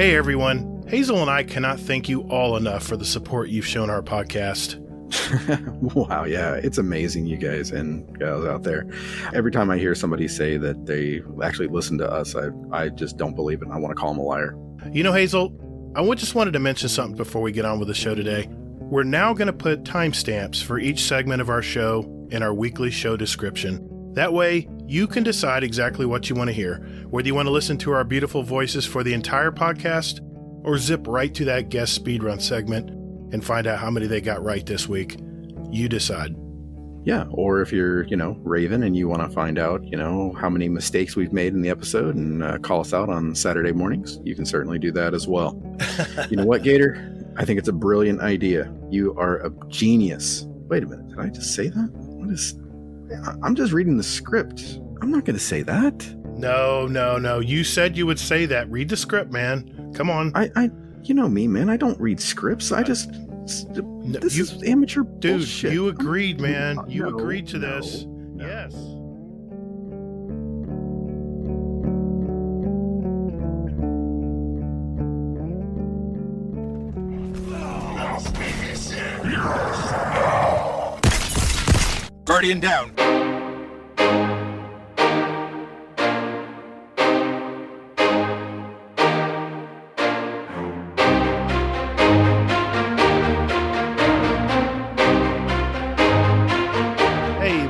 Hey everyone, Hazel and I cannot thank you all enough for the support you've shown our podcast. Wow, yeah, it's amazing, you guys and gals out there. Every time I hear somebody say that they actually listen to us, I just don't believe it. I want to call them a liar. You know, Hazel, I just wanted to mention something before we get on with the show today. We're now going to put timestamps for each segment of our show in our weekly show description. That way, you can decide exactly what you want to hear, whether you want to listen to our beautiful voices for the entire podcast or zip right to that guest speedrun segment and find out how many they got right this week. You decide. Yeah, or if you're, Raven and you want to find out, how many mistakes we've made in the episode and call us out on Saturday mornings, you can certainly do that as well. You know what, Gator? I think it's a brilliant idea. You are a genius. Wait a minute, did I just say that? I'm just reading the script. I'm not going to say that. No. You said you would say that. Read the script, man. Come on. You know me, man. I don't read scripts. This is amateur bullshit. Dude, you agreed, man. You agreed to this. No. Yes. Guardian down.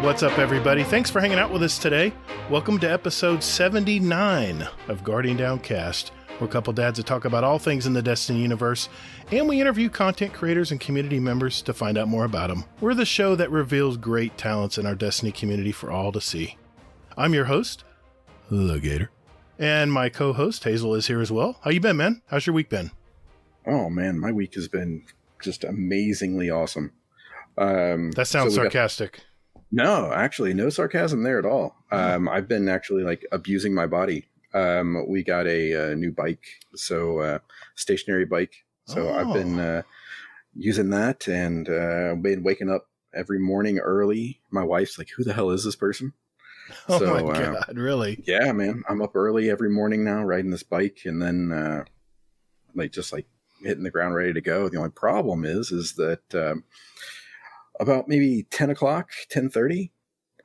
What's up, everybody? Thanks for hanging out with us today. Welcome to episode 79 of Guardian Downcast. We're a couple dads that talk about all things in the Destiny universe, and we interview content creators and community members to find out more about them. We're the show that reveals great talents in our Destiny community for all to see. I'm your host, The Gator, and my co-host, Hazel, is here as well. How you been, man? How's your week been? Oh, man, my week has been just amazingly awesome. That sounds sarcastic. No, actually, no sarcasm there at all. I've been actually abusing my body. We got a new bike, so stationary bike. So I've been using that and been waking up every morning early. My wife's like, "Who the hell is this person?" Oh my God, really? Yeah, man. I'm up early every morning now, riding this bike, and then just hitting the ground, ready to go. The only problem is that. About maybe 10 o'clock, 10:30,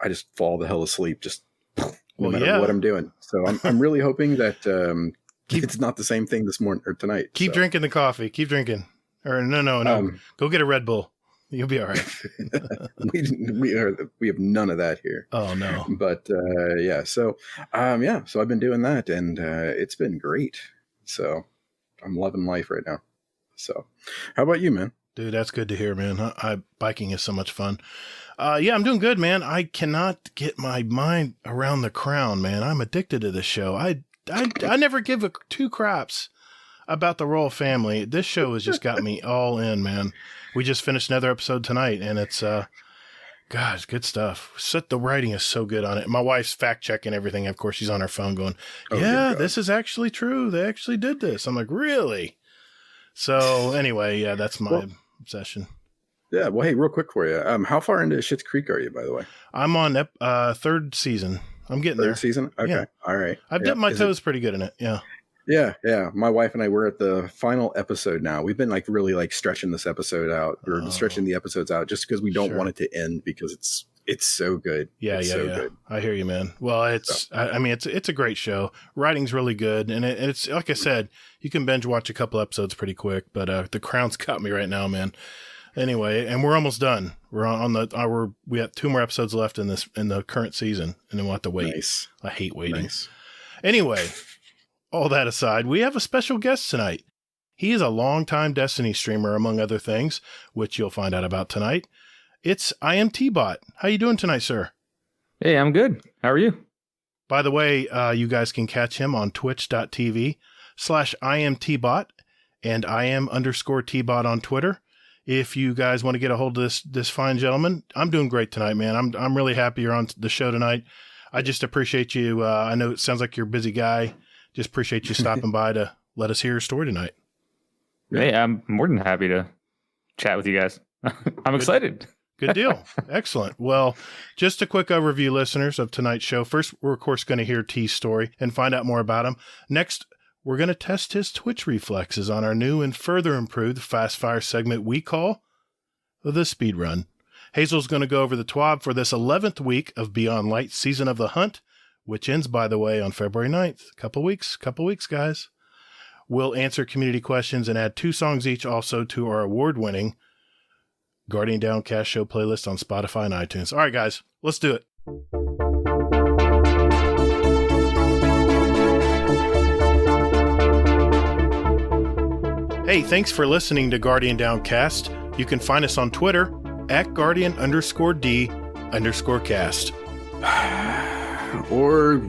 I just fall the hell asleep, just no matter what I'm doing. So I'm really hoping that it's not the same thing this morning or tonight. Keep drinking the coffee. Keep drinking. Or no. Go get a Red Bull. You'll be all right. we have none of that here. Oh, no. But So I've been doing that, and it's been great. So I'm loving life right now. So how about you, man? Dude, that's good to hear, man. Biking is so much fun. I'm doing good, man. I cannot get my mind around The Crown, man. I'm addicted to this show. I never give two craps about the royal family. This show has just got me all in, man. We just finished another episode tonight, and it's, it's good stuff. The writing is so good on it. My wife's fact-checking everything. Of course, she's on her phone going, this is actually true. They actually did this. I'm like, really? So, anyway, that's my obsession. Yeah, well, hey, real quick for you. How far into Schitt's Creek are you, by the way? I'm on third season. I'm getting there. Third season? Okay, yeah. All right. I've dipped my toes pretty good in it, yeah. Yeah. My wife and I, we're at the final episode now. We've been really stretching this episode out, or stretching the episodes out, just because we don't want it to end, because it's so good. Yeah. Good. I hear you, man. Well, it's a great show. Writing's really good, and it's like I said, you can binge watch a couple episodes pretty quick. But The Crown's got me right now, man. Anyway, and we're almost done. We're we have 2 more episodes left in the current season, and then we'll have to wait. Nice. I hate waiting. Nice. Anyway, all that aside, we have a special guest tonight. He is a longtime Destiny streamer, among other things, which you'll find out about tonight. It's IAMTEEBOT. How you doing tonight, sir? Hey, I'm good. How are you? By the way, you guys can catch him on twitch.tv/IAMTEEBOT and IAM_TBOT on Twitter. If you guys want to get a hold of this fine gentleman, I'm doing great tonight, man. I'm really happy you're on the show tonight. I just appreciate you. I know it sounds like you're a busy guy. Just appreciate you stopping by to let us hear your story tonight. Hey, I'm more than happy to chat with you guys. I'm excited. Good deal. Excellent. Well, just a quick overview, listeners, of tonight's show. First, we're, of course, going to hear T's story and find out more about him. Next, we're going to test his twitch reflexes on our new and further improved fast fire segment we call the SpeedRun. Hazel's going to go over the TWAB for this 11th week of Beyond Light Season of the Hunt, which ends, by the way, on February 9th. Couple weeks, guys. We'll answer community questions and add 2 songs each also to our award-winning Guardian Downcast show playlist on Spotify and iTunes. All right, guys, let's do it. Hey, thanks for listening to Guardian Downcast. You can find us on Twitter at Guardian_D_cast. Or,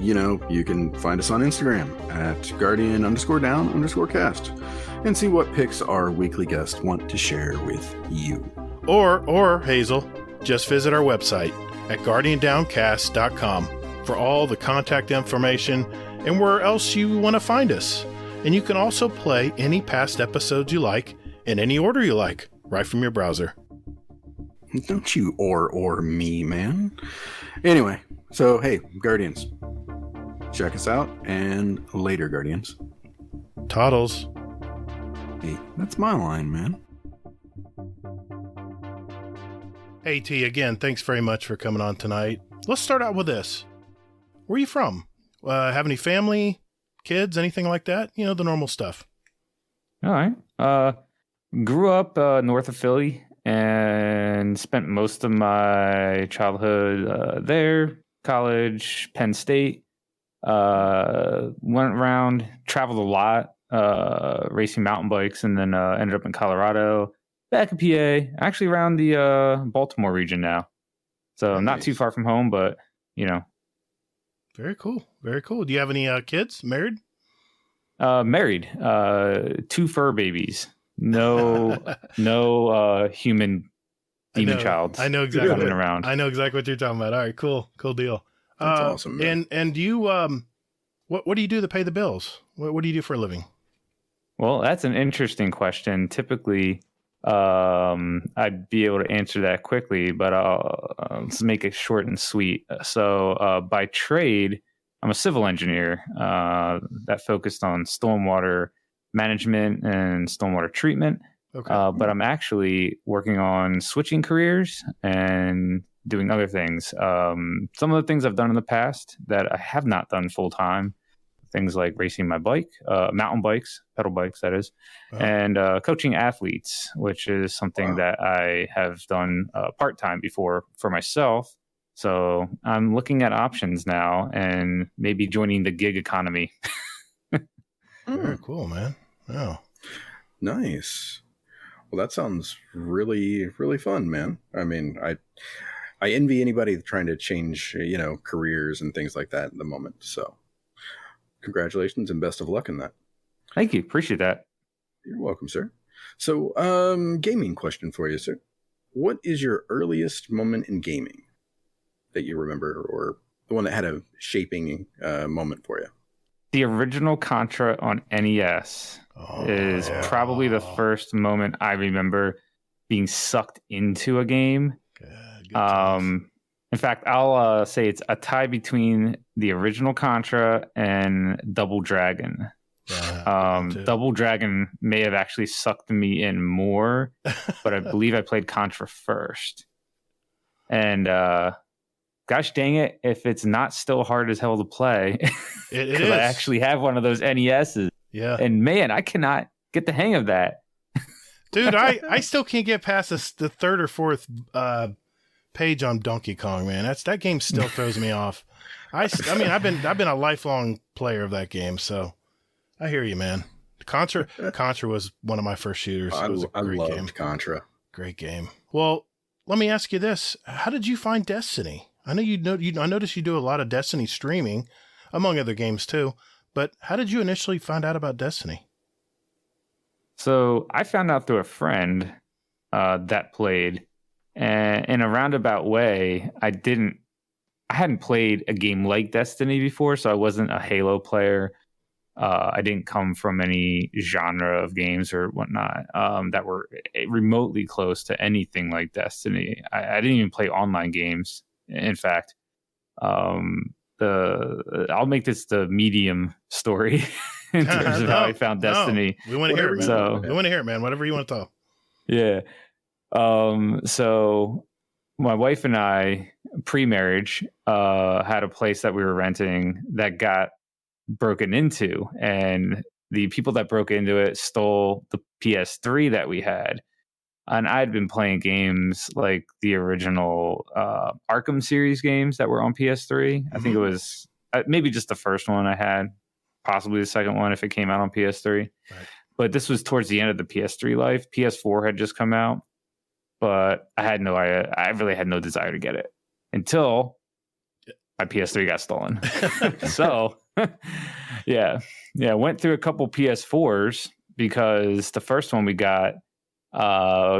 you can find us on Instagram at Guardian_Down_cast and see what pics our weekly guests want to share with you. Or Hazel, just visit our website at GuardianDowncast.com for all the contact information and where else you want to find us. And you can also play any past episodes you like in any order you like, right from your browser. Don't you or me, man. Anyway, so hey, Guardians, check us out, and later, Guardians. Toddles. Hey, that's my line, man. Hey, T, again, thanks very much for coming on tonight. Let's start out with this. Where are you from? Have any family, kids, anything like that? The normal stuff. All right. Grew up north of Philly and spent most of my childhood there. College, Penn State. Went around, traveled a lot, racing mountain bikes, and then ended up in Colorado. Back in PA, actually around the Baltimore region now. So Nice. Not too far from home, but, Very cool. Very cool. Do you have any kids? Married? Married. 2 fur babies. No human demon child. I know exactly. Running around. I know exactly what you're talking about. All right, cool. Cool deal. That's awesome, man. And you, what do you do to pay the bills? What do you do for a living? Well, that's an interesting question. Typically, I'd be able to answer that quickly, but let's make it short and sweet. So by trade, I'm a civil engineer that focused on stormwater management and stormwater treatment. Okay. But I'm actually working on switching careers and doing other things. Some of the things I've done in the past that I have not done full time. Things like racing my bike, mountain bikes, pedal bikes, that is, and coaching athletes, which is something that I have done part-time before for myself. So I'm looking at options now and maybe joining the gig economy. Very cool, man. Oh, Nice. Well, that sounds really, really fun, man. I mean, I envy anybody trying to change, careers and things like that at the moment. So congratulations and best of luck in that. Thank you. Appreciate that. You're welcome, sir. So, gaming question for you, sir. What is your earliest moment in gaming that you remember, or the one that had a shaping moment for you? The original Contra on NES is probably the first moment I remember being sucked into a game. Good times. In fact, I'll say it's a tie between the original Contra and Double Dragon. Yeah, Double Dragon may have actually sucked me in more, but I believe I played Contra first. And gosh dang it, if it's not still hard as hell to play, it because is. I actually have one of those NESs. Yeah. And man, I cannot get the hang of that. Dude, I still can't get past the third or fourth page on Donkey Kong, man. That game still throws me off. I mean, I've been a lifelong player of that game, so I hear you, man. Contra was one of my first shooters. It was a great loved game. Contra. Great game. Well, let me ask you this: how did you find Destiny? I know I noticed you do a lot of Destiny streaming, among other games too. But how did you initially find out about Destiny? So I found out through a friend that played, and in a roundabout way, I hadn't played a game like Destiny before, so I wasn't a Halo player. I didn't come from any genre of games or whatnot that were remotely close to anything like Destiny. I didn't even play online games. In fact, I'll make this the medium story. in terms of how I found Destiny. We want to hear it, man. So We want to hear it, man. Whatever you want to tell. yeah. So my wife and I, pre-marriage, had a place that we were renting that got broken into, and the people that broke into it stole the PS3 that we had. And I'd been playing games like the original Arkham series games that were on PS3. I think it was maybe just the first one I had, possibly the second one if it came out on PS3. Right. But this was towards the end of the PS3 life. PS4 had just come out, but I really had no desire to get it until my PS3 got stolen. So, yeah, went through a couple PS4s because the first one we got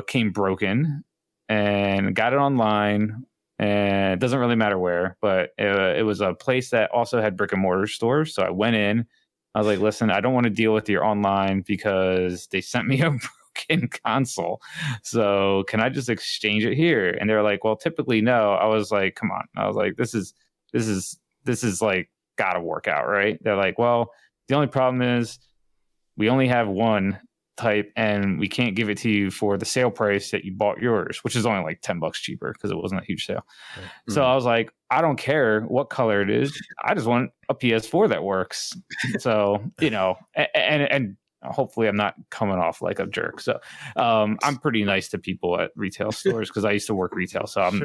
came broken, and got it online, and it doesn't really matter where, but it was a place that also had brick and mortar stores. So I went in, I was like, listen, I don't want to deal with your online because they sent me a broken console. So can I just exchange it here? And they're like, well, typically no. I was like, come on. I was like, this is like gotta work out, right? They're like, well, the only problem is we only have one type and we can't give it to you for the sale price that you bought yours, which is only like $10 cheaper because it wasn't a huge sale. Right. So I was like, I don't care what color it is. I just want a PS4 that works. So, and hopefully I'm not coming off like a jerk. So I'm pretty nice to people at retail stores because I used to work retail. So I'm,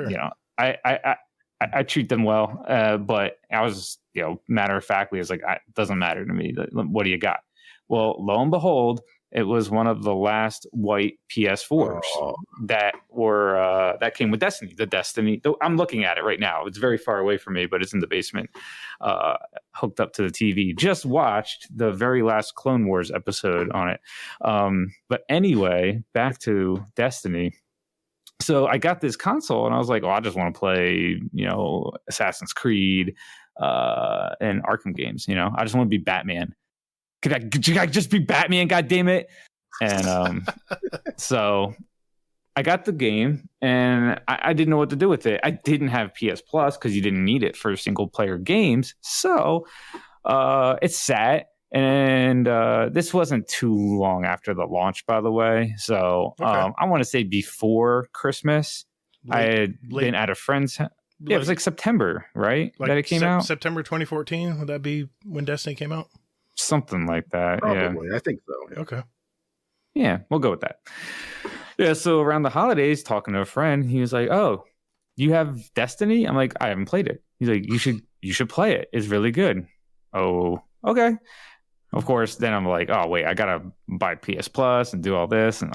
I treat them well. But I was, matter of factly, it's like, it doesn't matter to me. What do you got? Well, lo and behold, it was one of the last white PS4s that were that came with Destiny. The Destiny, I'm looking at it right now. It's very far away from me, but it's in the basement, hooked up to the TV. Just watched the very last Clone Wars episode on it. But anyway, back to Destiny. So I got this console, and I was like, I just want to play, Assassin's Creed and Arkham games. I just want to be Batman. Could I just be Batman? God damn it! And so I got the game, and I didn't know what to do with it. I didn't have PS Plus because you didn't need it for single player games. So it sat, and this wasn't too long after the launch, by the way. So I want to say before Christmas, I had been at a friend's. Yeah, it was like September, right? That it came out. September 2014. Would that be when Destiny came out? Something like that. Probably. Yeah. I think so. Yeah. Okay. Yeah, we'll go with that. Yeah, so around the holidays, talking to a friend, he was like, "Oh, you have Destiny?" I'm like, "I haven't played it." He's like, "You should play it. It's really good." Oh, okay. Of course, then I'm like, "Oh, wait, I gotta buy PS Plus and do all this and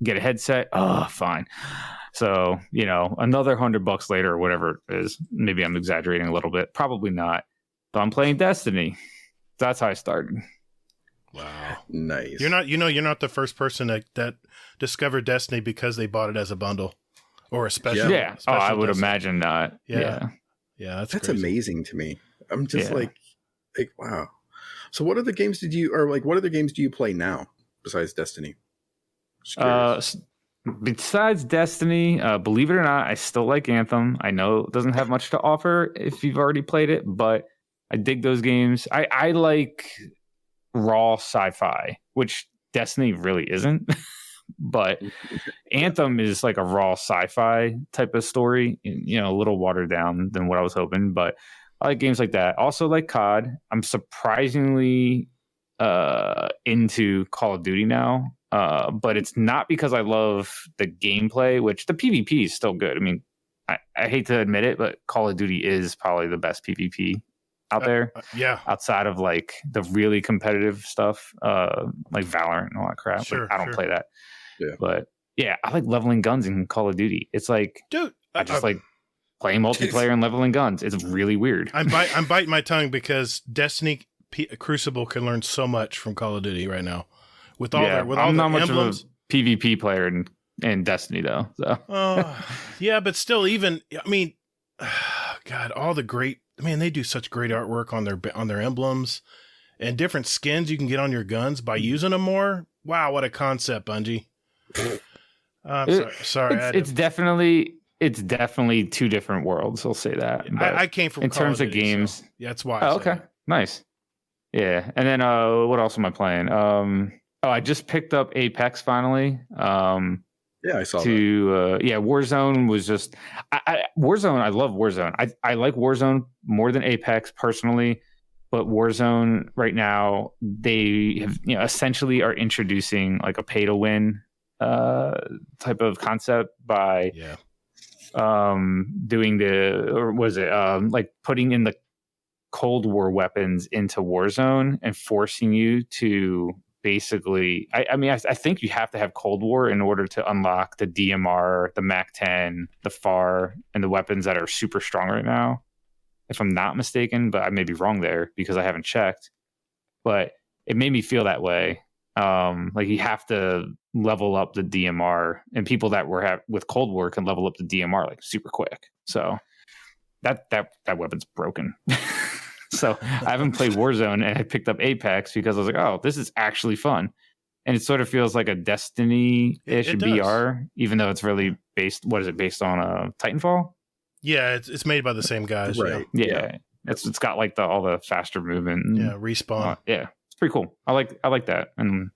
get a headset." Oh, fine. So, another $100 later or whatever it is. Maybe I'm exaggerating a little bit. Probably not. But I'm playing Destiny. That's how I started. Wow. Nice. You're not the first person that discovered Destiny because they bought it as a bundle or a special. Yeah. I would imagine not. Yeah. That's crazy. Amazing to me. I'm just like, wow. So what other games what other games do you play now besides Destiny? Besides Destiny, believe it or not, I still like Anthem. I know it doesn't have much to offer if you've already played it, but I dig those games. I like raw sci-fi, which Destiny really isn't. But Anthem is like a raw sci-fi type of story, a little watered down than what I was hoping. But I like games like that. Also like COD. I'm surprisingly into Call of Duty now. But it's not because I love the gameplay, which the PvP is still good. I mean, I hate to admit it, but Call of Duty is probably the best PvP out there. Outside of like the really competitive stuff, like Valorant and all that crap. Sure, I don't play that. Yeah. But yeah, I like leveling guns in Call of Duty. It's like, dude, I just like playing multiplayer and leveling guns. It's really weird. I'm biting my tongue because Destiny Crucible can learn so much from Call of Duty right now. I'm not much of a PvP player in Destiny though. So. Yeah, but still, even God, all the great. They do such great artwork on their emblems and different skins you can get on your guns by using them more. Wow, what a concept, Bungie. Sorry. It's definitely two different worlds. I'll say that. I came from in Call terms of Duty, games. so, yeah, that's why. Okay, nice. Yeah, and then what else am I playing? I just picked up Apex finally. Yeah, I saw that. Warzone was just Warzone. I love Warzone. I like Warzone more than Apex personally, but Warzone right now they have essentially are introducing like a pay to win type of concept by doing like putting in the Cold War weapons into Warzone and forcing you to basically, I think you have to have Cold War in order to unlock the DMR, the MAC-10, the FAR, and the weapons that are super strong right now, if I'm not mistaken, but I may be wrong there because I haven't checked. But it made me feel that way. Like you have to level up the DMR, and people that were with Cold War can level up the DMR like super quick. So that weapon's broken. So I haven't played Warzone, and I picked up Apex because I was like, oh, this is actually fun. And it sort of feels like a Destiny-ish BR, even though it's really based on Titanfall? Yeah, it's made by the same guys. Right. Yeah. It's got like all the faster movement. Yeah, Respawn. Yeah, it's pretty cool. I like that. And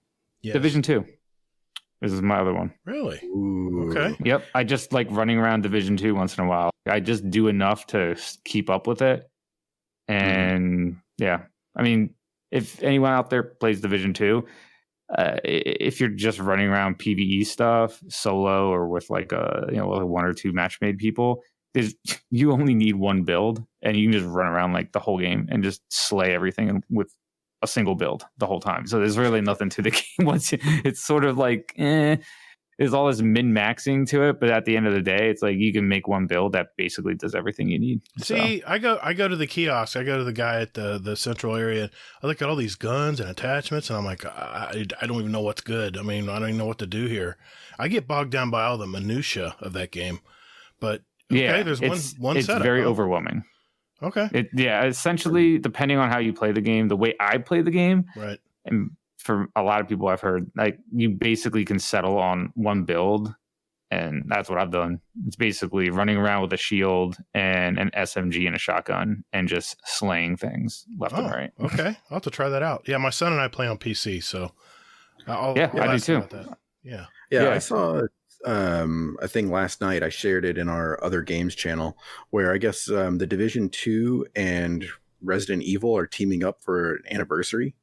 Division 2. This is my other one. Really? Ooh. Okay. Yep. I just like running around Division 2 once in a while. I just do enough to keep up with it. And I mean, if anyone out there plays Division 2, if you're just running around PvE stuff solo or with like one or two match made people, you only need one build and you can just run around like the whole game and just slay everything with a single build the whole time. So there's really nothing to the game. It's sort of like there's all this min-maxing to it, but at the end of the day, it's like you can make one build that basically does everything you need. See, I go to the kiosk. I go to the guy at the central area. I look at all these guns and attachments, and I'm like, I don't even know what's good. I mean, I don't even know what to do here. I get bogged down by all the minutia of that game. But there's one it's setup. very overwhelming. Okay. Essentially, depending on how you play the game, the way I play the game, right, and for a lot of people I've heard, like you basically can settle on one build, and that's what I've done. It's basically running around with a shield and an SMG and a shotgun and just slaying things left and right. Okay. I'll have to try that out. Yeah, my son and I play on PC, so I do too. Yeah. I saw a thing last night. I shared it in our other games channel where I guess the Division 2 and Resident Evil are teaming up for an anniversary.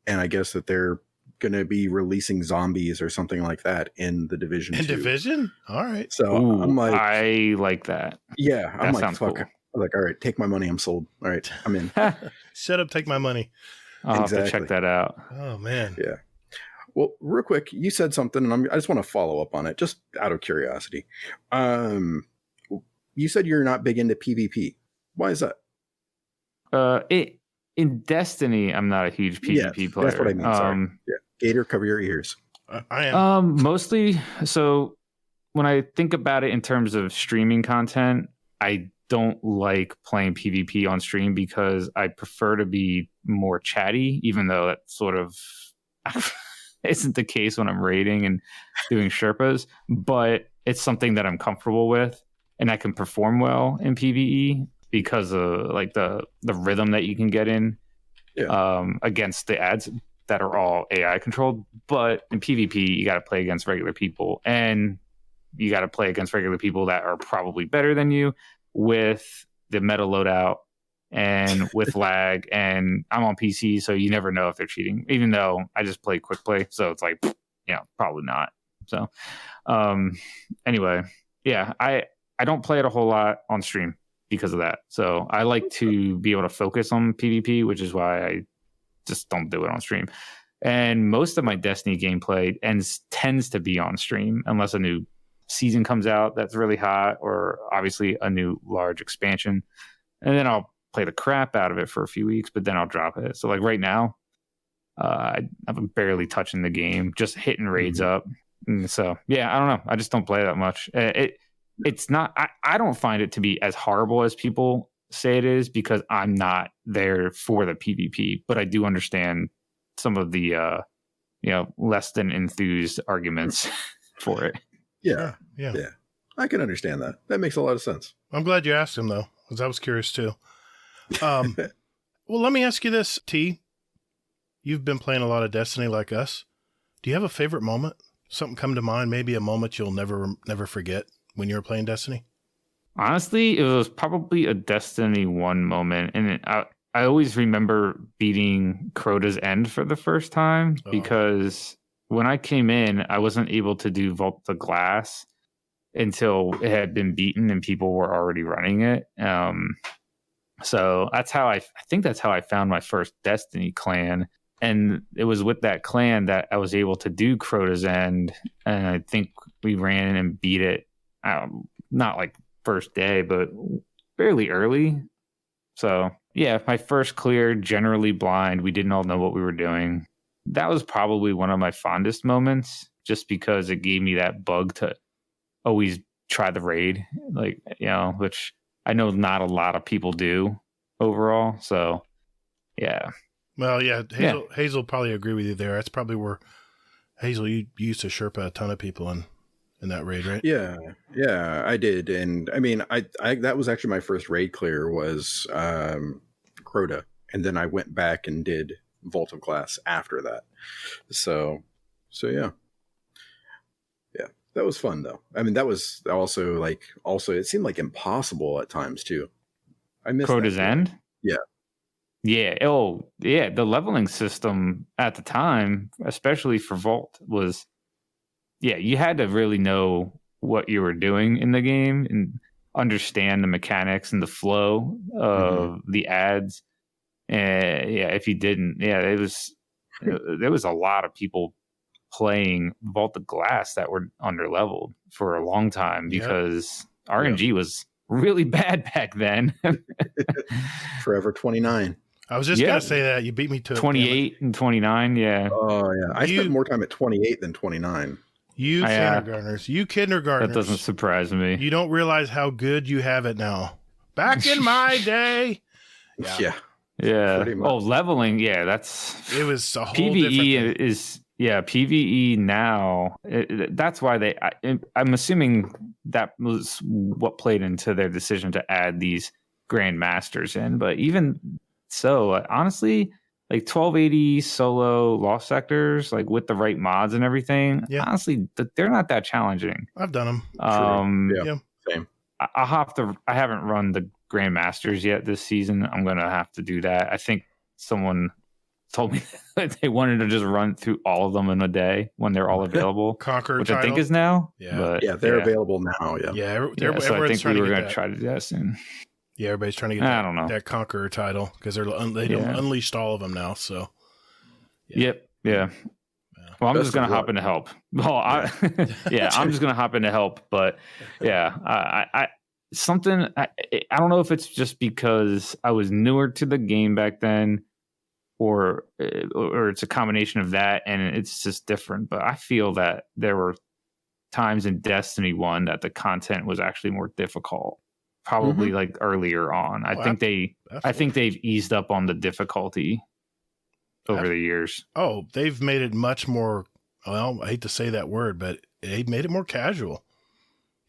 And I guess that they're going to be releasing zombies or something like that in the Division 2. Division? All right. So I'm like, I like that. Yeah. I'm like, fuck. Cool. I'm like, all right, take my money. I'm sold. All right. I'm in. Shut up. Take my money. I'll have to check that out. Oh, man. Yeah. Well, real quick, you said something, and I just want to follow up on it, just out of curiosity. You said you're not big into PvP. Why is that? In Destiny, I'm not a huge PvP player. That's what I mean. Sorry. Gator, cover your ears. I am. Mostly. So when I think about it in terms of streaming content, I don't like playing PvP on stream because I prefer to be more chatty, even though that sort of isn't the case when I'm raiding and doing Sherpas. But it's something that I'm comfortable with, and I can perform well in PvE. Because of like the rhythm that you can get in against the ads that are all AI controlled. But in PvP, you got to play against regular people, and you got to play against regular people that are probably better than you with the meta loadout and with lag. And I'm on PC, so you never know if they're cheating, even though I just play quick play. So it's like, probably not. So anyway, I don't play it a whole lot on stream because of that. So I like to be able to focus on PvP, which is why I just don't do it on stream. And most of my Destiny gameplay tends to be on stream unless a new season comes out that's really hot, or obviously a new large expansion. And then I'll play the crap out of it for a few weeks, but then I'll drop it. So like right now, I'm barely touching the game, just hitting raids up. And so I don't know. I just don't play that much. It's not, I don't find it to be as horrible as people say it is because I'm not there for the PvP, but I do understand some of the, less than enthused arguments for it. Yeah. I can understand that. That makes a lot of sense. I'm glad you asked him though, because I was curious too. Well, let me ask you this, T. you've been playing a lot of Destiny like us. Do you have a favorite moment? Something come to mind? Maybe a moment you'll never forget when you were playing Destiny? Honestly, it was probably a Destiny 1 moment. And I always remember beating Crota's End for the first time because when I came in, I wasn't able to do Vault the Glass until it had been beaten and people were already running it. So that's how I think that's how I found my first Destiny clan. And it was with that clan that I was able to do Crota's End. And I think we ran and beat it, not like first day, but fairly early. So yeah, my first clear, generally blind. We didn't all know what we were doing. That was probably one of my fondest moments, just because it gave me that bug to always try the raid, like, which I know not a lot of people do overall. So yeah. Well, yeah, Hazel probably agree with you there. That's probably where Hazel, you used to Sherpa a ton of people in that raid, right? Yeah, I did. And I mean, I that was actually my first raid clear was Crota, and then I went back and did Vault of Glass after that. So yeah, that was fun though. I mean, that was also it seemed like impossible at times too. I missed Crota's End. Yeah. Oh, yeah. The leveling system at the time, especially for Vault, was, you had to really know what you were doing in the game and understand the mechanics and the flow of the ads. And if you didn't, there was a lot of people playing Vault of Glass that were underleveled for a long time because RNG was really bad back then. Forever 29. I was just going to say that. You beat me to 28 and 29, yeah. Oh, yeah. I spent more time at 28 than 29. You kindergartners. That doesn't surprise me. You don't realize how good you have it now. Back in my day. Yeah. Oh, leveling. Yeah, it was a whole PvE is PvE now. That's why I'm assuming that was what played into their decision to add these Grandmasters in. But even so, honestly, like 1280 solo Lost Sectors, like with the right mods and everything, honestly, they're not that challenging. I've done them. Same. I haven't run the Grandmasters yet this season. I'm going to have to do that. I think someone told me that they wanted to just run through all of them in a day when they're all available. Conquer which title. I think is now. But, they're available now. So I think we were going to try to do that soon. Yeah, everybody's trying to get that Conqueror title because they unleashed all of them now. So, Yep. Well, I'm just going to hop in to help. Well, I'm just going to hop in to help. But I don't know if it's just because I was newer to the game back then, or it's a combination of that, and it's just different. But I feel that there were times in Destiny 1 that the content was actually more difficult. Probably like earlier on. I think they've eased up on the difficulty over the years. Oh, they've made it much more, well, I hate to say that word, but they made it more casual.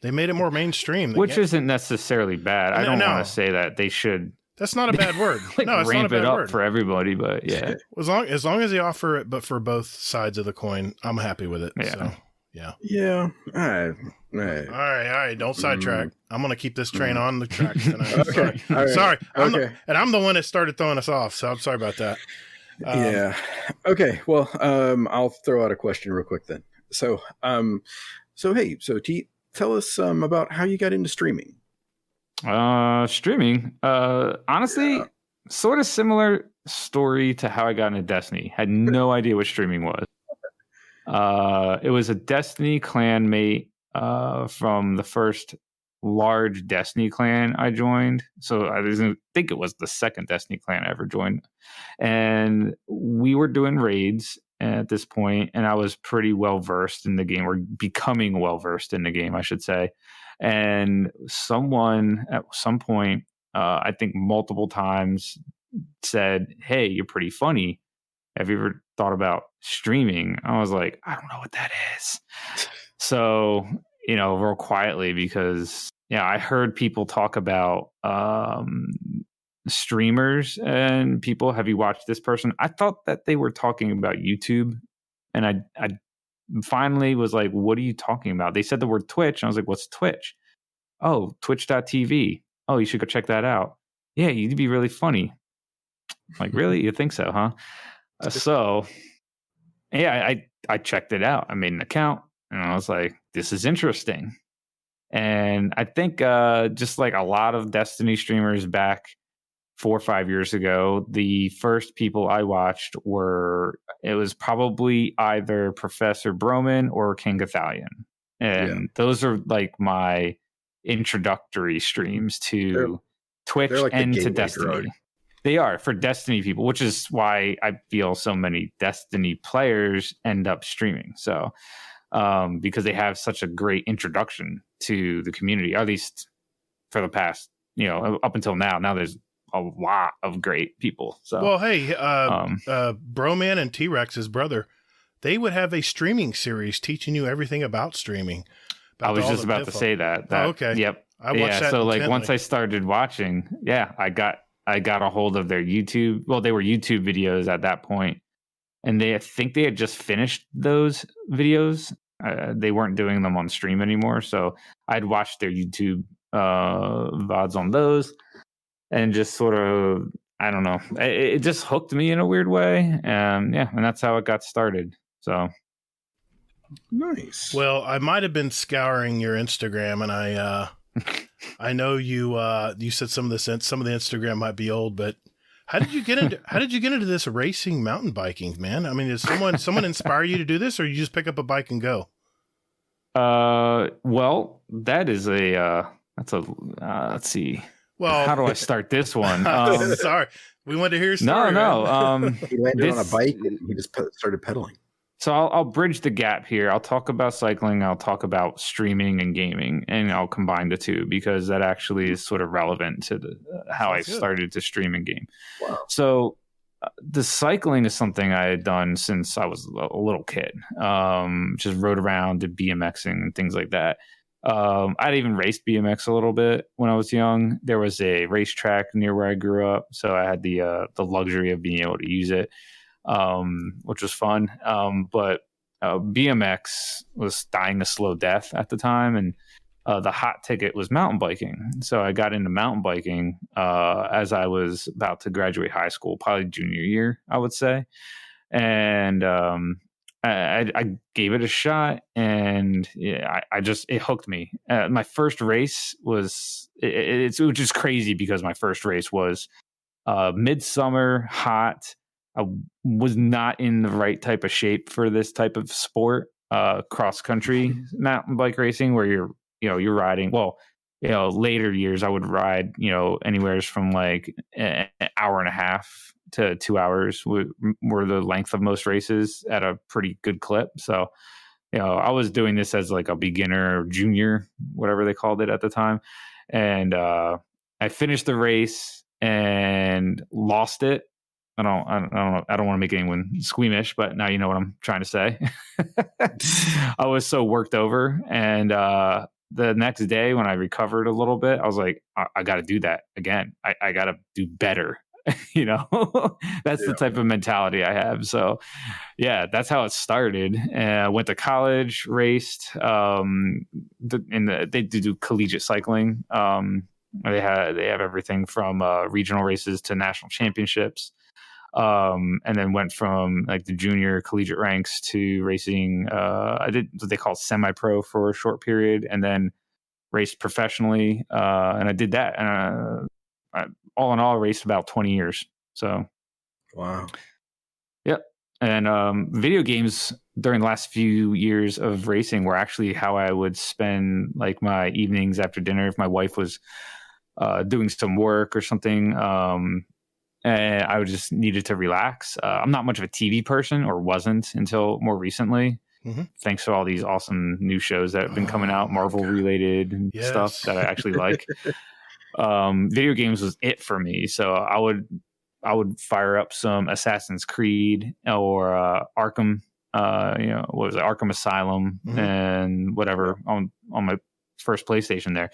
They made it more mainstream. Which isn't necessarily bad. I don't want to say that they should. That's not a bad word. No, it's ramp not a bad it up word for everybody, but yeah. As long as they offer it, but for both sides of the coin, I'm happy with it. Yeah. So, yeah. All right. Don't sidetrack. I'm going to keep this train on the tracks tonight. Okay. Sorry. Okay. I'm the one that started throwing us off, so I'm sorry about that. Okay. Well, I'll throw out a question real quick then. So T, tell us about how you got into streaming. Streaming. Honestly, sort of similar story to how I got into Destiny. Had no idea what streaming was. It was a Destiny clan mate from the first large Destiny clan I joined. So I think it was the second Destiny clan I ever joined. And we were doing raids at this point, and I was pretty well versed in the game, or becoming well versed in the game, I should say. And someone at some point, I think multiple times, said, "Hey, you're pretty funny. Have you ever thought about streaming?" I was like, "I don't know what that is." So, real quietly, because I heard people talk about streamers and people, have you watched this person? I thought that they were talking about YouTube, and I finally was like, what are you talking about? They said the word Twitch, and I was like, what's Twitch? Oh, twitch.tv. Oh, you should go check that out. Yeah, you'd be really funny. Like, really? You think so, huh? So, yeah, I checked it out. I made an account, and I was like, this is interesting. And I think just like a lot of Destiny streamers back 4 or 5 years ago, the first people I watched it was probably either Professor Broman or King Gathalion. And those are like my introductory streams to Twitch like and the to gateway Destiny. drug. They are for Destiny people, which is why I feel so many Destiny players end up streaming. So, because they have such a great introduction to the community, or at least for the past, up until now. Now there's a lot of great people. So, well, hey, Broman and T-Rex, his brother, they would have a streaming series teaching you everything about streaming. I was just about to say that. Oh, okay. Yep. I watched that so intently. like once I started watching, I got a hold of their YouTube. Well, they were YouTube videos at that point, and I think they had just finished those videos. They weren't doing them on stream anymore, so I'd watched their YouTube VODs on those, and just sort of, I don't know, it just hooked me in a weird way, and that's how it got started. So nice. Well, I might have been scouring your Instagram, and I know you said some of the Instagram might be old, but how did you get into this racing mountain biking, man? I mean, did someone inspire you to do this, or you just pick up a bike and go? Well, that is let's see. Well, how do I start this one? Sorry, we wanted to hear your story. No. He landed on a bike and he just started pedaling. So I'll bridge the gap here. I'll talk about cycling. I'll talk about streaming and gaming, and I'll combine the two because that actually is sort of relevant to how I started to stream and game. Wow. So the cycling is something I had done since I was a little kid. Just rode around, did BMXing and things like that. I'd even raced BMX a little bit when I was young. There was a racetrack near where I grew up, so I had the luxury of being able to use it. Which was fun. But BMX was dying a slow death at the time, and the hot ticket was mountain biking. So I got into mountain biking as I was about to graduate high school, probably junior year, I would say. And I gave it a shot, and it hooked me. My first race was it's which is crazy because my first race was midsummer, hot. I was not in the right type of shape for this type of sport, cross country mountain bike racing, where you're riding. Well, later years I would ride, anywhere from like an hour and a half to 2 hours were the length of most races at a pretty good clip. So, I was doing this as like a beginner, junior, whatever they called it at the time. And I finished the race and lost it. I don't want to make anyone squeamish, but now you know what I'm trying to say. I was so worked over, and the next day when I recovered a little bit, I was like, I got to do that again. I got to do better. That's the type of mentality I have. So, that's how it started. I went to college, raced. They do collegiate cycling. They have everything from regional races to national championships. And then went from like the junior collegiate ranks to racing. I did what they call semi-pro for a short period, and then raced professionally. And I did that. And all in all, raced about 20 years. So, wow. Yep. And video games during the last few years of racing were actually how I would spend like my evenings after dinner if my wife was doing some work or something. And I just needed to relax. I'm not much of a TV person, or wasn't until more recently. Mm-hmm. Thanks to all these awesome new shows that have been coming out, Marvel related and stuff that I actually like. Video games was it for me. So I would fire up some Assassin's Creed or Arkham. What was it? Arkham Asylum and whatever on my first PlayStation there.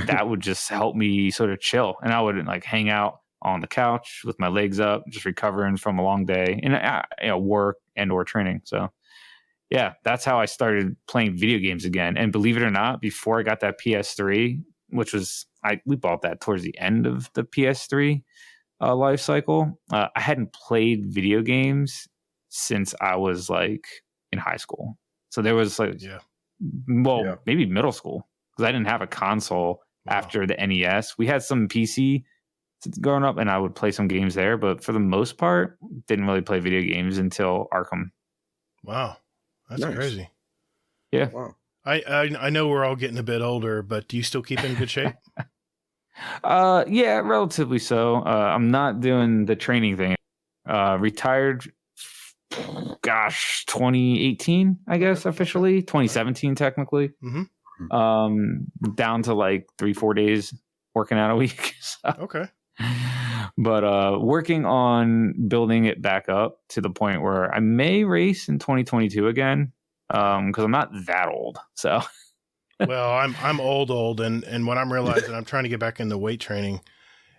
That would just help me sort of chill, and I would like hang out on the couch with my legs up, just recovering from a long day and work and or training. So yeah, that's how I started playing video games again. And believe it or not, before I got that PS3, which was we bought that towards the end of the PS3 life cycle. I hadn't played video games since I was like in high school. So there was like, maybe middle school, because I didn't have a console after the NES. We had some PC growing up, and I would play some games there, but for the most part, didn't really play video games until Arkham. Wow, that's crazy. Yeah. Wow. I know we're all getting a bit older, but do you still keep in good shape? Yeah, relatively so. I'm not doing the training thing. Retired, 2018, I guess, officially. 2017, technically. Mm-hmm. Down to like 3-4 days working out a week. So. Okay. But working on building it back up to the point where I may race in 2022 again, because I'm not that old. So. Well, I'm old, and what I'm realizing, I'm trying to get back into weight training,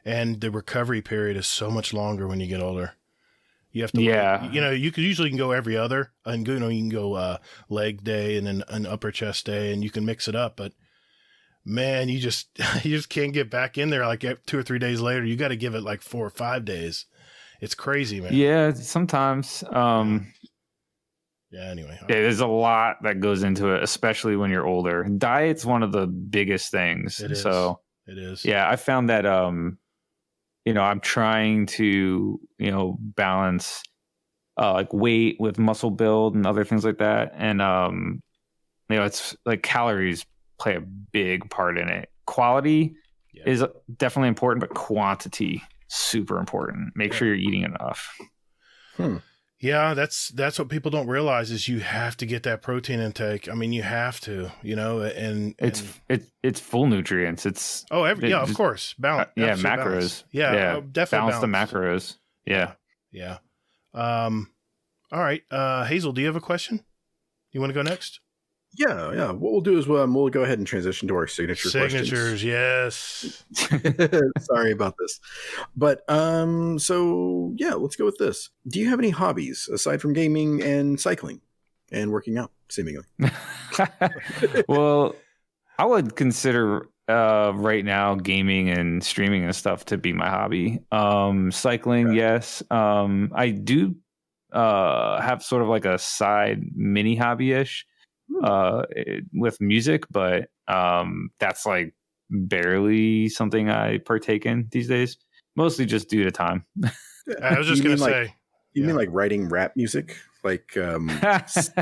and the recovery period is so much longer when you get older. You have to, you can go every other, and you can go leg day and then an upper chest day, and you can mix it up. But man, you just can't get back in there like 2 or 3 days later. You got to give it like 4 or 5 days. It's crazy, man. Yeah, sometimes. Yeah, anyway. Yeah, there's a lot that goes into it, especially when you're older. Diet's one of the biggest things. It is. So it is. Yeah, I found that I'm trying to, balance like weight with muscle build and other things like that. And it's like calories play a big part in it. Quality is definitely important, but quantity super important. Make sure you're eating enough. Yeah, that's what people don't realize is you have to get that protein intake. I mean, you have to, and it's full nutrients. It's of course, balance. Macros. Balance. Yeah, definitely balance the macros. Yeah. All right, Hazel, do you have a question? You want to go next? Yeah. What we'll do is we'll go ahead and transition to our signatures, questions. Yes. Sorry about this. But so yeah, let's go with this. Do you have any hobbies aside from gaming and cycling and working out, seemingly? Well, I would consider right now gaming and streaming and stuff to be my hobby. Cycling, yes. I do have sort of like a side mini hobby-ish with music, but that's like barely something I partake in these days, mostly just due to time. I was just gonna say, you mean like writing rap music? Like I'm just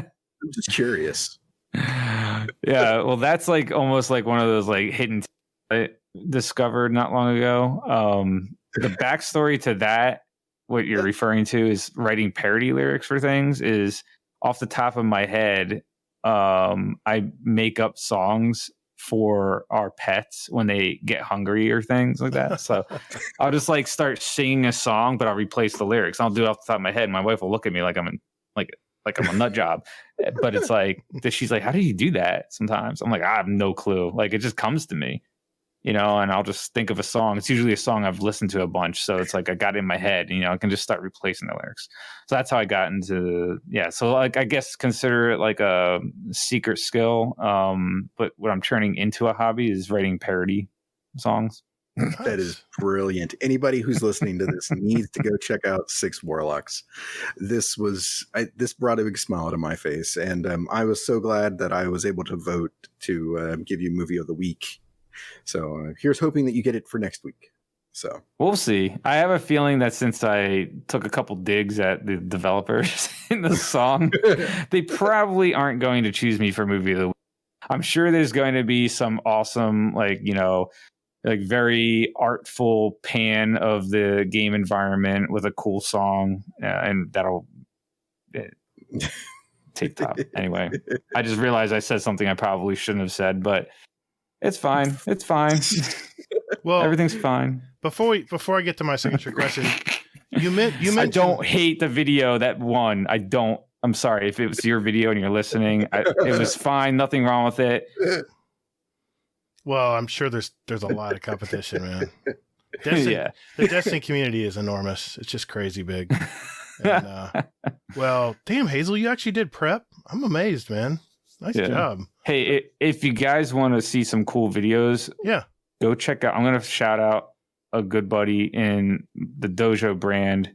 curious. Yeah, well, that's like almost like one of those like hidden I discovered not long ago. The backstory to that, what you're referring to is writing parody lyrics for things, is off the top of my head. I make up songs for our pets when they get hungry or things like that. So I'll just like start singing a song, but I'll replace the lyrics. I'll do it off the top of my head. My wife will look at me like I'm a nut job. But it's like, she's like, how do you do that? Sometimes I'm like, I have no clue. Like, it just comes to me, and I'll just think of a song. It's usually a song I've listened to a bunch. So it's like, I got it in my head, I can just start replacing the lyrics. So that's how I got into, So like, I guess consider it like a secret skill. But what I'm turning into a hobby is writing parody songs. That is brilliant. Anybody who's listening to this needs to go check out Six Warlocks. This brought a big smile to my face, and I was so glad that I was able to vote to give you Movie of the Week. So here's hoping that you get it for next week. So we'll see. I have a feeling that since I took a couple digs at the developers in the song, they probably aren't going to choose me for Movie of the Week. I'm sure there's going to be some awesome, like very artful pan of the game environment with a cool song, and that'll take top. Anyway, I just realized I said something I probably shouldn't have said, but it's fine. It's fine. Well, everything's fine. Before I get to my signature question, you mentioned I don't hate the video that won. I don't. I'm sorry if it was your video and you're listening. It was fine. Nothing wrong with it. Well, I'm sure there's a lot of competition, man. Destiny, Yeah. The Destiny community is enormous. It's just crazy big. And, well, damn, Hazel, you actually did prep. I'm amazed, man. Nice job. Hey, if you guys want to see some cool videos, go check out. I'm going to shout out a good buddy in the Dojo brand,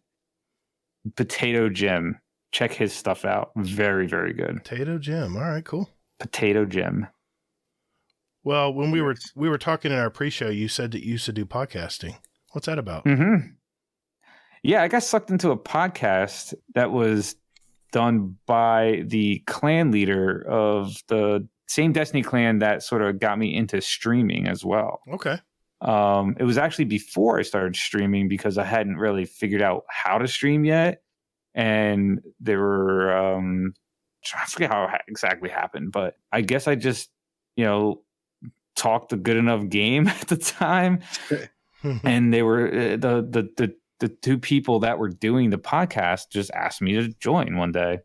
Potato Jim. Check his stuff out. Very, very good. Potato Jim. All right, cool. Potato Jim. Well, when we were talking in our pre-show, you said that you used to do podcasting. What's that about? Mm-hmm. Yeah, I got sucked into a podcast that was done by the clan leader of the same Destiny clan that sort of got me into streaming as well. Okay. It was actually before I started streaming because I hadn't really figured out how to stream yet. And there were, I forget how it exactly happened, but I guess I just, talked a good enough game at the time. And they were, the two people that were doing the podcast just asked me to join one day.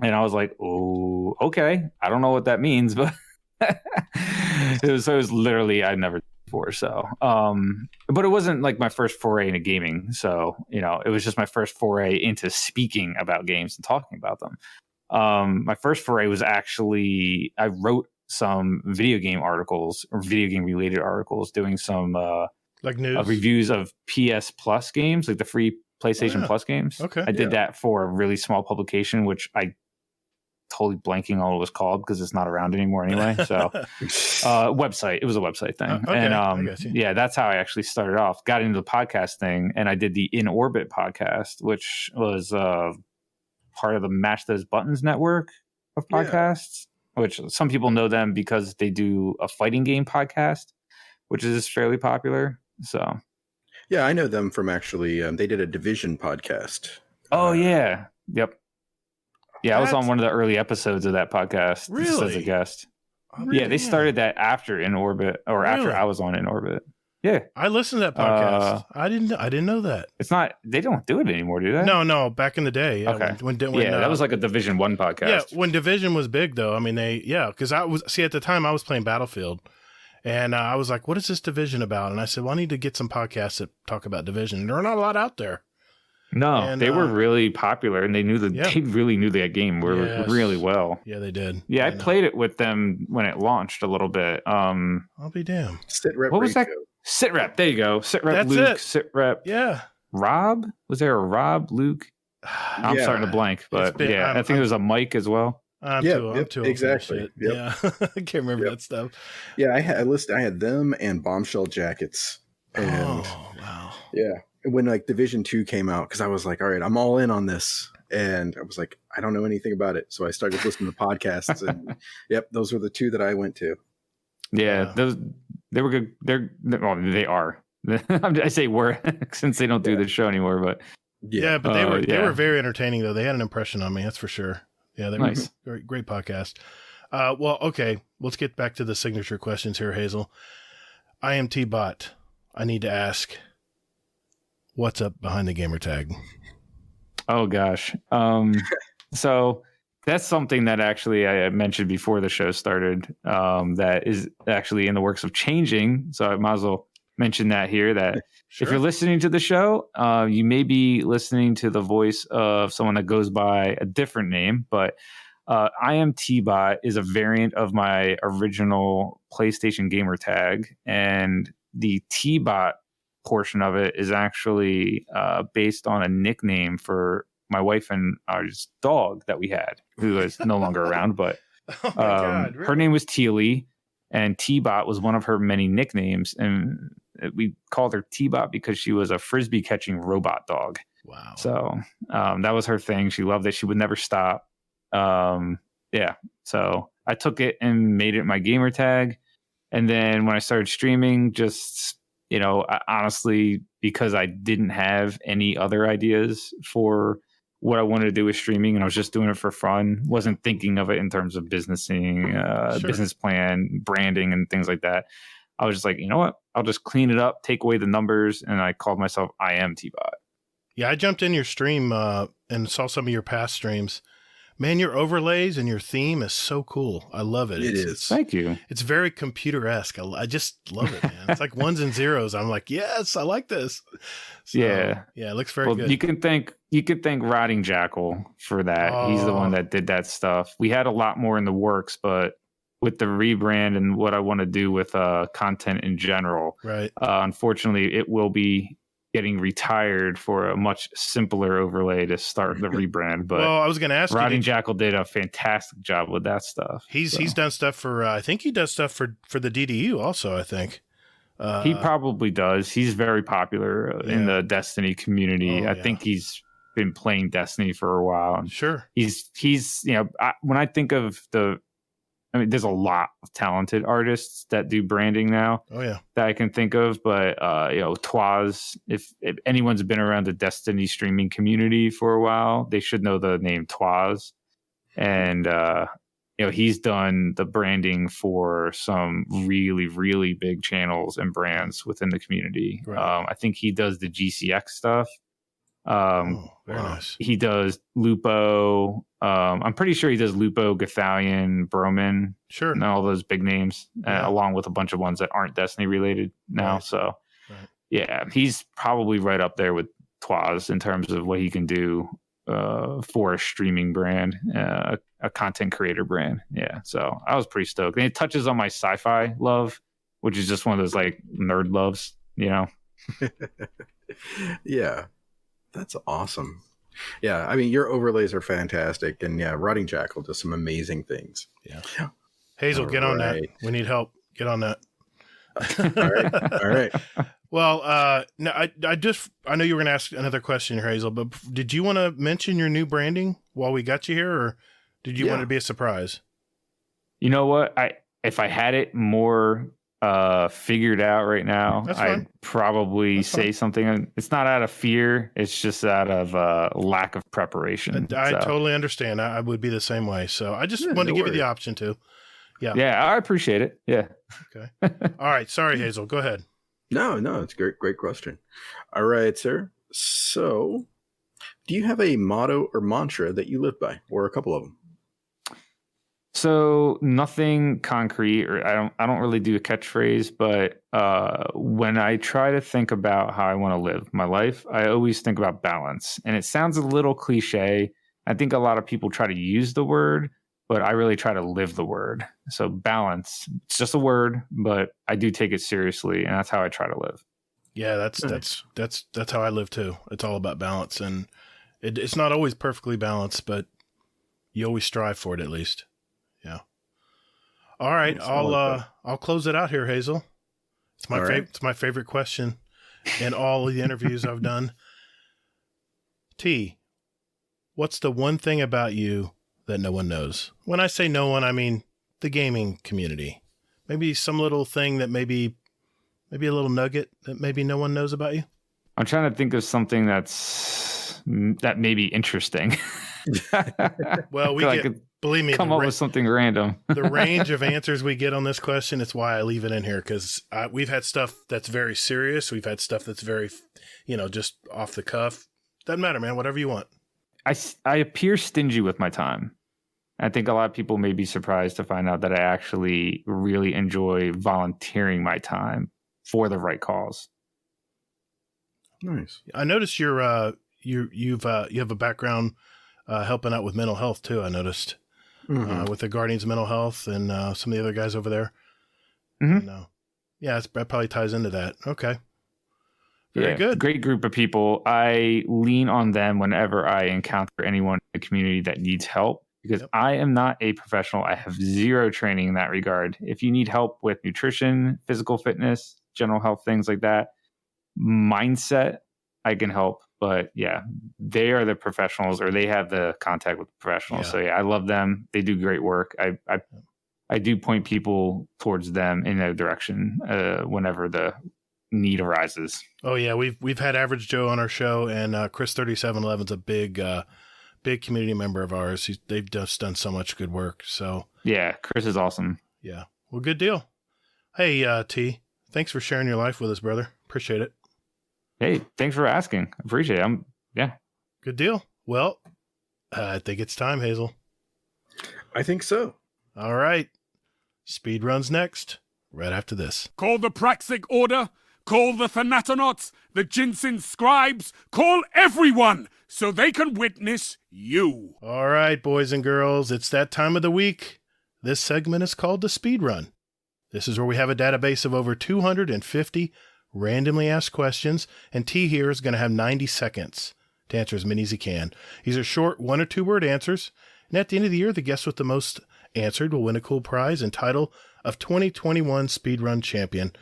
And I was like, oh, okay. I don't know what that means, but it was literally, I'd never before. So, but it wasn't like my first foray into gaming. So, it was just my first foray into speaking about games and talking about them. My first foray was actually, I wrote some video game articles or video game related articles doing some, like news reviews of PS Plus games, like the free PlayStation Plus games. Okay. I did that for a really small publication, which I totally blanking on what it was called because it's not around anymore anyway. So website. It was a website thing. Okay, And that's how I actually started off. Got into the podcast thing, and I did the In Orbit podcast, which was part of the Match Those Buttons network of podcasts, which some people know them because they do a fighting game podcast, which is fairly popular. So yeah, I know them from actually, they did a Division podcast. Oh, yeah. Yep. Yeah, I was on one of the early episodes of that podcast. Really? Just as a guest. Oh, Yeah, they started that after In Orbit, or after I was on In Orbit. Yeah. I listened to that podcast. I didn't know that. It's not, they don't do it anymore, do they? No, back in the day. Yeah, Okay. When that was like a Division 1 podcast. Yeah, when Division was big, though. I mean, because at the time I was playing Battlefield. And I was like, what is this Division about? And I said, well, I need to get some podcasts that talk about Division. There are not a lot out there. No, and, they were really popular, and they really knew that game really well. Yeah, they did. Yeah, I played it with them when it launched a little bit. I'll be damned. Sitrep what was ratio. that? Sitrep. There you go. Sitrep That's Luke. it. Sitrep. Yeah. Rob? Was there a Rob Luke? I'm starting to blank, but I think it was a Mike as well. I'm too old exactly. for that shit. Yeah, I can't remember that stuff. Yeah, I had them and Bombshell Jackets. And, wow. Yeah, when like Division 2 came out, because I was like, all right, I'm all in on this, and I was like, I don't know anything about it, so I started listening to podcasts, and those were the two that I went to. Yeah, they were good. They are. I say were since they don't do the show anymore, but but they were very entertaining though. They had an impression on me, that's for sure. Yeah, they were great podcast. Well, okay, let's get back to the signature questions here, Hazel. IAMTEEBOT, I need to ask, what's up behind the gamer tag? Oh gosh, so that's something that actually I mentioned before the show started. That is actually in the works of changing. So I might as well mention that here. That if you're listening to the show, you may be listening to the voice of someone that goes by a different name, but IAMTEEBOT is a variant of my original PlayStation gamer tag, and the TEEBOT portion of it is actually based on a nickname for my wife and our dog that we had, who is no longer around, but God, really? Her name was Teely, and TEEBOT was one of her many nicknames, and we called her TEEBOT because she was a frisbee catching robot dog. Wow. So that was her thing. She loved it. She would never stop. So I took it and made it my gamer tag. And then when I started streaming, just, honestly, because I didn't have any other ideas for what I wanted to do with streaming, and I was just doing it for fun, wasn't thinking of it in terms of business plan, branding, and things like that. I was just like, you know what? I'll just clean it up, take away the numbers, and I called myself IAMTEEBOT. Yeah, I jumped in your stream and saw some of your past streams. Man, your overlays and your theme is so cool. I love it. It is. Thank you. It's very computer-esque. I just love it, man. It's like ones and zeros. I'm like, yes, I like this. So, Yeah. it looks very good. You can thank Riding Jackal for that. He's the one that did that stuff. We had a lot more in the works, but with the rebrand and what I want to do with content in general, right? Unfortunately, it will be getting retired for a much simpler overlay to start the rebrand. But well, I was going to ask Riding Jackal did a fantastic job with that stuff. He's done stuff for I think he does stuff for the DDU also, I think. He probably does. He's very popular in the Destiny community. I think he's been playing Destiny for a while. Sure. He's when I think of there's a lot of talented artists that do branding now. Oh yeah, that I can think of. But TWAB, if anyone's been around the Destiny streaming community for a while, they should know the name TWAB. And he's done the branding for some really, really big channels and brands within the community. Right. I think he does the GCX stuff. Very nice. He does Lupo. I'm pretty sure he does Lupo, Gathalion, Broman, sure, and all those big names, along with a bunch of ones that aren't Destiny related now. Right. So, yeah, he's probably right up there with TWAB in terms of what he can do for a streaming brand, a content creator brand. Yeah, so I was pretty stoked. And it touches on my sci-fi love, which is just one of those like nerd loves, Yeah. That's awesome. Yeah, I mean, your overlays are fantastic. And Riding Jackal does some amazing things. Yeah. Hazel, get on that. We need help. Get on that. All right. Well, no, I know you were going to ask another question, Hazel, but did you want to mention your new branding while we got you here, or did you want it to be a surprise? You know what? If I had it more figured out right now, I'd probably say something. It's not out of fear. It's just out of lack of preparation. I totally understand. I would be the same way. So I just wanted to give you the option to. Yeah. Yeah, I appreciate it. Yeah. Okay. All right. Sorry, Hazel. Go ahead. No, it's a great question. All right, sir. So do you have a motto or mantra that you live by, or a couple of them? So nothing concrete, or I don't really do a catchphrase, but when I try to think about how I want to live my life, I always think about balance. And it sounds a little cliche. I think a lot of people try to use the word, but I really try to live the word. So balance, it's just a word, but I do take it seriously, and that's how I try to live. Yeah, that's how I live too. It's all about balance, and it's not always perfectly balanced, but you always strive for it at least. Yeah. All right, I'll close it out here, Hazel. It's my It's my favorite question in all of the interviews I've done. T, what's the one thing about you that no one knows? When I say no one, I mean the gaming community. Maybe some little thing that maybe a little nugget that maybe no one knows about you. I'm trying to think of something that may be interesting. Well, believe me, come up with something random. The range of answers we get on this question, it's why I leave it in here, because we've had stuff that's very serious. We've had stuff that's very, just off the cuff. Doesn't matter, man. Whatever you want. I appear stingy with my time. I think a lot of people may be surprised to find out that I actually really enjoy volunteering my time for the right cause. Nice. I noticed you have a background helping out with mental health too. I noticed. Mm-hmm. With the Guardians of Mental Health and some of the other guys over there. Mm-hmm. And, that probably ties into that. Okay. Very good. Great group of people. I lean on them whenever I encounter anyone in the community that needs help, because I am not a professional. I have zero training in that regard. If you need help with nutrition, physical fitness, general health, things like that, mindset, I can help. But they are the professionals, or they have the contact with the professionals. Yeah. So I love them. They do great work. I do point people towards them in their direction whenever the need arises. Oh yeah, we've had Average Joe on our show, and Chris 3711's a big community member of ours. They've just done so much good work. So yeah, Chris is awesome. Yeah, well, good deal. Hey T, thanks for sharing your life with us, brother. Appreciate it. Hey, thanks for asking. Appreciate it. Good deal. Well, I think it's time, Hazel. I think so. All right. Speed runs next, right after this. Call the Praxic Order, call the Thanatonauts, the Ginseng Scribes, call everyone so they can witness you. All right, boys and girls, it's that time of the week. This segment is called the Speed Run. This is where we have a database of over 250 randomly asked questions, and T here is going to have 90 seconds to answer as many as he can. These are short 1 or 2 word answers, and at the end of the year, the guest with the most answered will win a cool prize and title of 2021 Speedrun Champion.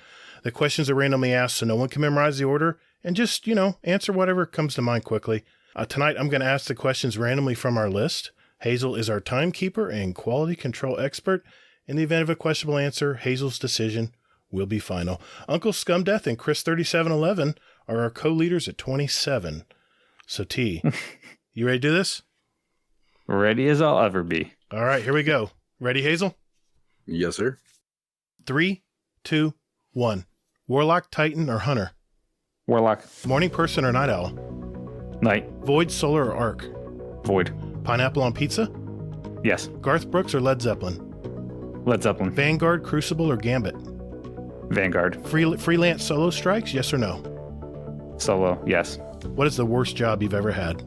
The questions are randomly asked, so no one can memorize the order, and just, answer whatever comes to mind quickly. Tonight, I'm going to ask the questions randomly from our list. Hazel is our timekeeper and quality control expert. In the event of a questionable answer, Hazel's decision will be final. Uncle Scumdeath and Chris3711 are our co-leaders at 27. So, T, you ready to do this? Ready as I'll ever be. All right, here we go. Ready, Hazel? Yes, sir. 3, 2, 1. Warlock, Titan, or Hunter? Warlock. Morning person or night owl? Night. Void, solar, or arc? Void. Pineapple on pizza? Yes. Garth Brooks or Led Zeppelin? Led Zeppelin. Vanguard, Crucible, or Gambit? Vanguard. Freelance solo strikes, yes or no? Solo. Yes. What is the worst job you've ever had?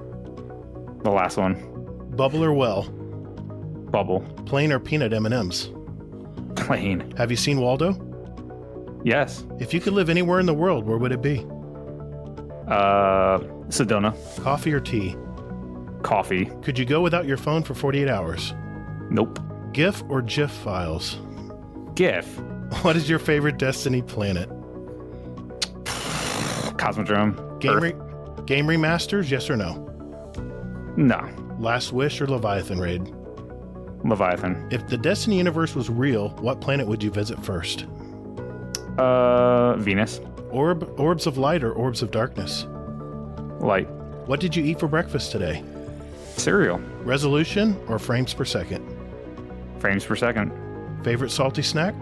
The last one. Bubble or well? Bubble. Plain or peanut M&Ms? Plain. Have you seen Waldo? Yes. If you could live anywhere in the world, where would it be? Sedona. Coffee or tea? Coffee. Could you go without your phone for 48 hours? Nope. GIF or GIF files? GIF. What is your favorite Destiny planet? Cosmodrome. Game remasters, yes or no? No. Last Wish or Leviathan Raid? Leviathan. If the Destiny universe was real, what planet would you visit first? Venus. Orbs of light or orbs of darkness? Light. What did you eat for breakfast today? Cereal. Resolution or frames per second? Frames per second. Favorite salty snack?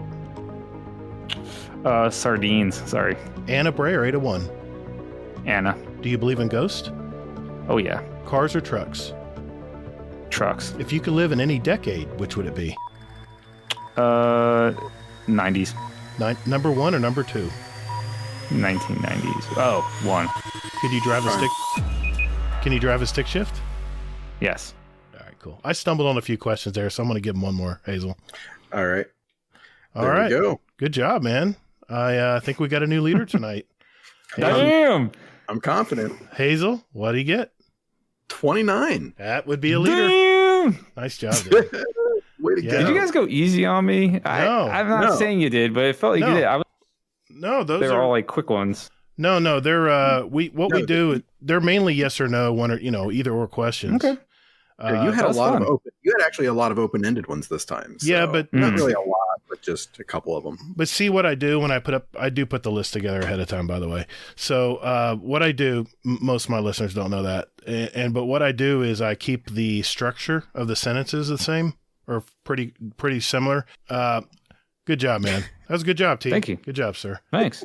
Sardines. Sorry. Anna Bray or Ada 1? Anna. Do you believe in ghosts? Oh, yeah. Cars or trucks? Trucks. If you could live in any decade, which would it be? 90s. Number 1 or number 2? 1990s. Oh, 1. Could you drive a stick? Can you drive a stick shift? Yes. All right, cool. I stumbled on a few questions there, so I'm going to give him one more, Hazel. All right. All right. There we go. Good job, man. I think we got a new leader tonight. Damn. I'm confident. Hazel, what do you get? 29. That would be a leader. Damn. Nice job, dude. Way to Yeah. go. Did you guys go easy on me? No. I'm not saying you did, but it felt like No. you did. No, those They were are all like quick ones. no. They're we do. They're mainly yes or no, one or either or questions. Okay. Yeah, you had That's a lot fun. of open. You had actually a lot of open-ended ones this time. So Yeah, but- not really a lot, but just a couple of them. But see what I do when I do put the list together ahead of time, by the way. So what I do, most of my listeners don't know that, but what I do is I keep the structure of the sentences the same or pretty similar. Good job, man. That was a good job, T. Thank you. Good job, sir. Thanks.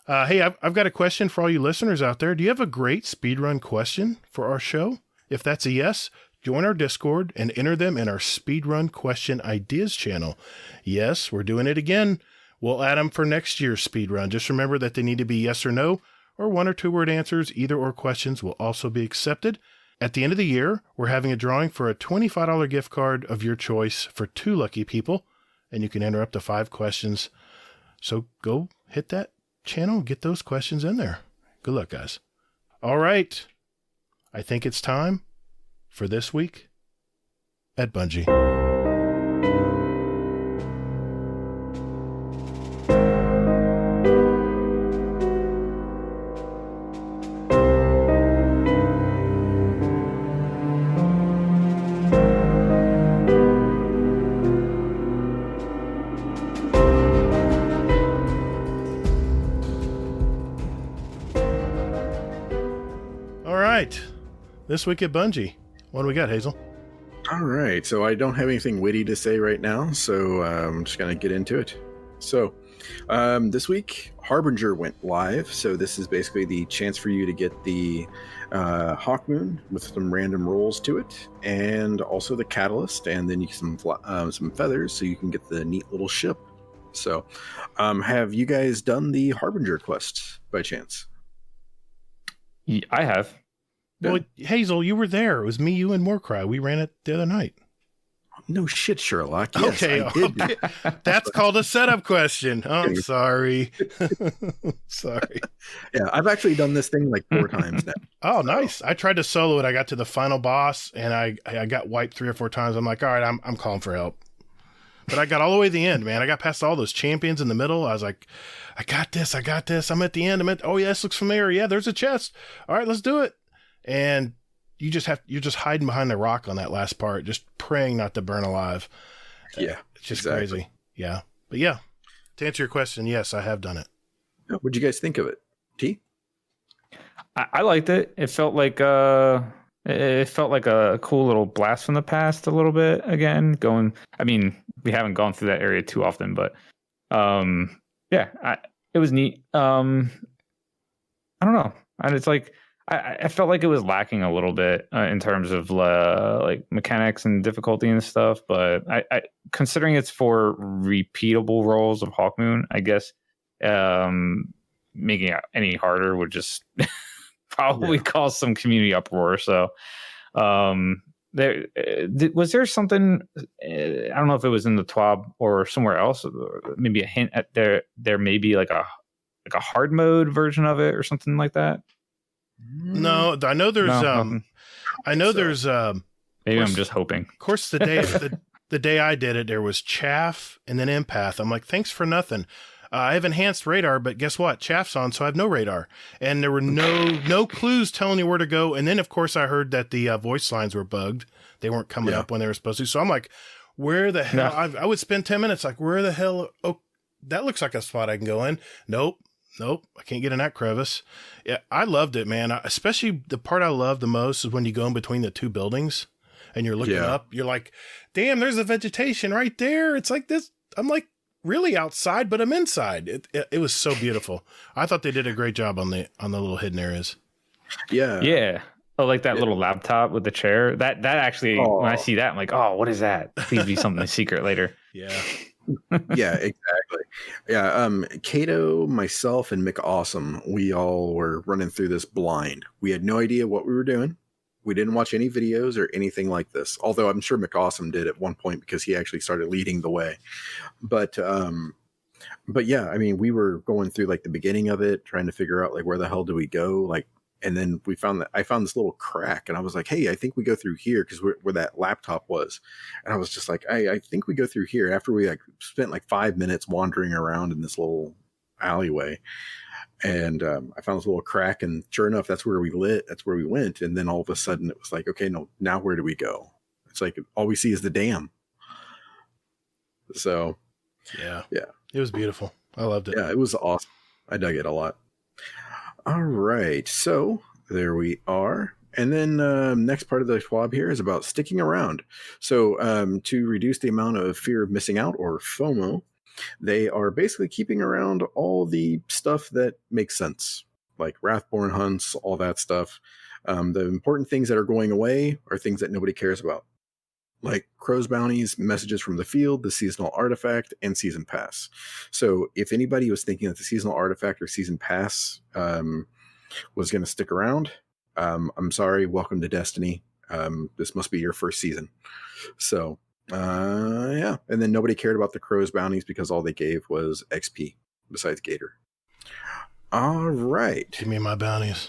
Hey, I've got a question for all you listeners out there. Do you have a great speedrun question for our show? If that's a yes, join our Discord and enter them in our Speedrun Question Ideas channel. Yes, we're doing it again. We'll add them for next year's Speedrun. Just remember that they need to be yes or no, or 1 or 2 word answers. Either or questions will also be accepted. At the end of the year, we're having a drawing for a $25 gift card of your choice for 2 lucky people, and you can enter up to 5 questions. So go hit that channel and get those questions in there. Good luck, guys. All right. I think it's time for This Week at Bungie. All right. This Week at Bungie. What do we got, Hazel? All right. So I don't have anything witty to say right now, so I'm just going to get into it. So this week, Harbinger went live. So this is basically the chance for you to get the Hawkmoon with some random rolls to it, and also the Catalyst, and then you some feathers, so you can get the neat little ship. So, have you guys done the Harbinger quest by chance? I have. Well, Hazel, you were there. It was me, you, and Morecry. We ran it the other night. No shit, Sherlock. Yes, Okay, I did. okay. That's called a setup question. Oh, I'm sorry. Sorry. Yeah, I've actually done this thing like 4 times now. Oh, nice. I tried to solo it. I got to the final boss, and I got wiped 3 or 4 times. I'm like, all right, I'm calling for help. But I got all the way to the end, man. I got past all those champions in the middle. I was like, I got this. I'm at the end. Oh, yeah, this looks familiar. Yeah, there's a chest. All right, let's do it. And you're just hiding behind the rock on that last part, just praying not to burn alive. Yeah, it's just exactly. crazy. Yeah, but yeah, to answer your question, yes, I have done it. What'd you guys think of it, T? I liked it. It felt like a cool little blast from the past a little bit. Again, I mean, we haven't gone through that area too often, but yeah, it was neat. I don't know, and it's like. I felt like it was lacking a little bit in terms of like mechanics and difficulty and stuff, but I considering it's for repeatable rolls of Hawkmoon, I guess making it any harder would just probably cause some community uproar. So was there something, I don't know if it was in the TWAB or somewhere else, maybe a hint at there may be like a hard mode version of it or something like that. No, I know there's there's maybe I'm just hoping. Of course, the day I did it, there was chaff and then empath. I'm like, thanks for nothing. I have enhanced radar, but guess what? Chaff's on, so I have no radar, and there were no clues telling you where to go. And then, of course, I heard that the voice lines were bugged; they weren't coming up when they were supposed to. So I'm like, where the hell? I would spend 10 minutes like, where the hell? Oh, that looks like a spot I can go in. Nope, I can't get in that crevice. Yeah, I loved it, man. Especially the part I love the most is when you go in between the 2 buildings and you're looking up. You're like, damn, there's a vegetation right there. It's like this. I'm like really outside, but I'm inside. It was so beautiful. I thought they did a great job on the little hidden areas. Yeah. Oh, like that little laptop with the chair. That actually, when I see that, I'm like, oh, what is that? Please be something secret later. Yeah. Yeah, exactly. Yeah, Kato, myself, and Mick Awesome, we all were running through this blind. We had no idea what we were doing. We didn't watch any videos or anything like this, although I'm sure Mick Awesome did at one point because he actually started leading the way. But yeah, I mean, we were going through like the beginning of it, trying to figure out like where the hell do we go, like. And then I found this little crack, and I was like, hey, I think we go through here because where that laptop was. And I was just like, I think we go through here after we like spent like 5 minutes wandering around in this little alleyway. And I found this little crack, and sure enough, that's where we went. And then all of a sudden it was like, okay, no, now where do we go? It's like all we see is the dam. So yeah, it was beautiful. I loved it. Yeah, it was awesome. I dug it a lot. All right, so there we are. And then next part of the TWAB here is about sticking around. So to reduce the amount of fear of missing out, or FOMO, they are basically keeping around all the stuff that makes sense, like Wrathborn hunts, all that stuff. The important things that are going away are things that nobody cares about, like Crow's Bounties, Messages from the Field, the Seasonal Artifact, and Season Pass. So if anybody was thinking that the Seasonal Artifact or Season Pass was going to stick around, I'm sorry, welcome to Destiny. This must be your first season. So, yeah. And then nobody cared about the Crow's Bounties because all they gave was XP, besides Gator. All right. Give me my bounties.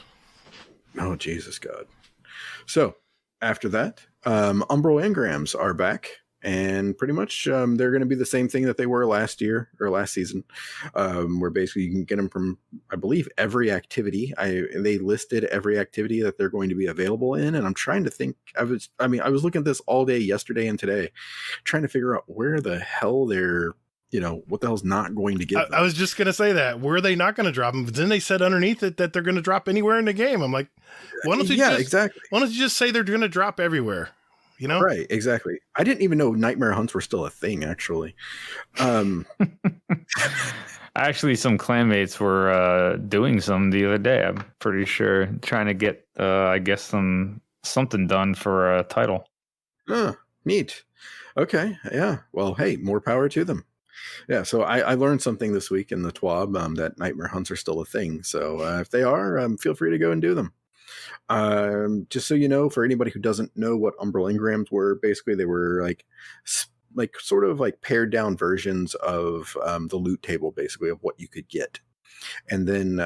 Oh, Jesus God. So, after that, Umbral Engrams are back, and pretty much they're going to be the same thing that they were last year or last season, where basically you can get them from, I believe, every activity. They listed every activity that they're going to be available in, and I'm trying to think. I was looking at this all day yesterday and today, trying to figure out where the hell they're, what the hell's not going to give them. I was just going to say that. Where are they not going to drop them? But then they said underneath it that they're going to drop anywhere in the game. I'm like, why don't you exactly. Why don't you just say they're going to drop everywhere? you know? Right, exactly. I didn't even know nightmare hunts were still a thing, actually. Actually, some clanmates were doing some the other day. I'm pretty sure trying to get, I guess, something done for a title. Neat. Okay, yeah. Well, hey, more power to them. Yeah, so I learned something this week in the TWAB that nightmare hunts are still a thing. So if they are, feel free to go and do them. Just so you know, for anybody who doesn't know what umbral engrams were, basically they were like sort of like pared down versions of the loot table, basically, of what you could get. And then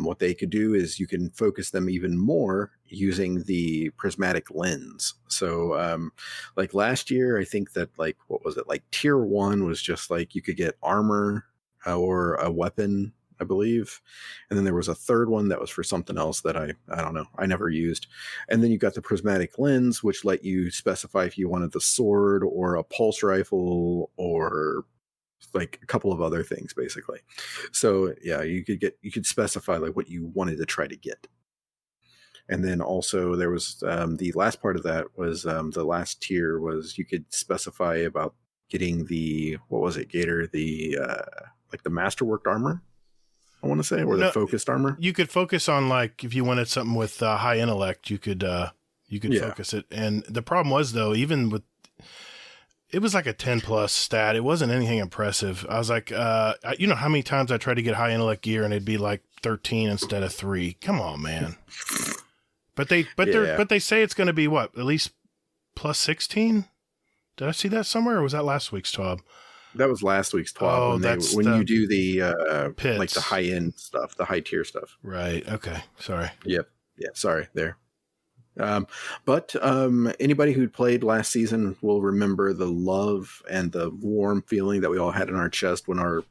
what they could do is you can focus them even more using the prismatic lens. So like last year, I think that like, what was it? Like tier 1 was just like you could get armor or a weapon, I believe. And then there was a third one that was for something else that I don't know, I never used. And then you got the prismatic lens, which let you specify if you wanted the sword or a pulse rifle or like a couple of other things, basically. So yeah, you could specify like what you wanted to try to get. And then also there was the last part of that was the last tier was you could specify about getting the, what was it, Gator, the like the masterworked armor, I want to say, or the focused armor. You could focus on, like, if you wanted something with high intellect, you could focus it. And the problem was, though, even with, it was like a 10 plus stat. It wasn't anything impressive. I was like, you know how many times I tried to get high intellect gear and it'd be like 13 instead of 3. Come on, man. But they say it's going to be what, at least plus 16. Did I see that somewhere, or was that last week's TWAB? That was last week's TWAB. When you do the pits, like the high end stuff, the high tier stuff. Right. Okay. Sorry. Yep. Yeah. Sorry. There. But anybody who played last season will remember the love and the warm feeling that we all had in our chest when our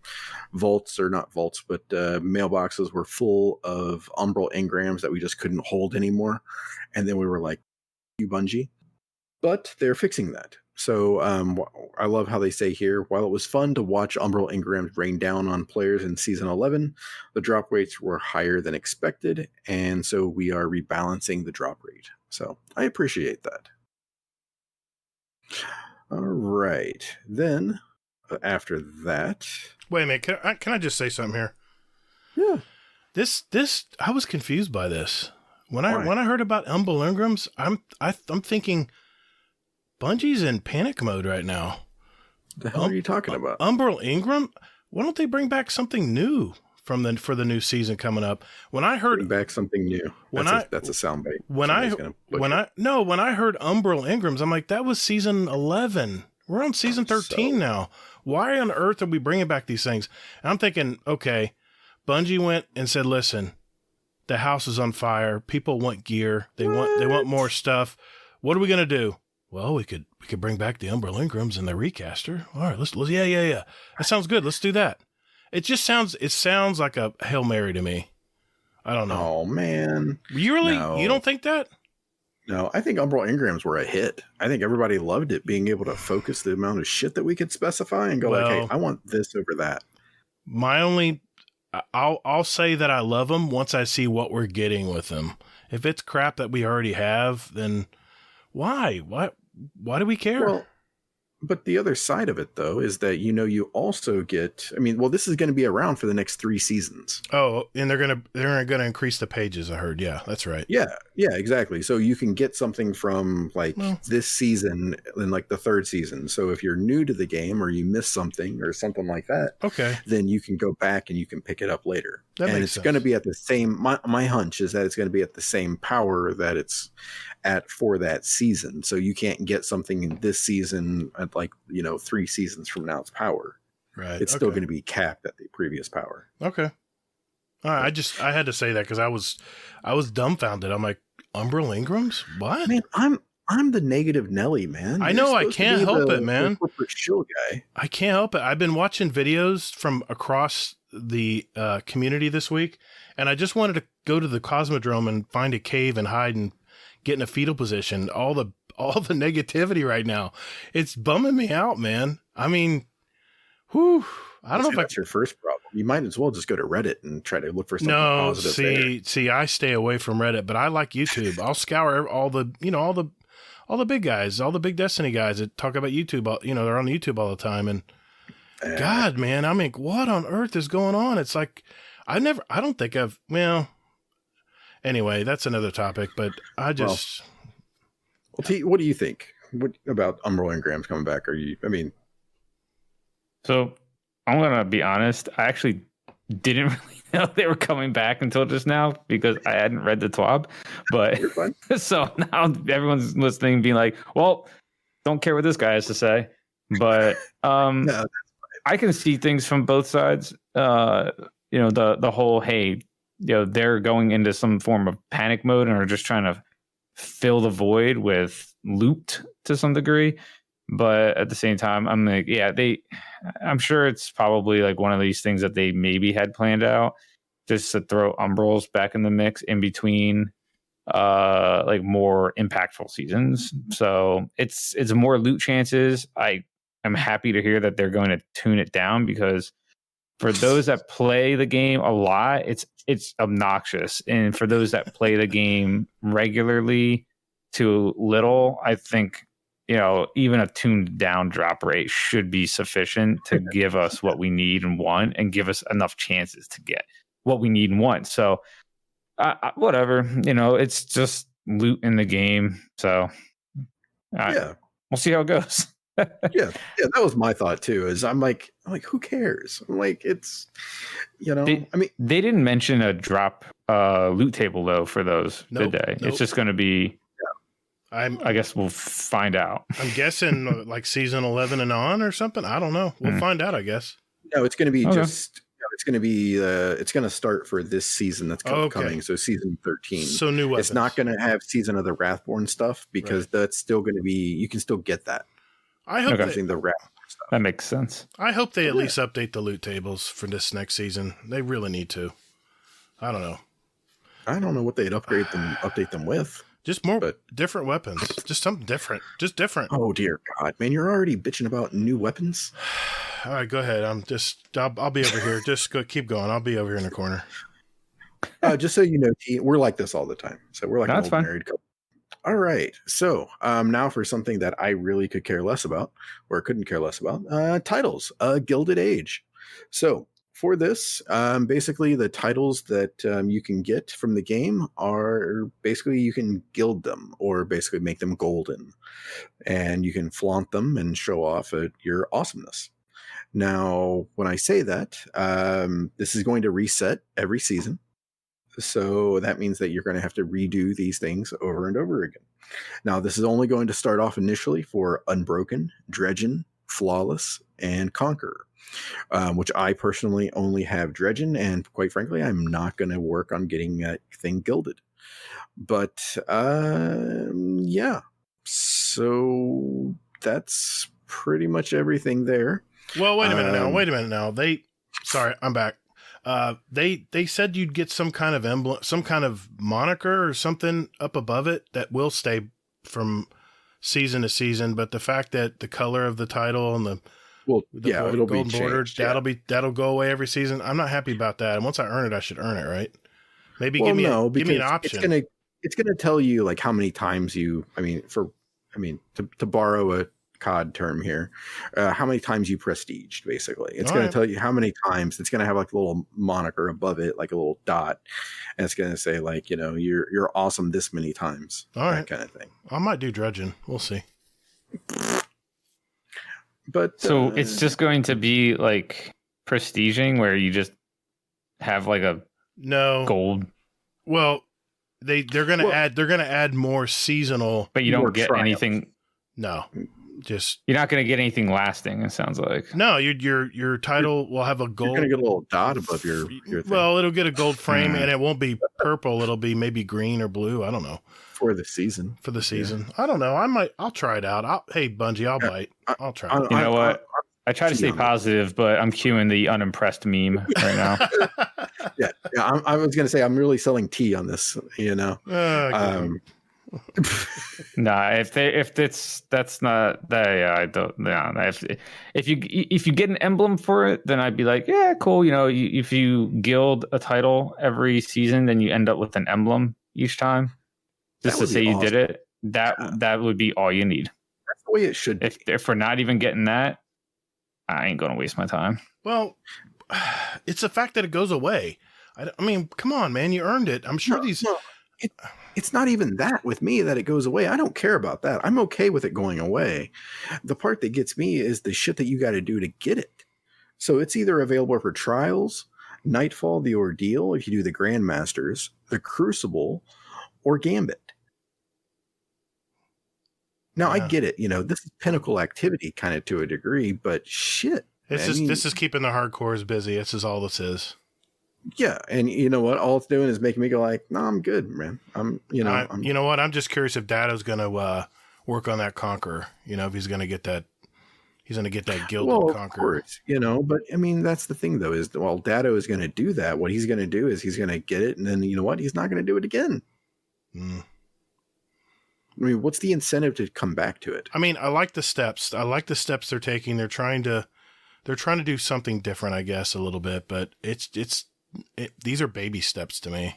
vaults, or not vaults, but mailboxes were full of umbral engrams that we just couldn't hold anymore. And then we were like, you Bungie. But they're fixing that. So I love how they say here, while it was fun to watch umbral engrams rain down on players in Season 11, the drop rates were higher than expected, and so we are rebalancing the drop rate. So I appreciate that. All right. Then, after that... Wait a minute. Can I just say something here? Yeah. This I was confused by this. When I heard about umbral engrams, I'm thinking... Bungie's in panic mode right now. The hell are you talking about? Umbral Engram? Why don't they bring back something new for the new season coming up? When I heard bring back something new, that's a soundbite. When I heard Umbral Engrams, I'm like, that was season 11. We're on season 13 now. Why on earth are we bringing back these things? And I'm thinking, okay, Bungie went and said, listen, the house is on fire. People want gear. They want more stuff. What are we gonna do? Well, we could bring back the Umbral Engrams and the recaster. All right, let's yeah. That sounds good. Let's do that. It sounds like a Hail Mary to me. I don't know. Oh man. You don't think that? No, I think Umbral Engrams were a hit. I think everybody loved it, being able to focus the amount of shit that we could specify and go like, hey, I want this over that. I'll say that I love them once I see what we're getting with them. If it's crap that we already have, then why? Why do we care? Well, but the other side of it, though, is that, you also get, this is going to be around for the next 3 seasons. Oh, and they're going to increase the pages, I heard. Yeah, that's right. Yeah, exactly. So you can get something from this season in like the 3rd season. So if you're new to the game or you miss something or something like that, okay, then you can go back and you can pick it up later. That and makes it's sense. going to be at the same, my hunch is that it's going to be at the same power that it's at for that season. So you can't get something in this season at 3 seasons from now it's power. Right. It's still going to be capped at the previous power. Okay. All right. I had to say that because I was dumbfounded. I'm like, Umbral Engrams? What? Man, I'm the negative Nelly, man. I know. I can't help it, man. The corporate shill guy. I can't help it. I've been watching videos from across the community this week, and I just wanted to go to the Cosmodrome and find a cave and hide and get in a fetal position. All the negativity right now, it's bumming me out, man. I mean, whew. I don't know if that's your first problem. You might as well just go to Reddit and try to look for something positive. See, I stay away from Reddit, but I like YouTube. I'll scour all the all the big guys, all the big Destiny guys that talk about YouTube. You know, they're on YouTube all the time, and God, man, I mean, what on earth is going on? It's like I don't think I've. Well, anyway, that's another topic. But I just. Well, T, what do you think? What about Umbral Engrams coming back? So I'm gonna be honest. I actually didn't really know they were coming back until just now because I hadn't read the TWAB. But You're fine. so now everyone's listening, being like, "Well, don't care what this guy has to say." But No, I can see things from both sides. You know, the whole hey, you know, they're going into some form of panic mode and are just trying to fill the void with loot to some degree. But at the same time, I'm like, yeah, I'm sure it's probably like one of these things that they maybe had planned out just to throw Umbrals back in the mix in between like more impactful seasons. So it's more loot chances. I'm happy to hear that they're going to tune it down because for those that play the game a lot, it's obnoxious. And for those that play the game regularly to little, I think, you know, even a tuned down drop rate should be sufficient to give us what we need and want and give us enough chances to get what we need and want. So whatever, you know, it's just loot in the game. So yeah, we'll see how it goes. yeah, that was my thought too. Is I'm like, who cares? I'm like, it's, you know, I mean, they didn't mention a drop loot table though for those, did they? Nope. It's just going to be. I guess we'll find out. I'm guessing like season 11 and on or something. I don't know. We'll find out, I guess. No, it's going to be it's going to be it's going to start for this season that's coming. So season 13. So new weapons. It's not going to have Season of the Wrathborn stuff because that's still going to be, you can still get that. I hope the Wrathborn stuff. That makes sense. I hope they at least update the loot tables for this next season. They really need to. I don't know. I don't know what they'd update them with. Just more different weapons. Just something different. Just different. Oh dear God, man! You're already bitching about new weapons. All right, go ahead. I'll be over here. Just keep going. I'll be over here in the corner. Just so you know, T, we're like this all the time. So we're like an old married couple. All right. So now for something that I really could care less about, or couldn't care less about, titles, Gilded Age. So for this, basically the titles that you can get from the game are basically you can gild them or basically make them golden, and you can flaunt them and show off your awesomeness. Now, when I say that, this is going to reset every season. So that means that you're going to have to redo these things over and over again. Now, this is only going to start off initially for Unbroken, Dredgen, Flawless, and Conqueror. Which I personally only have Dredgen, and quite frankly, I'm not going to work on getting that thing gilded. But yeah, so that's pretty much everything there. Well, wait a minute now. Sorry, I'm back. They said you'd get some kind of emblem, some kind of moniker or something up above it that will stay from season to season. But the fact that the color of the title and it'll be changed. That'll go away every season. I'm not happy about that. And once I earn it, I should earn it, right? Maybe give me an option. It's gonna tell you like how many times to borrow a COD term here, how many times you prestiged. Basically, it's going to tell you how many times. It's going to have like a little moniker above it, like a little dot, and it's going to say like, you know, you're awesome this many times. All right, that kind of thing. I might do Dredgen. We'll see. But so it's just going to be like prestiging where you just have like a gold. Well, they're going to add more seasonal, but you don't get anything. No, you're not going to get anything lasting. It sounds like no. Your title will have a gold. You're going to get a little dot above your thing. Well, it'll get a gold frame, and it won't be purple. It'll be maybe green or blue. I don't know. For the season. I don't know. I'll try it out. Hey, Bungie, I'll bite. I'll try it. You know what? I try to stay positive, but I'm cueing the unimpressed meme right now. yeah. I was going to say, I'm really selling tea on this, you know. Nah, that's not that. Yeah, I don't. Nah, if you get an emblem for it, then I'd be like, yeah, cool. You know, if you gild a title every season, then you end up with an emblem each time, just to say you did it. that would be all you need. That's the way it should be. If we're not even getting that, I ain't gonna waste my time. Well, it's the fact that it goes away. I mean, come on, man, you earned it. I'm sure It's not even that with me that it goes away. I don't care about that. I'm okay with it going away. The part that gets me is the shit that you got to do to get it. So it's either available for Trials, Nightfall, the Ordeal, if you do the Grandmasters, the Crucible, or Gambit. Now, I get it. This is pinnacle activity kind of to a degree, but shit. This is keeping the hardcores busy. This is all this is. Yeah, and you know what? All it's doing is making me go like, "No, I'm good, man. You know what? I'm just curious if Dato's going to work on that Conqueror. If he's going to get that, he's going to get that Gilded Conqueror. Of course, but I mean, that's the thing though. Is while Dato is going to do that, what he's going to do is he's going to get it, and then you know what? He's not going to do it again. I mean, what's the incentive to come back to it? I mean, I like the steps. I like the steps they're taking. They're trying to do something different, I guess, a little bit, but these are baby steps to me.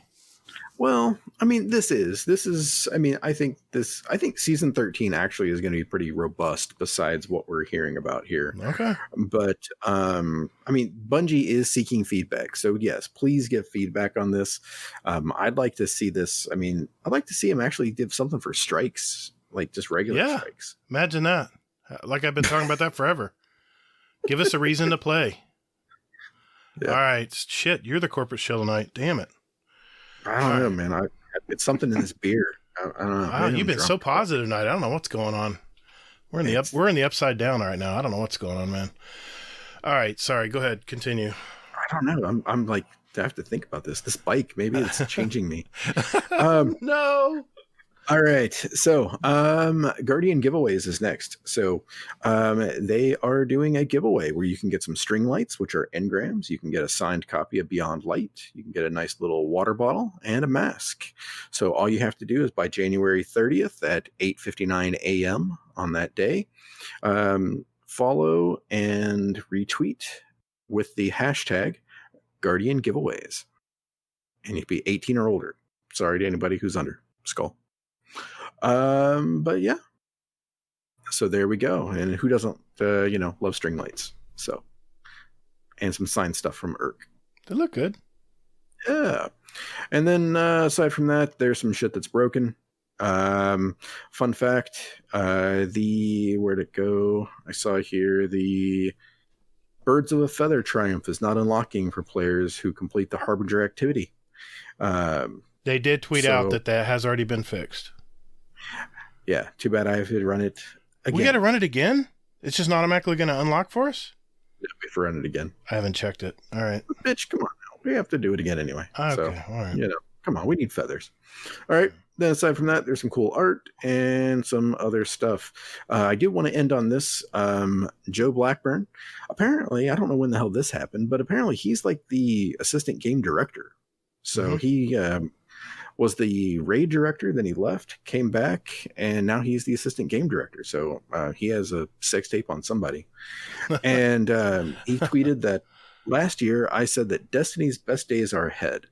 Well, I mean, this is, I mean, I think season 13 actually is going to be pretty robust besides what we're hearing about here. Okay. But, I mean, Bungie is seeking feedback. So yes, please give feedback on this. I'd like to see this. I mean, I'd like to see him actually give something for strikes, like just regular strikes. Imagine that. Like I've been talking about that forever. Give us a reason to play. Yeah. All right. Shit. You're the corporate shill tonight. Damn it. I don't know, man. It's something in this beer. I don't know. Wow, you've been so positive tonight. I don't know what's going on. We're in the upside down right now. I don't know what's going on, man. All right. Sorry. Go ahead. Continue. I don't know. I'm like, I have to think about this. This bike, maybe it's changing me. No. All right. So, Guardian giveaways is next. So, they are doing a giveaway where you can get some string lights, which are engrams. You can get a signed copy of Beyond Light. You can get a nice little water bottle and a mask. So all you have to do is by January 30th at 8:59 a.m. on that day, follow and retweet with the hashtag Guardian giveaways. And you can be 18 or older. Sorry to anybody who's under. Skull. But yeah, so there we go. And who doesn't, love string lights? So, and some signed stuff from Urk. They look good. Yeah. And then, aside from that, there's some shit that's broken. Fun fact, where'd it go? I saw here the Birds of a Feather Triumph is not unlocking for players who complete the Harbinger activity. They did tweet out that has already been fixed. Yeah, too bad I have to run it again. We got to run it again? It's just automatically going to unlock for us? Yeah, we have to run it again. I haven't checked it. All right. Bitch, come on now. We have to do it again anyway. Okay, so, all right. Come on, we need feathers. All right. Then aside from that, there's some cool art and some other stuff. I do want to end on this. Joe Blackburn. Apparently, I don't know when the hell this happened, but apparently he's like the assistant game director. So he was the raid director, then he left, came back, and now he's the assistant game director. So he has a sex tape on somebody. And he tweeted that last year I said that Destiny's best days are ahead.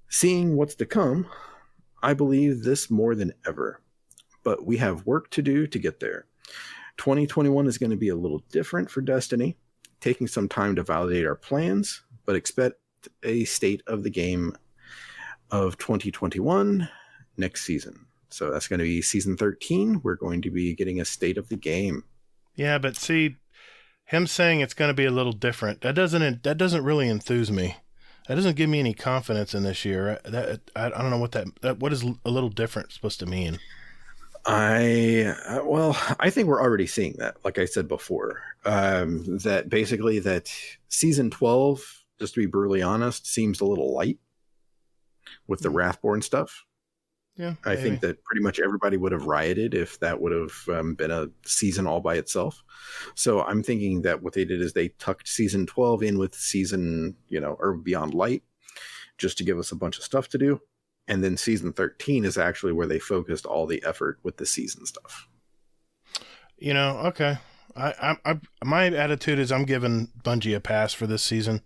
Seeing what's to come, I believe this more than ever. But we have work to do to get there. 2021 is going to be a little different for Destiny, taking some time to validate our plans, but expect a state of the game of 2021 next season. So that's going to be season 13. We're going to be getting a state of the game. Yeah, but see, him saying it's going to be a little different, that doesn't really enthuse me. That doesn't give me any confidence in this year. I don't know what is a little different supposed to mean. I think we're already seeing that. Like I said before, that basically that season 12, just to be brutally honest, seems a little light with the Wrathborn stuff. Yeah, I think that pretty much everybody would have rioted if that would have been a season all by itself. So I'm thinking that what they did is they tucked season 12 in with season, or Beyond Light, just to give us a bunch of stuff to do. And then season 13 is actually where they focused all the effort with the season stuff. Okay. My attitude is I'm giving Bungie a pass for this season.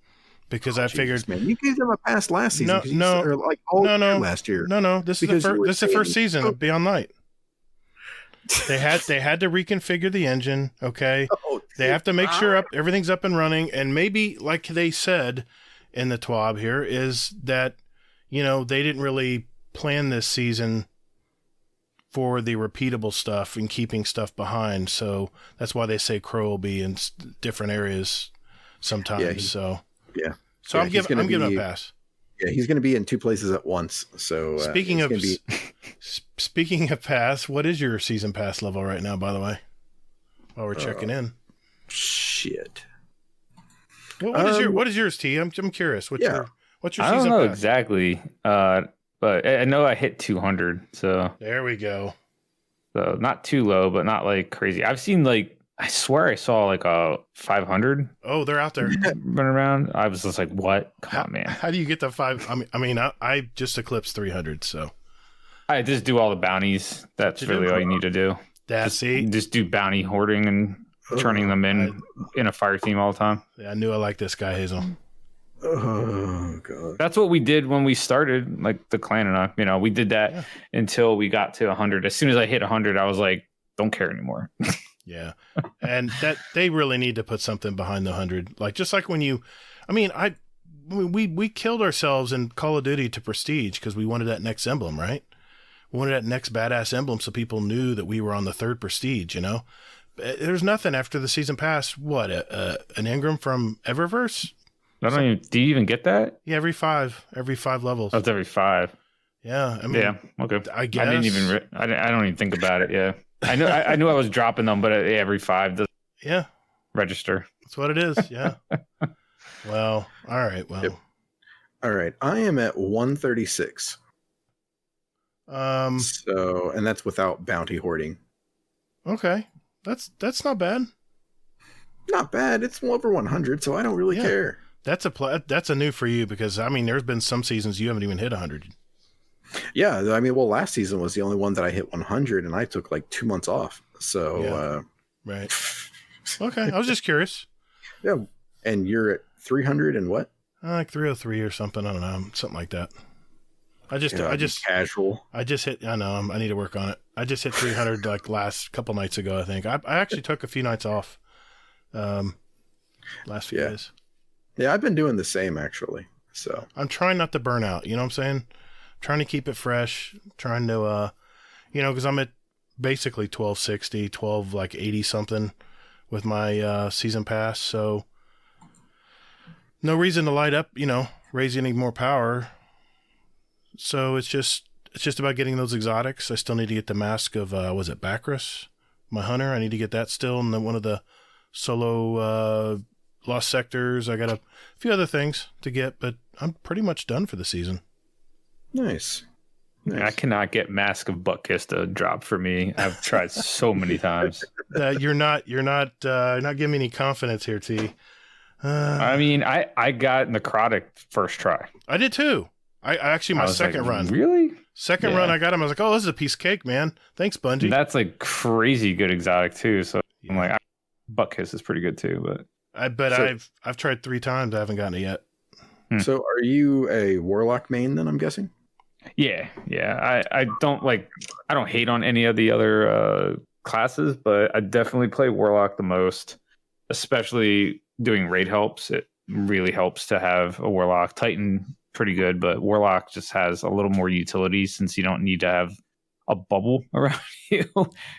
Because I figured, man, you gave them a pass last season. Last year. No. This is the first season of Beyond Light. They had to reconfigure the engine. Okay, Oh, they have to make sure everything's up and running, and maybe like they said in the TWAB here is that they didn't really plan this season for the repeatable stuff and keeping stuff behind. So that's why they say Crow will be in different areas sometimes. So I'm giving him a pass. Yeah, he's going to be in 2 places at once. So speaking of pass, what is your season pass level right now, by the way? While we're checking in. Shit. What is yours, T? I'm curious. What's your season pass? I don't know exactly. But I know I hit 200, so there we go. So not too low, but not like crazy. I've seen I swear I saw like a 500. Oh, they're out there running around. I was just like, what? Come on, man. How do you get the 5? I just eclipsed 300, so I just do all the bounties. That's really all you need to do. Just do bounty hoarding and turning them in a fire team all the time. Yeah, I knew I liked this guy, Hazel. Oh god, that's what we did when we started, like the clan and I. We did that until we got to 100. As soon as I hit 100, I was like, don't care anymore. Yeah, and that they really need to put something behind the 100. Like just like when we killed ourselves in Call of Duty to prestige because we wanted that next emblem, right? We wanted that next badass emblem so people knew that we were on the 3rd prestige. There's nothing after the season pass. What an Ingram from Eververse. Do you even get that? Yeah, every five levels. That's every 5. Yeah, yeah, okay. I guess I didn't even. I don't even think about it. Yeah, I knew I was dropping them, but every 5 does. Yeah, register. That's what it is. Yeah. Well, all right. Well, all right. I am at 136. So, and that's without bounty hoarding. Okay, that's not bad. Not bad. It's over 100, so I don't really care. That's a new for you because there's been some seasons you haven't even hit 100. Yeah, last season was the only one that I hit 100, and I took like 2 months off. So right. Okay, I was just curious. Yeah, and you're at 300 and what? Like 303 or something. I don't know, something like that. I just casual. I just hit. I know. I need to work on it. I just hit 300 like last couple nights ago. I think I actually took a few nights off. Last few days. Yeah, I've been doing the same actually. So I'm trying not to burn out. You know what I'm saying? Trying to keep it fresh. Trying to, because I'm at basically 1260, 80 something with my season pass. So no reason to light up. Raise any more power. So it's just about getting those exotics. I still need to get the mask of was it Bacchus, my hunter. I need to get that still, and then one of the solo lost sectors. I got a few other things to get, but I'm pretty much done for the season. Nice. I cannot get Mask of Butkiss to drop for me. I've tried so many times. You're not giving me any confidence here, T. I got Necrotic first try. I did too. I actually my second run. Really? Second run, I got him. I was like, oh, this is a piece of cake, man. Thanks, Bungie. And that's like crazy good exotic too. So I'm like, Butkiss is pretty good too. But I've tried 3 times. I haven't gotten it yet. So are you a Warlock main then, I'm guessing? Yeah. I don't hate on any of the other classes, but I definitely play Warlock the most, especially doing raid helps. It really helps to have a Warlock. Titan, pretty good, but Warlock just has a little more utility since you don't need to have a bubble around you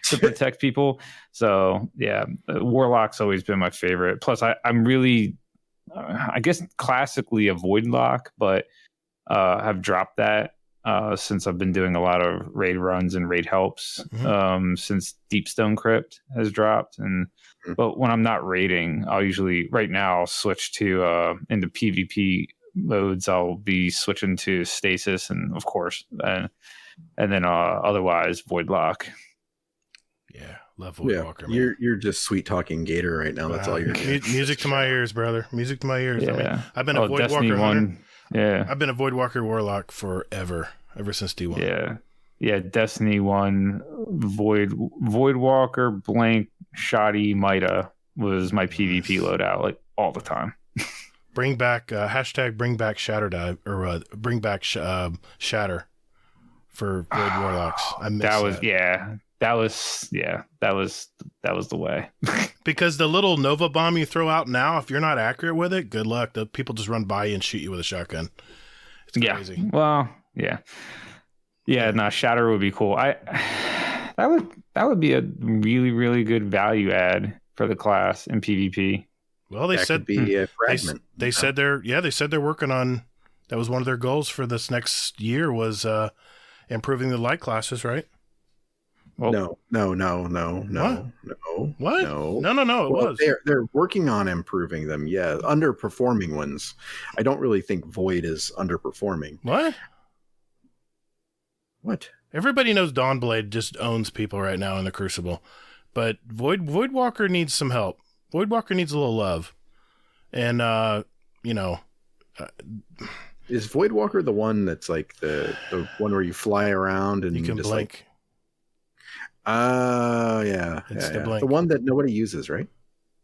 to protect people. So yeah, Warlock's always been my favorite. Plus I'm really, I guess classically a Void Lock, but have dropped that since I've been doing a lot of raid runs and raid helps since Deepstone Crypt has dropped. But when I'm not raiding, right now I'll switch to into PvP modes. I'll be switching to Stasis and of course and then otherwise Void Lock. Yeah, love Void Walker. Man. You're just sweet talking Gator right now. That's all you're doing. Music to my ears, brother. Music to my ears. Yeah. I've been a Void Destiny Walker 1. hunter. Yeah. I've been a Void Walker Warlock ever since D1. Yeah, Destiny 1, Void Walker, Blank, Shoddy, Mida was my PvP loadout like all the time. Bring back #bring back Shatter Dive or bring back Shatter for Void Warlocks. I miss that. that was the way. Because the little Nova bomb you throw out now, if you're not accurate with it, good luck. The people just run by you and shoot you with a shotgun. It's crazy. Yeah. Well, yeah. Yeah, no, Shatter would be cool. That would be a really, really good value add for the class in PvP. Well, they said could be a fragment. They said they're working on, that was one of their goals for this next year was improving the light classes, right? Well, no. What? No. It was. They're working on improving them. Yeah, underperforming ones. I don't really think Void is underperforming. What? Everybody knows Dawnblade just owns people right now in the Crucible, but Voidwalker needs some help. Voidwalker needs a little love, and is Voidwalker the one that's like the one where you fly around and you can just blink? Yeah, It's the blink. one that nobody uses, right?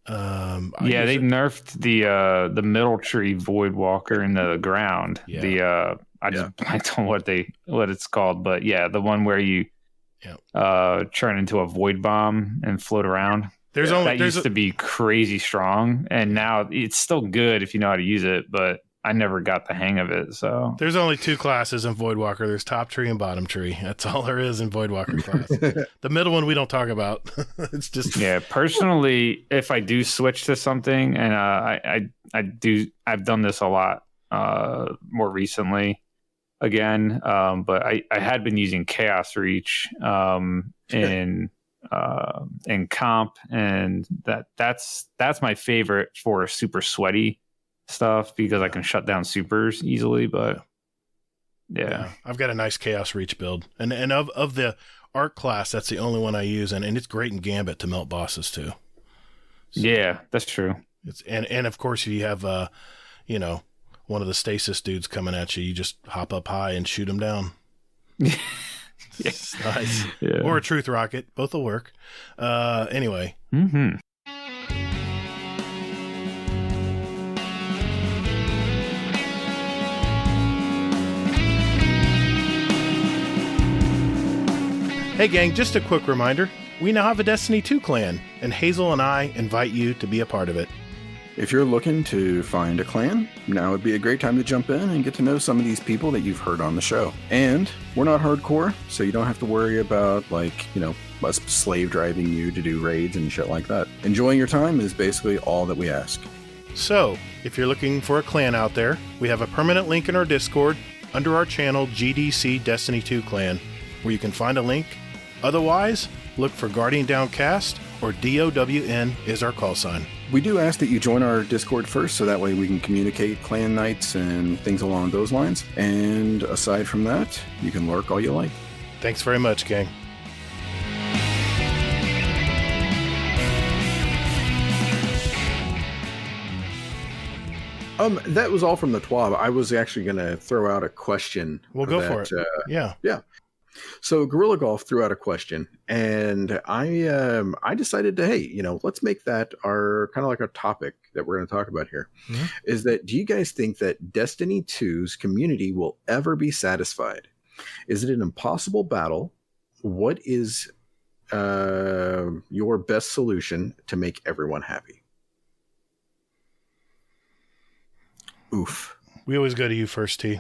They nerfed the middle tree Voidwalker in the ground. Yeah. I just blanked on what it's called, but yeah, the one where you turn into a void bomb and float around. Used to be crazy strong, and now it's still good if you know how to use it, but I never got the hang of it. So there's only two classes in Voidwalker. There's top tree and bottom tree. That's all there is in Voidwalker class. The middle one we don't talk about. It's just personally, if I do switch to something, and I've done this a lot more recently. Again, but I had been using Chaos Reach in comp, and that's my favorite for super sweaty stuff because I can shut down supers easily. But yeah. I've got a nice Chaos Reach build, and of the Arc class, that's the only one I use, and it's great in Gambit to melt bosses too. So yeah, that's true. It's and of course if you have one of the stasis dudes coming at you, you just hop up high and shoot him down. Yes, nice. Yeah. Or a truth rocket, both will work. Anyway. Mm-hmm. Hey gang, just a quick reminder, we now have a Destiny 2 clan, and Hazel and I invite you to be a part of it. If you're looking to find a clan, now would be a great time to jump in and get to know some of these people that you've heard on the show. And we're not hardcore, so you don't have to worry about, us slave driving you to do raids and shit like that. Enjoying your time is basically all that we ask. So, if you're looking for a clan out there, we have a permanent link in our Discord under our channel GDC Destiny 2 Clan, where you can find a link. Otherwise, look for Guardian Downcast or DOWN is our call sign. We do ask that you join our Discord first, so that way we can communicate clan nights and things along those lines. And aside from that, you can lurk all you like. Thanks very much, gang. That was all from the TWAB. I was actually going to throw out a question. We'll go for it. Yeah. So Gorilla Golf threw out a question, and I decided to, let's make that our kind of like a topic that we're going to talk about here. Mm-hmm. Is that, do you guys think that Destiny 2's community will ever be satisfied? Is it an impossible battle? What is your best solution to make everyone happy? Oof. We always go to you first, T.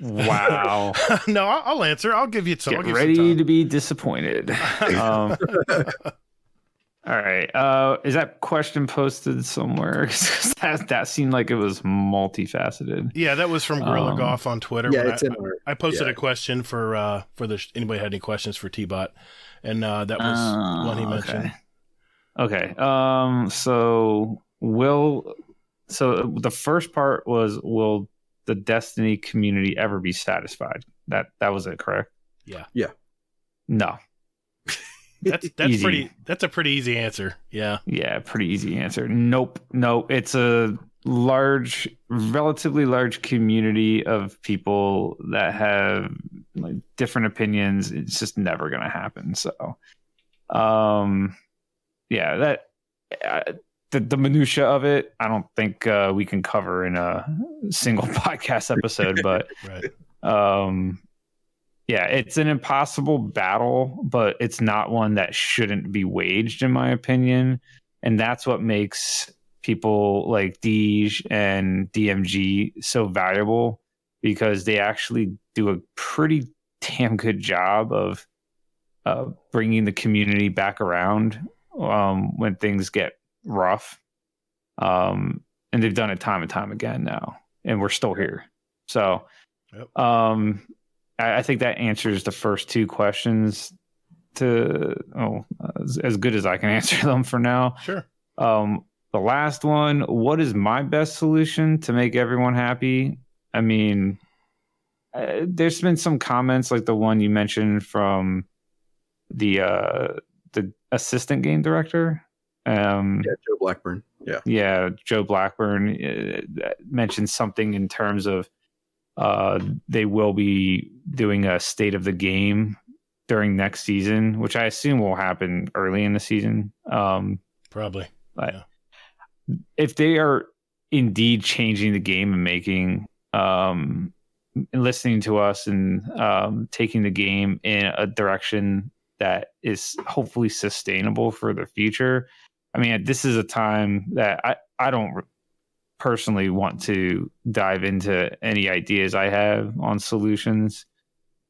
Wow. No, I'll answer. I'll give you some. Get ready to be disappointed. All right. Is that question posted somewhere? that seemed like it was multifaceted. Yeah, that was from Gorilla Golf on Twitter. Yeah, it's in our, I posted a question for anybody had any questions for TEEBOT, and that was one he mentioned. Okay. So the first part was, will the Destiny community ever be satisfied? That was it, correct? Yeah. No. That's easy. That's a pretty easy answer. Yeah. Yeah, pretty easy answer. Nope. No, it's a relatively large community of people that have different opinions. It's just never going to happen. So, the minutia of it, I don't think we can cover in a single podcast episode, but right. yeah, it's an impossible battle, but it's not one that shouldn't be waged, in my opinion. And that's what makes people like Deej and DMG so valuable, because they actually do a pretty damn good job of bringing the community back around when things get rough. And they've done it time and time again now, and we're still here. So, Yep. I think that answers the first two questions as good as I can answer them for now. Sure. The last one, what is my best solution to make everyone happy? I mean, there's been some comments like the one you mentioned from the assistant game director. Joe Blackburn. Yeah, Joe Blackburn mentioned something in terms of they will be doing a state of the game during next season, which I assume will happen early in the season. Probably. Yeah. If they are indeed changing the game and making listening to us and taking the game in a direction that is hopefully sustainable for the future, I mean, this is a time that I don't personally want to dive into any ideas I have on solutions.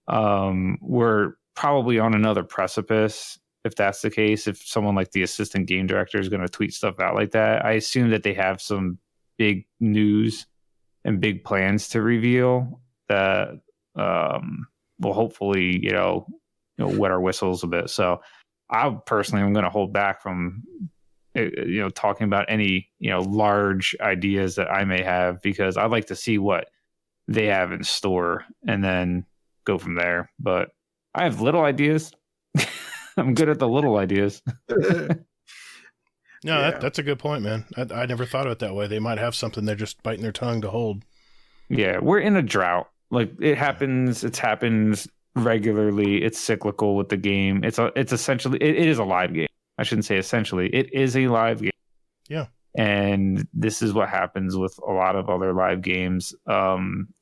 We're probably on another precipice if that's the case. If someone like the assistant game director is going to tweet stuff out like that, I assume that they have some big news and big plans to reveal that will hopefully, wet our whistles a bit. So I personally am going to hold back from talking about any large ideas that I may have, because I'd like to see what they have in store and then go from there. But I have little ideas. I'm good at the little ideas. No, that's a good point, man. I never thought of it that way. They might have something they're just biting their tongue to hold. Yeah, we're in a drought. Like it happens. It happens regularly. It's cyclical with the game. It's essentially it is a live game. I shouldn't say essentially. It is a live game. Yeah. And this is what happens with a lot of other live games.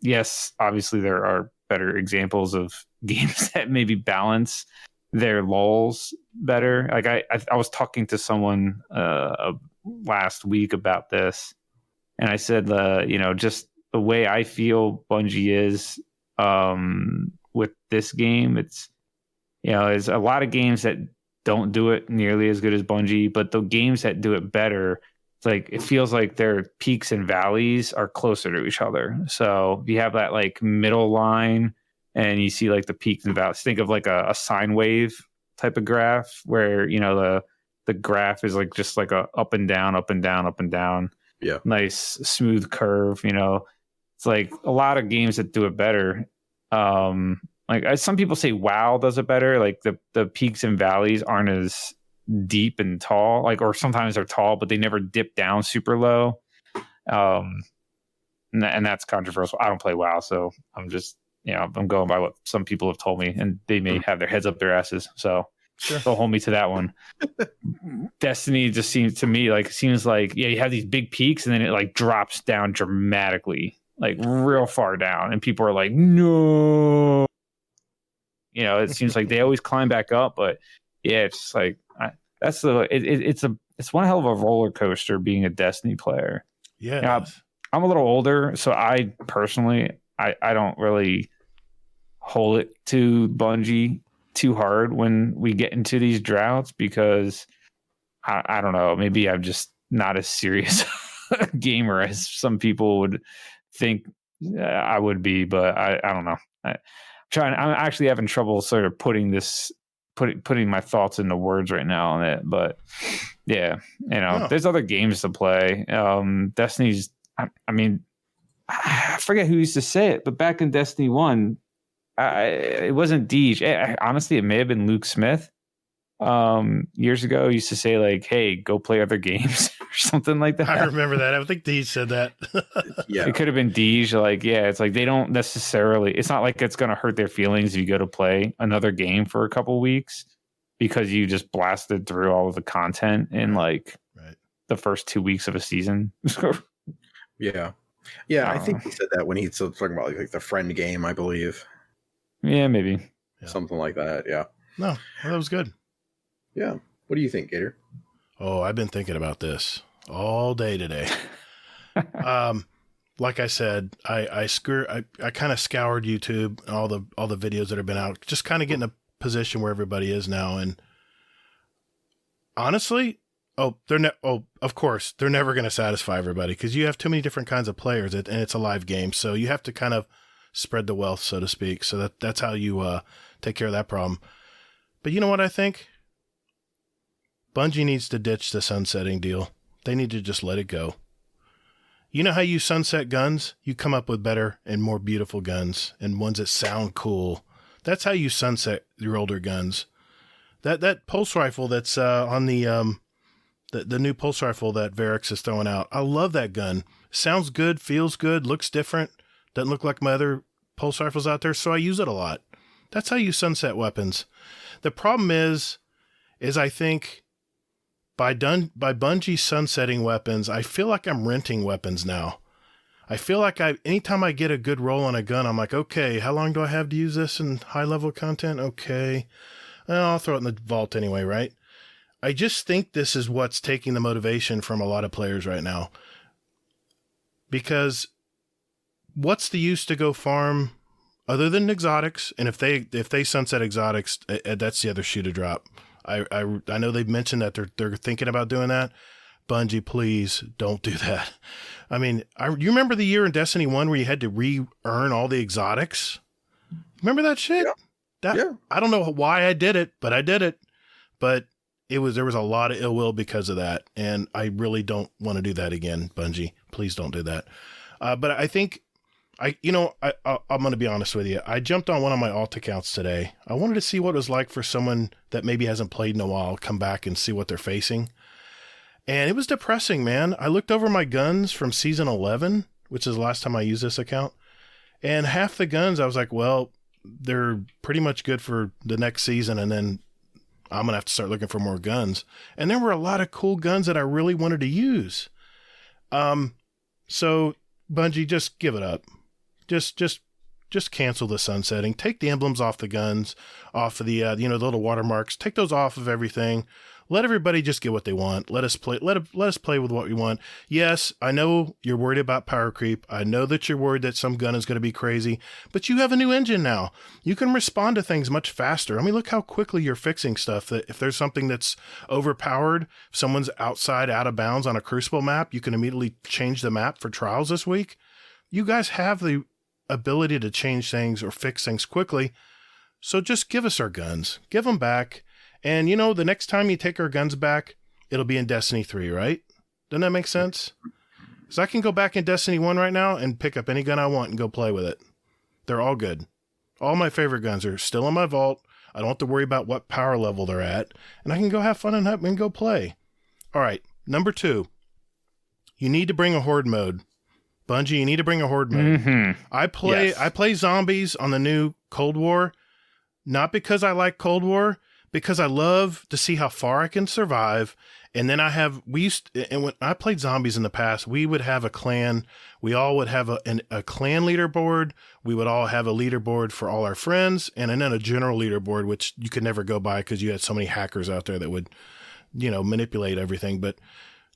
Yes, obviously there are better examples of games that maybe balance their lulls better. Like I was talking to someone last week about this, and I said, just the way I feel Bungie is with this game, it's there's a lot of games that don't do it nearly as good as Bungie, but the games that do it better, it's like it feels like their peaks and valleys are closer to each other. So if you have that like middle line and you see like the peaks and valleys, think of like a sine wave type of graph where the graph is like just like a up and down, up and down, up and down. Yeah. Nice smooth curve. It's like a lot of games that do it better. Like some people say WoW does it better. Like the peaks and valleys aren't as deep and tall, or sometimes they're tall, but they never dip down super low. And that's controversial. I don't play WoW, so I'm just, I'm going by what some people have told me, and they may have their heads up their asses. So Sure. Don't hold me to that one. Destiny just seems like, you have these big peaks and then it like drops down dramatically, like real far down. And people are like, no, it seems like they always climb back up, but yeah, it's like, it's one hell of a roller coaster being a Destiny player. Yeah. I'm a little older, so I personally, I don't really hold it to Bungie too hard when we get into these droughts, because I don't know, maybe I'm just not as serious a gamer as some people would think I would be, but I don't know. I'm actually having trouble sort of putting my thoughts into words right now on it, but yeah, There's other games to play. Destiny's, I mean, I forget who used to say it, but back in Destiny 1, it wasn't Deej. Honestly, it may have been Luke Smith. Years ago, he used to say like, "Hey, go play other games" or something like that. I remember that. I think Deej said that. Yeah, it could have been Deej. Like, yeah, it's like they don't necessarily. It's not like it's going to hurt their feelings if you go to play another game for a couple weeks because you just blasted through all of the content in the first 2 weeks of a season. Yeah. I think he said that when he was talking about like the friend game, I believe. Yeah, maybe. Yeah. Something like that. Yeah. No, well, that was good. Yeah. What do you think, Gator? Oh, I've been thinking about this all day today. Like I said, I kind of scoured YouTube and all the videos that have been out, just kind of getting a position where everybody is now. And honestly, of course, they're never going to satisfy everybody because you have too many different kinds of players and it's a live game. So you have to kind of spread the wealth, so to speak. So that's how you take care of that problem. But you know what I think? Bungie needs to ditch the sunsetting deal. They need to just let it go. You know how you sunset guns? You come up with better and more beautiful guns and ones that sound cool. That's how you sunset your older guns. That pulse rifle that's on the new pulse rifle that Varix is throwing out. I love that gun. Sounds good, feels good, looks different. Doesn't look like my other pulse rifles out there, so I use it a lot. That's how you sunset weapons. The problem is I think by Bungie sunsetting weapons, I feel like I'm renting weapons now. I feel like anytime I get a good roll on a gun, I'm like, okay, how long do I have to use this in high level content? Okay. Well, I'll throw it in the vault anyway, right? I just think this is what's taking the motivation from a lot of players right now. Because what's the use to go farm other than exotics? And if they sunset exotics, that's the other shoe to drop. I know they've mentioned that they're thinking about doing that. Bungie, please don't do that. I mean, you remember the year in Destiny 1 where you had to re-earn all the exotics? Remember that shit? Yeah. I don't know why I did it, but I did it. But there was a lot of ill will because of that. And I really don't want to do that again, Bungie. Please don't do that. But I think I'm going to be honest with you. I jumped on one of my alt accounts today. I wanted to see what it was like for someone that maybe hasn't played in a while, come back and see what they're facing. And it was depressing, man. I looked over my guns from season 11, which is the last time I used this account. And half the guns, I was like, well, they're pretty much good for the next season. And then I'm going to have to start looking for more guns. And there were a lot of cool guns that I really wanted to use. So Bungie, just give it up. Just cancel the sunsetting. Take the emblems off the guns, off of the the little watermarks. Take those off of everything. Let everybody just get what they want. Let us play with what we want. Yes, I know you're worried about power creep. I know that you're worried that some gun is going to be crazy, but you have a new engine now. You can respond to things much faster. I mean, look how quickly you're fixing stuff. That if there's something that's overpowered, if someone's out of bounds on a Crucible map, you can immediately change the map for trials this week. You guys have the ability to change things or fix things quickly. So just give us our guns. Give them back. And, the next time you take our guns back, it'll be in Destiny 3, right? Doesn't that make sense? Because I can go back in Destiny 1 right now and pick up any gun I want and go play with it. They're all good. All my favorite guns are still in my vault. I don't have to worry about what power level they're at. And I can go have fun and go play. All right, number 2. You need to bring a horde mode. Bungie, you need to bring a horde mode. Mm-hmm. I play zombies on the new Cold War, not because I like Cold War, because I love to see how far I can survive. And then when I played zombies in the past, we would have a clan. We all would have a clan leaderboard. We would all have a leaderboard for all our friends, and then a general leaderboard, which you could never go by because you had so many hackers out there that would, manipulate everything. But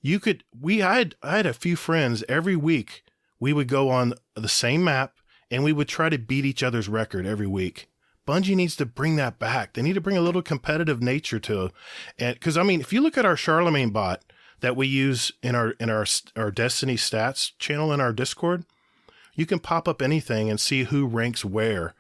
I had a few friends every week. We would go on the same map and we would try to beat each other's record every week. Bungie needs to bring that back. They need to bring a little competitive nature to it. And because if you look at our Charlemagne bot that we use in our Destiny stats channel in our Discord, you can pop up anything and see who ranks where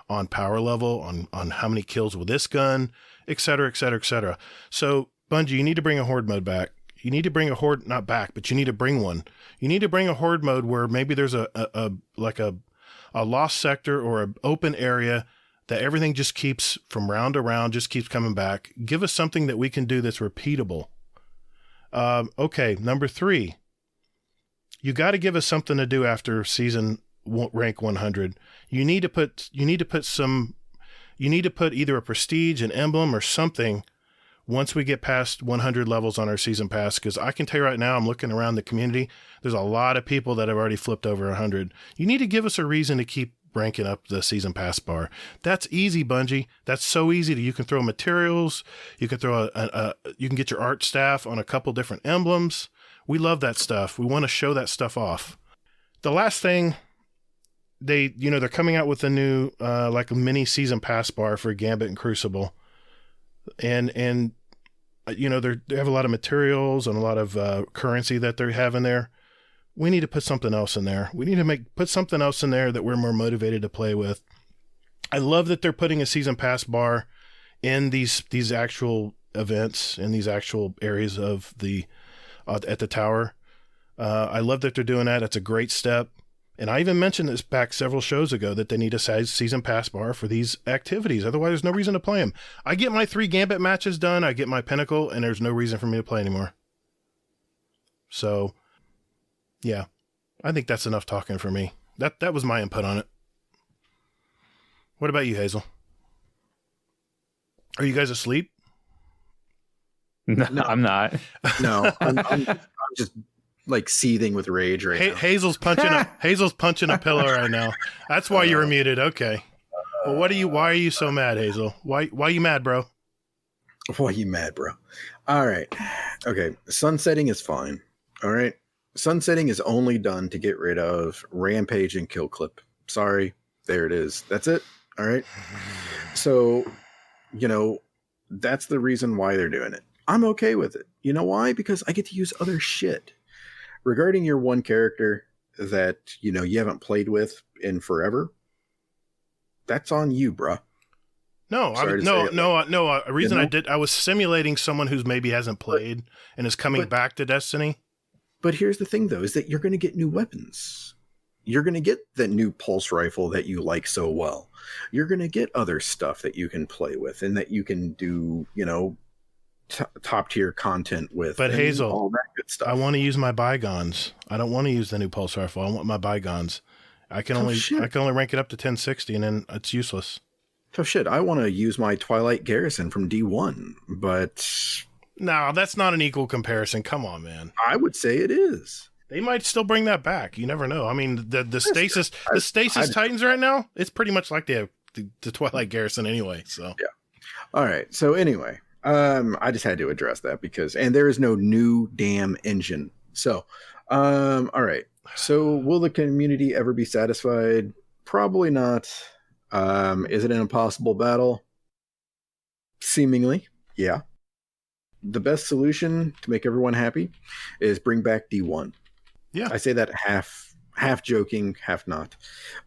on power level, on how many kills with this gun, et cetera, et cetera, et cetera. So Bungie, you need to bring a horde mode back. You need to bring a horde, not back, but you need to bring one. You need to bring a horde mode where maybe there's a lost sector or an open area that everything just keeps from round to round, just keeps coming back. Give us something that we can do that's repeatable. Okay, number 3. You got to give us something to do after season rank 100. You need to put either a prestige, an emblem, or something once we get past 100 levels on our season pass, because I can tell you right now, I'm looking around the community, there's a lot of people that have already flipped over 100. You need to give us a reason to keep ranking up the season pass bar. That's easy, Bungie. That's so easy. You can throw materials. You can throw you can get your art staff on a couple different emblems. We love that stuff. We want to show that stuff off. The last thing, they're coming out with a new like a mini season pass bar for Gambit and Crucible, and they have a lot of materials and a lot of currency that they have in there. We need to put something else in there. We need to put something else in there that we're more motivated to play with. I love that they're putting a season pass bar in these actual events, in these actual areas of the at the tower. I love that they're doing that. It's a great step. And I even mentioned this back several shows ago that they need a season pass bar for these activities. Otherwise, there's no reason to play them. I get my 3 Gambit matches done. I get my Pinnacle, and there's no reason for me to play anymore. So, yeah, I think that's enough talking for me. That was my input on it. What about you, Hazel? Are you guys asleep? No, I'm not. No, I'm just like seething with rage right now. Hazel's punching a pillow right now. That's why you were muted. Okay. Well, why are you so mad, Hazel? Why are you mad, bro? Why are you mad, bro? All right. Okay. Sunsetting is fine. All right. Sunsetting is only done to get rid of Rampage and Kill Clip. Sorry. There it is. That's it. All right. So, that's the reason why they're doing it. I'm okay with it. You know why? Because I get to use other shit. Regarding your one character that, you haven't played with in forever, that's on you, bruh. No, a reason I was simulating someone who's maybe hasn't played and is coming back to Destiny. But here's the thing, though, is that you're going to get new weapons. You're going to get that new pulse rifle that you like so well. You're going to get other stuff that you can play with and that you can do, top tier content with. But Hazel, all that good stuff. I want to use my bygones. I don't want to use the new pulse rifle. I want my bygones. I can only rank it up to 1060 and then it's useless. Tough shit. I want to use my Twilight Garrison from D1, but no, that's not an equal comparison. Come on, man. I would say it is. They might still bring that back. You never know. I mean, the stasis Titans right now, it's pretty much like the Twilight Garrison anyway. So yeah. All right. So anyway, I just had to address that and there is no new damn engine. So, all right. So will the community ever be satisfied? Probably not. Is it an impossible battle? Seemingly, yeah. The best solution to make everyone happy is bring back D1. Yeah. I say that half joking, half not.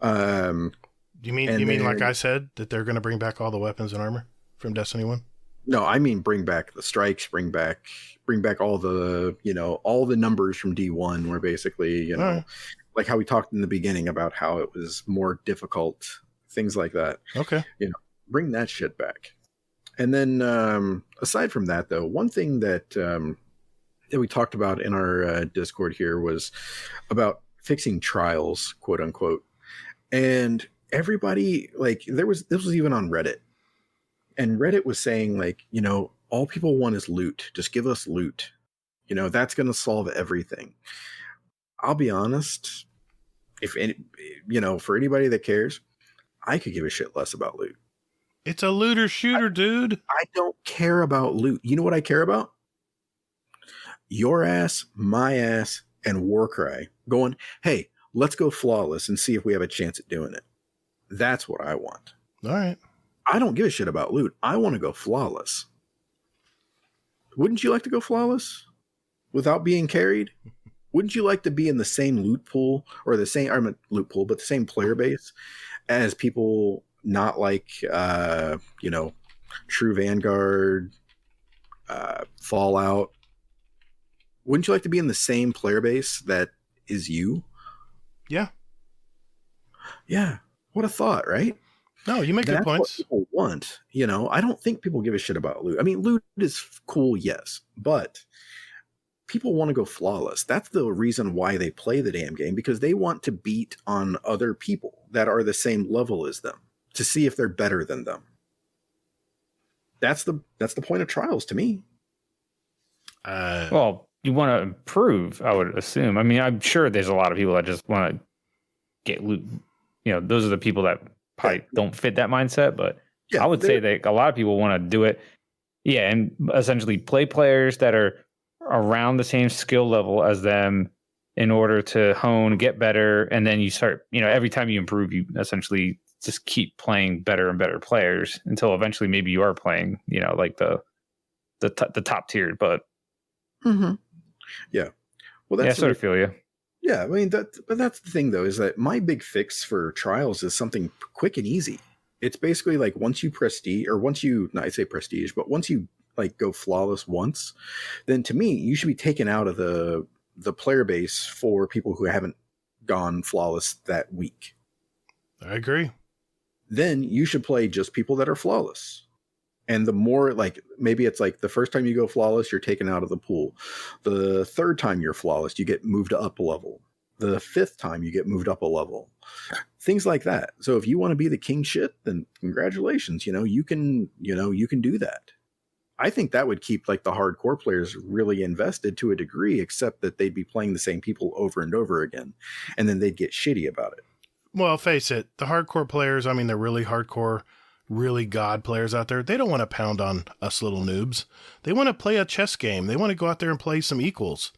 You mean like I said that they're going to bring back all the weapons and armor from Destiny 1? No, I mean bring back the strikes, bring back all the, all the numbers from D1 where basically, right. Like how we talked in the beginning about how it was more difficult, things like that. Okay. Bring that shit back. And then aside from that, though, one thing that we talked about in our Discord here was about fixing trials, quote unquote. And everybody, this was even on Reddit. And Reddit was saying, all people want is loot. Just give us loot. That's going to solve everything. I'll be honest. For anybody that cares, I could give a shit less about loot. It's a looter shooter, dude. I don't care about loot. You know what I care about? Your ass, my ass, and Warcry going, hey, let's go flawless and see if we have a chance at doing it. That's what I want. All right. I don't give a shit about loot. I want to go flawless. Wouldn't you like to go flawless without being carried? Wouldn't you like to be in the same loot pool or the same player base as people not like, True Vanguard, Fallout? Wouldn't you like to be in the same player base that is you? Yeah. Yeah. What a thought, right? No, you make good points. What people want, I don't think people give a shit about loot. I mean, loot is cool, yes, but people want to go flawless. That's the reason why they play the damn game, because they want to beat on other people that are the same level as them to see if they're better than them. That's the point of trials to me. Well, you want to improve, I would assume. I mean, I'm sure there's a lot of people that just want to get loot those are the people that probably don't fit that mindset. But Yeah, I would say that a lot of people want to do it. Yeah, and essentially play players that are around the same skill level as them in order to hone, get better, and then you start, every time you improve, you essentially just keep playing better and better players until eventually maybe you are playing, like the top tiered. But yeah, well, that's I sort of feel you. Yeah, I mean but that's the thing though, is that my big fix for trials is something quick and easy. It's basically like once you prestige, or once you, not I say prestige, but once you like go flawless once, then to me you should be taken out of the player base for people who haven't gone flawless that week. I agree. Then you should play just people that are flawless. And the more, like, maybe it's like the first time you go flawless, you're taken out of the pool. The third time you're flawless, you get moved up a level. The fifth time you get moved up a level. Things like that. So if you want to be the king shit, then congratulations. You can do that. I think that would keep like the hardcore players really invested to a degree, except that they'd be playing the same people over and over again. And then they'd get shitty about it. Well, face it, the hardcore players, I mean, they're really hardcore, really god players out there. They don't want to pound on us little noobs. They want to play a chess game. They want to go out there and play some equals.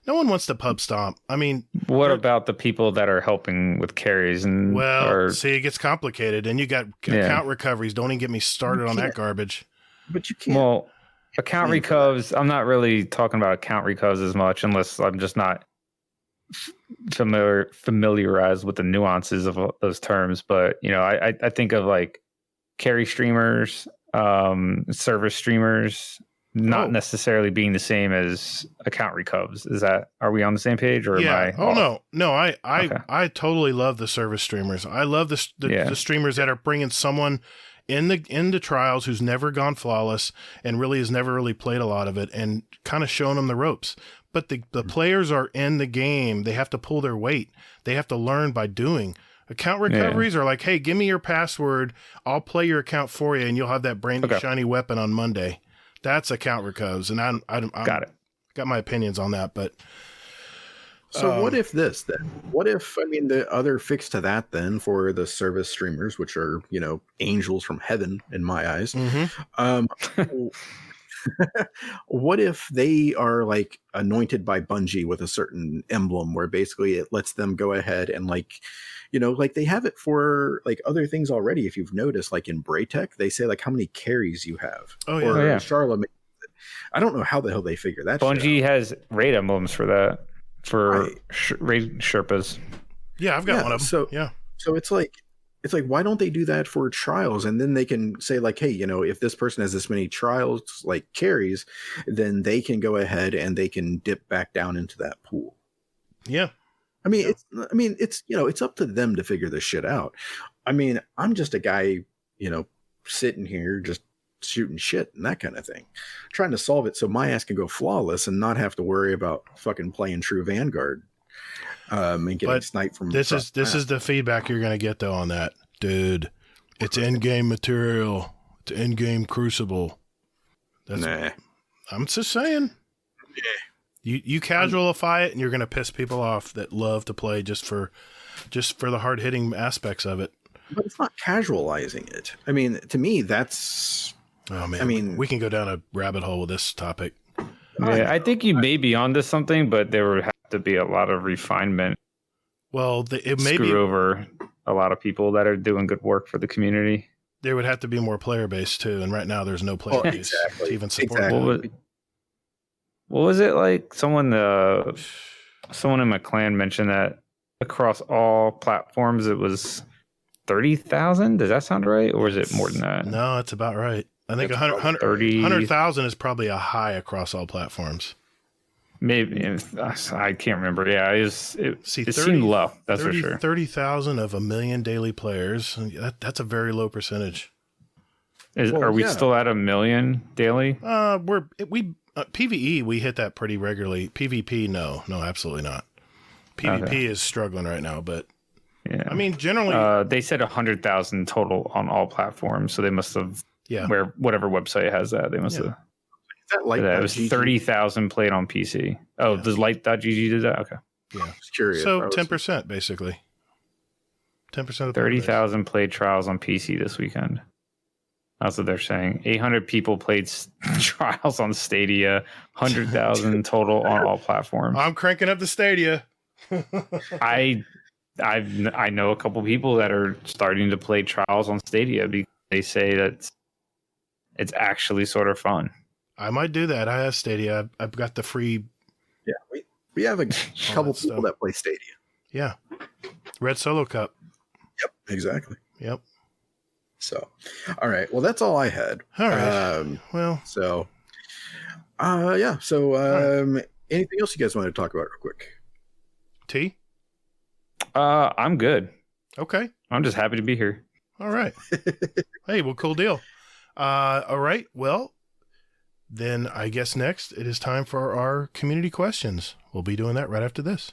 No one wants to pub stomp. I mean, what about the people that are helping with carries? And see, it gets complicated, and you got account recoveries. Don't even get me started on that garbage. But you can't. Well, account recovs. I'm not really talking about account recovs as much, unless I'm just not familiarized with the nuances of those terms. But I think of like carry streamers, service streamers, not necessarily being the same as account recovs. Are we on the same page, or yeah? am I No. I totally love the service streamers. I love the streamers that are bringing someone in the trials who's never gone flawless and really has never really played a lot of it and kind of showing them the ropes. But the players are in the game. They have to pull their weight. They have to learn by doing. Account recoveries are like, hey, give me your password. I'll play your account for you, and you'll have that brand new shiny weapon on Monday. That's account recovs, and I'm got my opinions on that. But so what if this then? What if, I mean, the other fix to that then for the service streamers, which are angels from heaven in my eyes. What if they are like anointed by Bungie with a certain emblem where basically it lets them go ahead and like they have it for like other things already. If you've noticed, like in Braytech, they say like how many carries you have. Charlotte, I don't know how the hell they figure that. Bungie has raid emblems for that, for raid Sherpas. Yeah, I've got one of them. So it's like, why don't they do that for trials? And then they can say like, hey, if this person has this many trials, like carries, then they can go ahead and they can dip back down into that pool. Yeah. I mean, it's up to them to figure this shit out. I mean, I'm just a guy, sitting here just shooting shit and that kind of thing, trying to solve it so my ass can go flawless and not have to worry about fucking playing true Vanguard. And getting sniped from this is the feedback you're gonna get though on that, dude. It's in-game material. It's in-game Crucible. I'm just saying. Yeah. You casualify it, and you're gonna piss people off that love to play just for the hard-hitting aspects of it. But it's not casualizing it. I mean, to me, that's. Oh man. I mean, we can go down a rabbit hole with this topic. Yeah, I think you may be onto something, but there would have to be a lot of refinement. Well, it may screw over a lot of people that are doing good work for the community. There would have to be more player base too, and right now there's no player base to even support. Exactly. What was it like? Someone in my clan mentioned that across all platforms it was 30,000. Does that sound right, or is it more than that? No, it's about right. I think 100,000 is probably a high across all platforms. Maybe. I can't remember. Yeah, it seemed low. That's for sure. 30,000 of 1 million daily players. That's a very low percentage. Are we still at 1 million daily? PvE, we hit that pretty regularly. PvP, no, absolutely not. PvP is struggling right now, but yeah. I mean, generally, they said 100,000 total on all platforms, so they must have. Yeah. Where whatever website has that, they must have. It was 30,000 played on PC. Oh, does Light.gg do that? Okay. Yeah. I was curious. So 10% basically. 10% of the 30,000 played Trials on PC this weekend. That's what they're saying. 800 people played Trials on Stadia. 100,000 total on all platforms. I'm cranking up the Stadia. I know a couple people that are starting to play Trials on Stadia because they say that it's actually sort of fun. I might do that. I have Stadia. I've got the free. Yeah, we have a couple people that play Stadia. Yeah, Red Solo Cup. Yep, exactly. Yep. So, all right. Well, that's all I had. All right. Yeah. So, anything else you guys want to talk about real quick? T? I'm good. Okay. I'm just happy to be here. All right. Hey, well, cool deal. All right. Well, then I guess next it is time for our community questions. We'll be doing that right after this.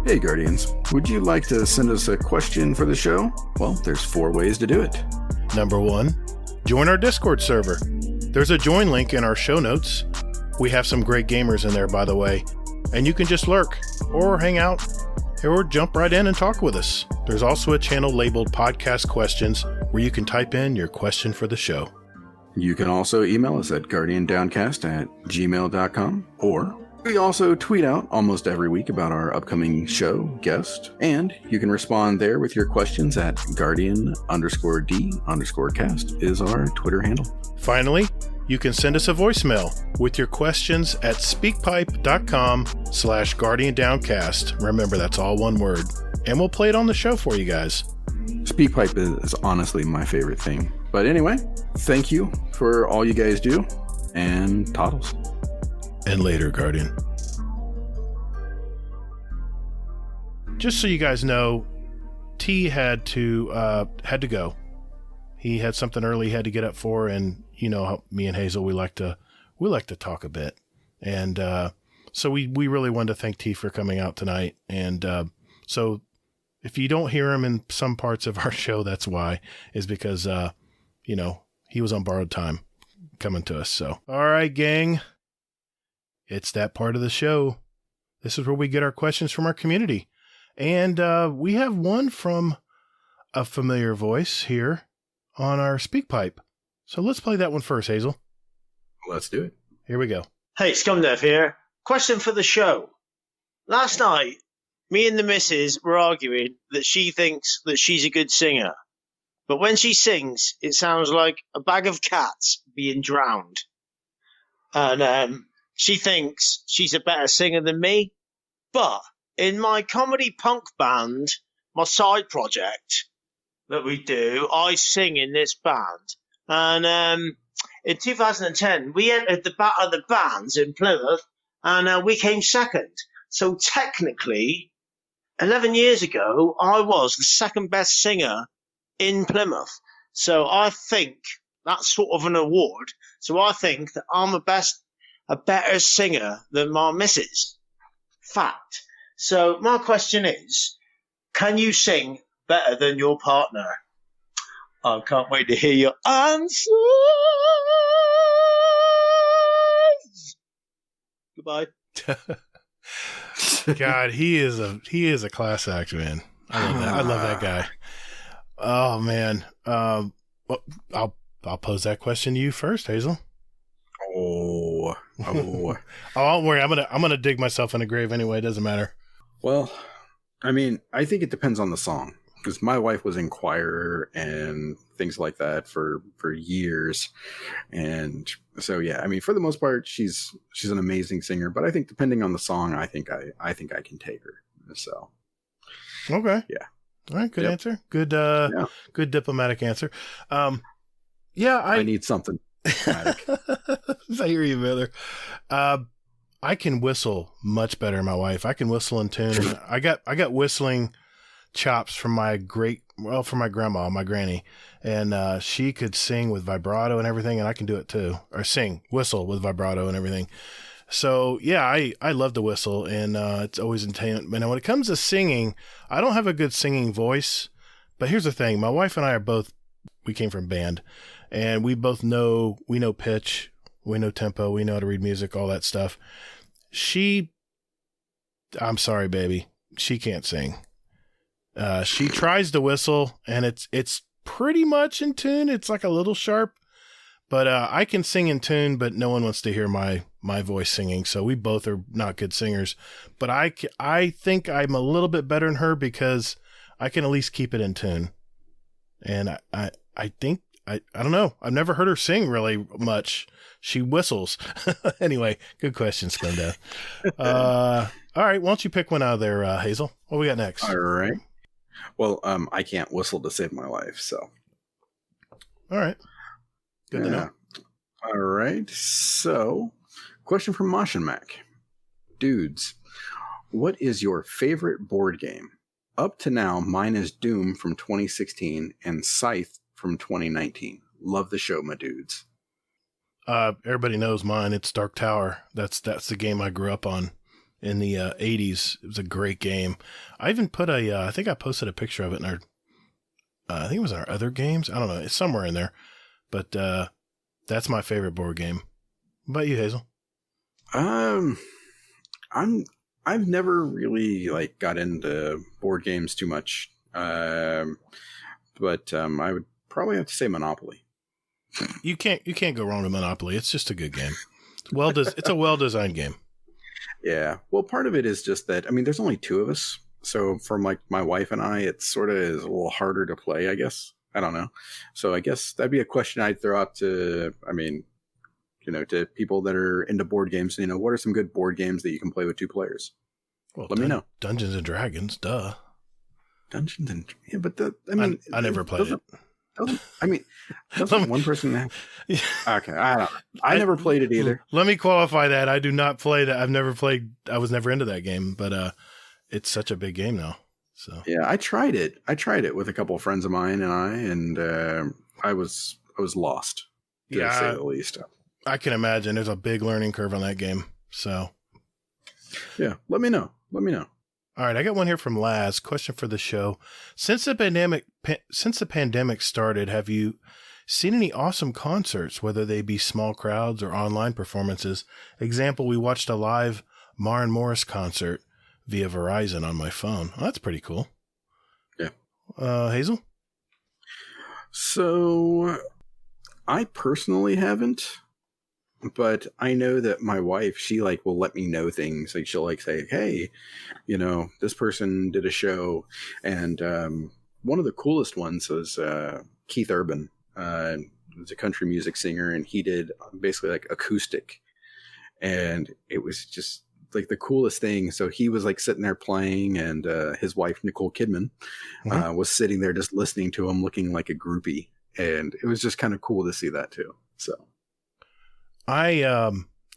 Hey Guardians, would you like to send us a question for the show? Well, there's 4 ways to do it. Number 1, join our Discord server. There's a join link in our show notes. We have some great gamers in there, by the way, and you can just lurk or hang out or jump right in and talk with us. There's also a channel labeled Podcast Questions where you can type in your question for the show. You can also email us at guardiandowncast@gmail.com, or we also tweet out almost every week about our upcoming show, guest, and you can respond there with your questions at guardian_d_cast is our Twitter handle. Finally, you can send us a voicemail with your questions at speakpipe.com/guardiandowncast. Remember, that's all one word. And we'll play it on the show for you guys. SpeakPipe is honestly my favorite thing. But anyway, thank you for all you guys do, and toddles. And later, Guardian. Just so you guys know, T had to go. He had something early he had to get up for, and you know how me and Hazel we like to talk a bit, and so we really wanted to thank T for coming out tonight. And so if you don't hear him in some parts of our show, that's why, is because he was on borrowed time coming to us. So all right, gang. It's that part of the show. This is where we get our questions from our community. And we have one from a familiar voice here on our SpeakPipe. So let's play that one first, Hazel. Let's do it. Here we go. Hey, Scumdev here. Question for the show. Last night, me and the missus were arguing that she thinks that she's a good singer. But when she sings, it sounds like a bag of cats being drowned. And she thinks she's a better singer than me. But in my comedy punk band, my side project that we do, I sing in this band. And in 2010, we entered the Battle of the Bands in Plymouth, and we came second. So technically, 11 years ago, I was the second best singer in Plymouth. So I think that's sort of an award. So I think that I'm a better singer than my missus. Fact. So my question is, can you sing better than your partner? I can't wait to hear your answers. Goodbye. God, he is a class act, man. I love that guy. Oh man. Well, I'll pose that question to you first, Hazel. Oh, don't worry. I'm gonna dig myself in a grave anyway. It doesn't matter. Well, I mean, I think it depends on the song, because my wife was in choir and things like that for years, and so yeah. I mean, for the most part, she's an amazing singer. But I think depending on the song, I think I can take her. So okay, yeah. All right, good Yep. answer. Good good diplomatic answer. Yeah, I need something diplomatic. I hear you, brother. I can whistle much better than my wife. I can whistle in tune. I got whistling chops from my from my grandma, my granny, and she could sing with vibrato and everything, and I can do it too. Or whistle with vibrato and everything. So yeah, I love to whistle, and it's always entertainment. But now when it comes to singing, I don't have a good singing voice. But here's the thing: my wife and I we came from band, and we know pitch, we know tempo, we know how to read music, all that stuff. I'm sorry, baby, she can't sing. She tries to whistle, and it's pretty much in tune. It's like a little sharp, but I can sing in tune, but no one wants to hear my voice singing. So we both are not good singers, but I think I'm a little bit better than her because I can at least keep it in tune. And I think, I don't know. I've never heard her sing really much. She whistles. Anyway, good question, Splenda. All right. Why don't you pick one out of there, Hazel? What we got next? All right. Well, I can't whistle to save my life, so. All right. Good to know. All right. So, question from Mosh and Mac. Dudes, what is your favorite board game? Up to now, mine is Doom from 2016 and Scythe from 2019. Love the show, my dudes. Everybody knows mine. It's Dark Tower. That's the game I grew up on in the 80s. It was a great game. I even put I think I posted a picture of it in our, I think it was in our other games. I don't know. It's somewhere in there. But that's my favorite board game. What about you, Hazel? I've never really got into board games too much. But I would probably have to say Monopoly. You can't go wrong with Monopoly. It's just a good game. It's a well-designed game. Yeah. Well, part of it is just that, there's only two of us. So for my wife and I, it sort of is a little harder to play, I guess. I don't know. So I guess that'd be a question I'd throw out to, to people that are into board games. What are some good board games that you can play with two players? Well, let me know. Dungeons and Dragons, duh. Dungeons and I never played it. Doesn't one person have? Okay, I don't know. I never played it either. Let me qualify that. I do not play that. I was never into that game, but it's such a big game now. So yeah, I tried it. With a couple of friends of mine and I was lost, to say the least. I can imagine there's a big learning curve on that game. So yeah, let me know. All right, I got one here from Laz. Question for the show: Since the pandemic started, have you seen any awesome concerts, whether they be small crowds or online performances? Example: we watched a live Maren Morris concert via Verizon on my phone. Oh, that's pretty cool. Yeah. Hazel? So, I personally haven't, but I know that my wife, she will let me know things. She'll say, hey, this person did a show. And one of the coolest ones was Keith Urban. He was a country music singer, and he did basically acoustic. And it was just the coolest thing. So he was sitting there playing, and his wife, Nicole Kidman, was sitting there just listening to him, looking like a groupie. And it was just kind of cool to see that too. So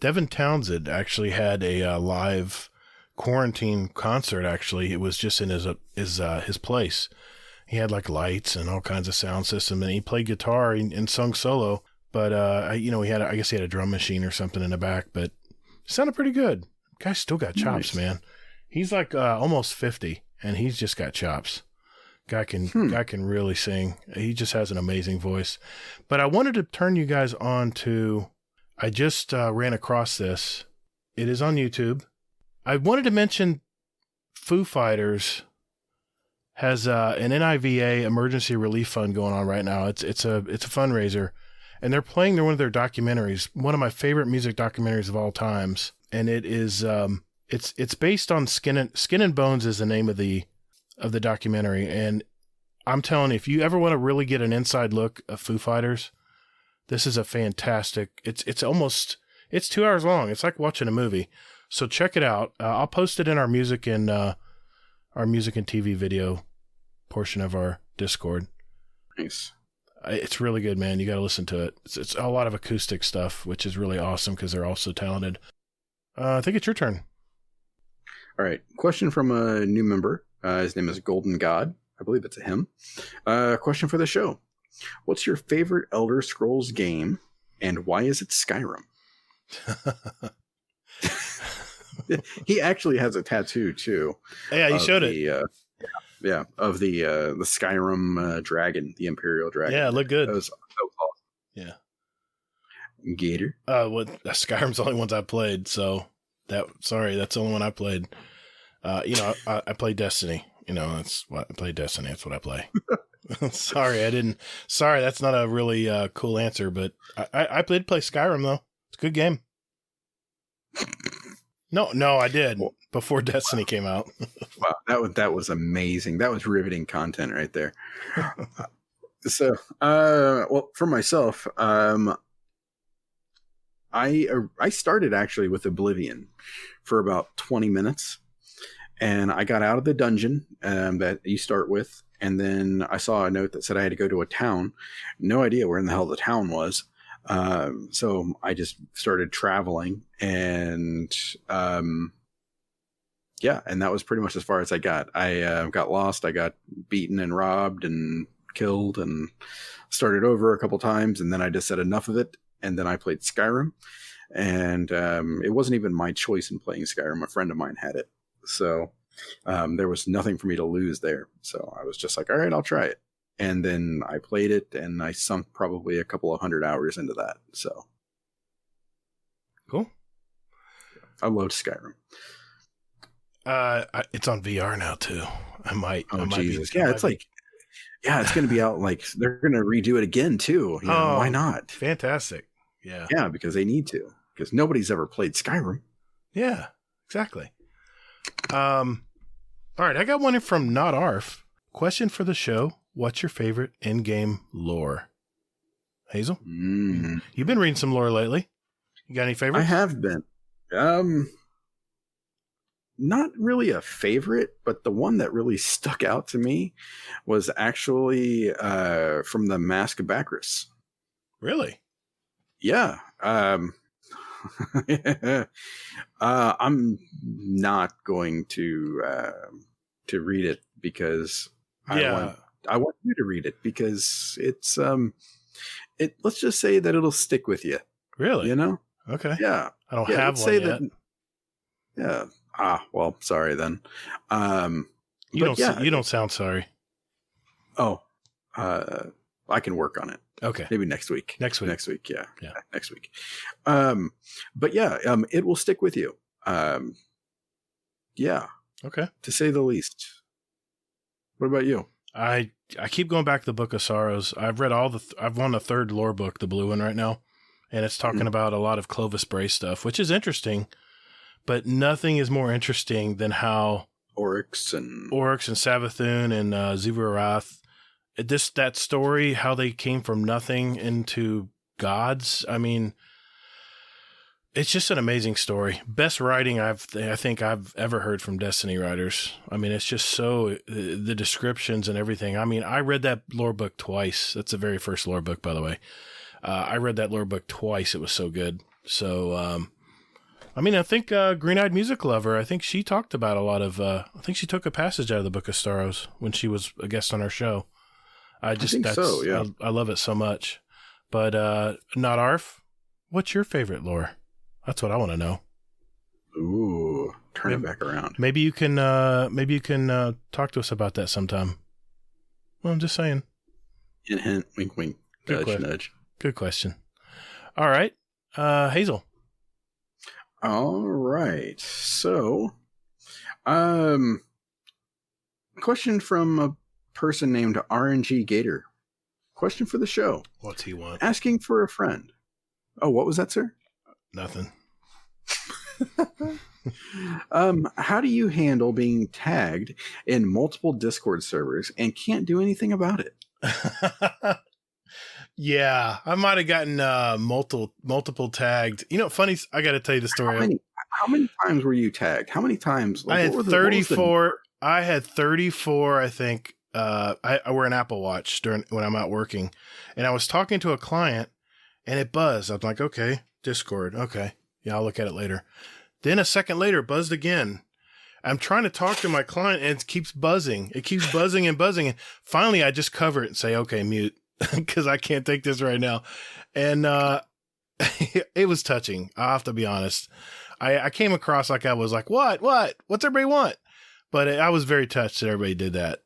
Devin Townsend actually had a live quarantine concert. Actually, it was just in his place. He had lights and all kinds of sound system, and he played guitar and sung solo. But I guess he had a drum machine or something in the back, but it sounded pretty good. Guy's still got chops, man. He's almost 50, and he's just got chops. Guy can really sing. He just has an amazing voice. But I wanted to turn you guys on to. I just ran across this. It is on YouTube. I wanted to mention Foo Fighters has an NIVA emergency relief fund going on right now. It's a fundraiser, and they're playing one of their documentaries, one of my favorite music documentaries of all times. And it is it's based on Skin and Bones is the name of the documentary. And I'm telling you, if you ever want to really get an inside look of Foo Fighters, this is a fantastic. It's 2 hours long. It's like watching a movie. So check it out. I'll post it in our music and TV video portion of our Discord. Nice. It's really good, man. You got to listen to it. It's a lot of acoustic stuff, which is really awesome because they're all so talented. I think it's your turn. All right. Question from a new member. His name is Golden God. I believe it's a him. Question for the show. What's your favorite Elder Scrolls game, and why is it Skyrim? He actually has a tattoo too. Yeah, you showed it. Yeah, of the Skyrim dragon, the Imperial dragon. Yeah, it looked good. That was awesome. Yeah. Gator. Skyrim's the only ones I played, so that's the only one I played. I play Destiny. That's what I play. Destiny. That's what I play. Sorry, that's not a really cool answer, but I did play Skyrim though. It's a good game. No, I did before Destiny came out. Wow, that was amazing. That was riveting content right there. So, for myself, I started actually with Oblivion for about 20 minutes, and I got out of the dungeon that you start with, and then I saw a note that said I had to go to a town. No idea where in the hell the town was. So I just started traveling, and and that was pretty much as far as I got. I got lost. I got beaten and robbed and killed, and started over a couple times, and then I just said enough of it, and then I played Skyrim, and it wasn't even my choice in playing Skyrim. A friend of mine had it, so there was nothing for me to lose there. So I was just like, all right, I'll try it. And then I played it, and I sunk probably a couple of 100 hours into that. So cool. I loved Skyrim. It's on VR now too. I might. Jesus! It's going to be out. Like they're going to redo it again too. Why not? Fantastic. Yeah. Yeah, because they need to. Because nobody's ever played Skyrim. Yeah. Exactly. All right, I got one in from Not Arf. Question for the show. What's your favorite in-game lore? Hazel? You've been reading some lore lately. You got any favorites? I have been. Not really a favorite, but the one that really stuck out to me was actually from the Mask of Bacchus. Really? Yeah. I'm not going to read it because I want you to read it because it's let's just say that it'll stick with you. Really? Okay. Yeah. I don't have one yet. Yeah. Well, sorry then. You don't sound sorry. Oh, I can work on it. Okay. Maybe next week. Yeah. Next week. But yeah, it will stick with you. Yeah. Okay. To say the least. What about you? I keep going back to the Book of Sorrows. I've read I've on the third lore book, the blue one right now, and it's talking about a lot of Clovis Bray stuff, which is interesting, but nothing is more interesting than how Oryx and Savathun and Zivarath, that story, how they came from nothing into gods. I mean, it's just an amazing story. Best writing I think I've ever heard from Destiny writers. I mean, it's just the descriptions and everything. I mean, I read that lore book twice. That's the very first lore book, by the way. I read that lore book twice. It was so good. So, I think Green-Eyed Music Lover, I think she talked about a lot of, I think she took a passage out of the Book of Sorrows when she was a guest on our show. I think so, yeah. I love it so much. But Not Arf, what's your favorite lore? That's what I want to know. Ooh, turn it back around. Maybe you can talk to us about that sometime. Well, I'm just saying. Hint, hint, wink, wink, nudge, nudge. Good question. All right, Hazel. All right. So, question from a person named RNG Gator. Question for the show. What's he want? Asking for a friend. Oh, what was that, sir? Nothing. How do you handle being tagged in multiple Discord servers and can't do anything about it? Yeah, I might have gotten multiple tagged. Funny, I got to tell you the story. How many times were you tagged? How many times? I had 34. I had 34, I think. I wear an Apple Watch when I'm out working, and I was talking to a client, and it buzzed. I'm like, okay, Discord, okay, yeah, I'll look at it later. Then a second later, it buzzed again. I'm trying to talk to my client, and it keeps buzzing. It keeps buzzing and buzzing, and finally, I just cover it and say, okay, mute, because I can't take this right now. And it was touching. I have to be honest. I came across like I was like, what's everybody want? But I was very touched that everybody did that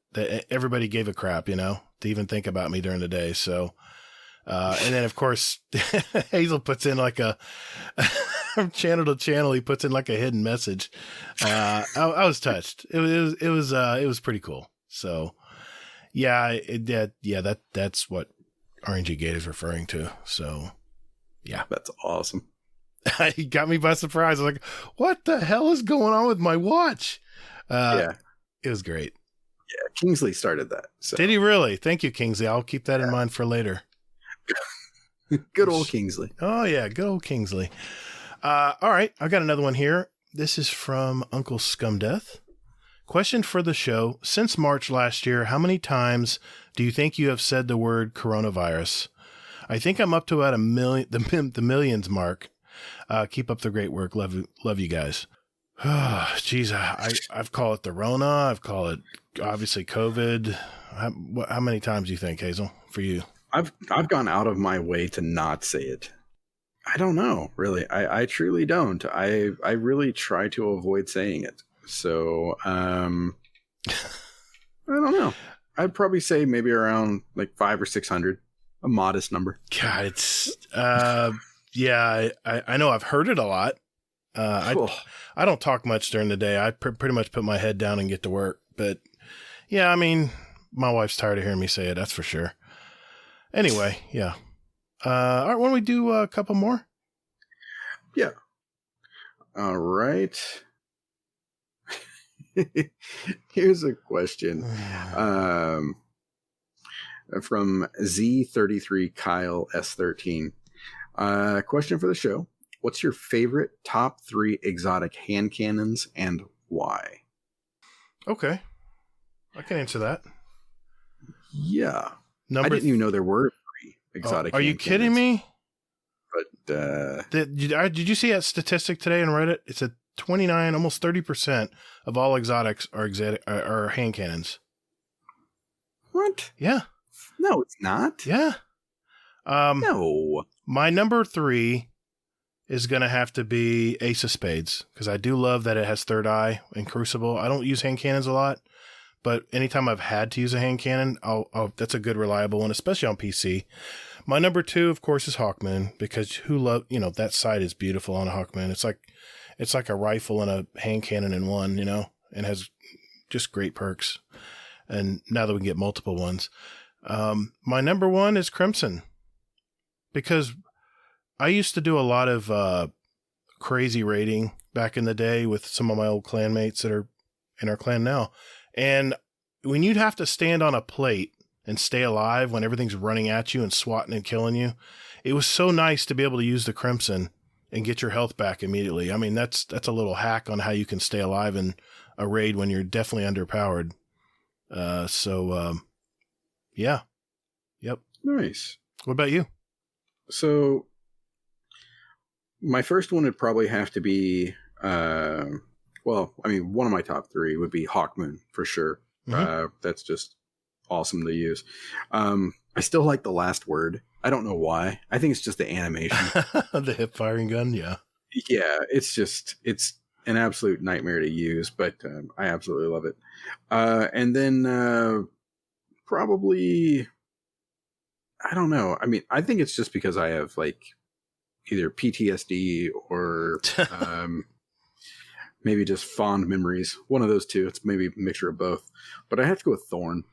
everybody gave a crap, to even think about me during the day. So, and then of course, Hazel puts in like a from channel to channel. He puts in like a hidden message. I was touched. It was pretty cool. So yeah, that's what RNG Gate is referring to. So yeah, That's awesome. he got me by surprise. I was like, what the hell is going on with my watch? Yeah. It was great. Yeah. Kingsley started that. So. Did he really? Thank you, Kingsley. I'll keep that in mind for later. Good old Kingsley. Oh yeah, good old Kingsley. All right, I've got another one here. This is from Uncle Scumdeath. Question for the show. Since March last year, how many times do you think you have said the word coronavirus? I think I'm up to about 1 million, the millions mark. Keep up the great work. Love you guys. Oh, geez, I've called it the Rona. I've called it obviously COVID. How many times do you think, Hazel, for you? I've gone out of my way to not say it. I don't know, really. I truly don't. I really try to avoid saying it. So I don't know. I'd probably say maybe around like 500 or 600, a modest number. God, it's yeah. I know I've heard it a lot. I don't talk much during the day. I pretty much put my head down and get to work. But yeah, I mean, my wife's tired of hearing me say it. That's for sure. Anyway, yeah. All right, why don't we do a couple more? Yeah. All right. Here's a question from Z33 Kyle S13. Question for the show. What's your favorite top 3 exotic hand cannons and why? Okay. I can answer that. Yeah. I didn't even know there were 3 exotic. Are you kidding me? But did you see that statistic today on Reddit? It's a 29, almost 30% of all exotics are hand cannons. What? Yeah. No, it's not. Yeah. No. My number 3 is going to have to be Ace of Spades, because I do love that it has third eye and Crucible. I don't use hand cannons a lot, but anytime I've had to use a hand cannon, that's a good, reliable one, especially on PC. My number 2, of course, is Hawkman, because that sight is beautiful on a Hawkman. It's like a rifle and a hand cannon in one, and has just great perks. And now that we can get multiple ones, my number 1 is Crimson, because I used to do a lot of crazy raiding back in the day with some of my old clanmates that are in our clan now. And when you'd have to stand on a plate and stay alive when everything's running at you and swatting and killing you, it was so nice to be able to use the Crimson and get your health back immediately. I mean, that's a little hack on how you can stay alive in a raid when you're definitely underpowered. Yeah. Yep. Nice. What about you? So my first one would probably have to be, one of my top 3 would be Hawkmoon for sure. Mm-hmm. That's just awesome to use. I still like the last word. I don't know why. I think it's just the animation. The hip firing gun. Yeah. Yeah. It's an absolute nightmare to use, but I absolutely love it. And then probably, I don't know. I mean, I think it's just because I have like either PTSD or maybe just fond memories. One of those two. It's maybe a mixture of both. But I have to go with Thorn.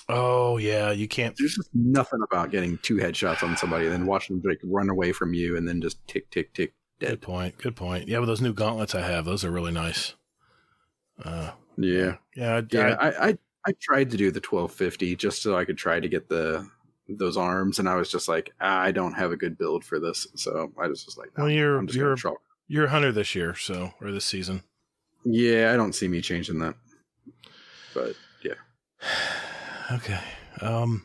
Oh, yeah. You can't. There's just nothing about getting 2 headshots on somebody and then watching them like run away from you and then just tick, tick, tick, dead. Good point. Yeah, with those new gauntlets I have, those are really nice. Yeah. I tried to do the 1250 just so I could try to get those arms, and I was just like, I don't have a good build for this, so I was just like, no, well, you're a hunter this year, or this season. Yeah, I don't see me changing that, but yeah. Okay. All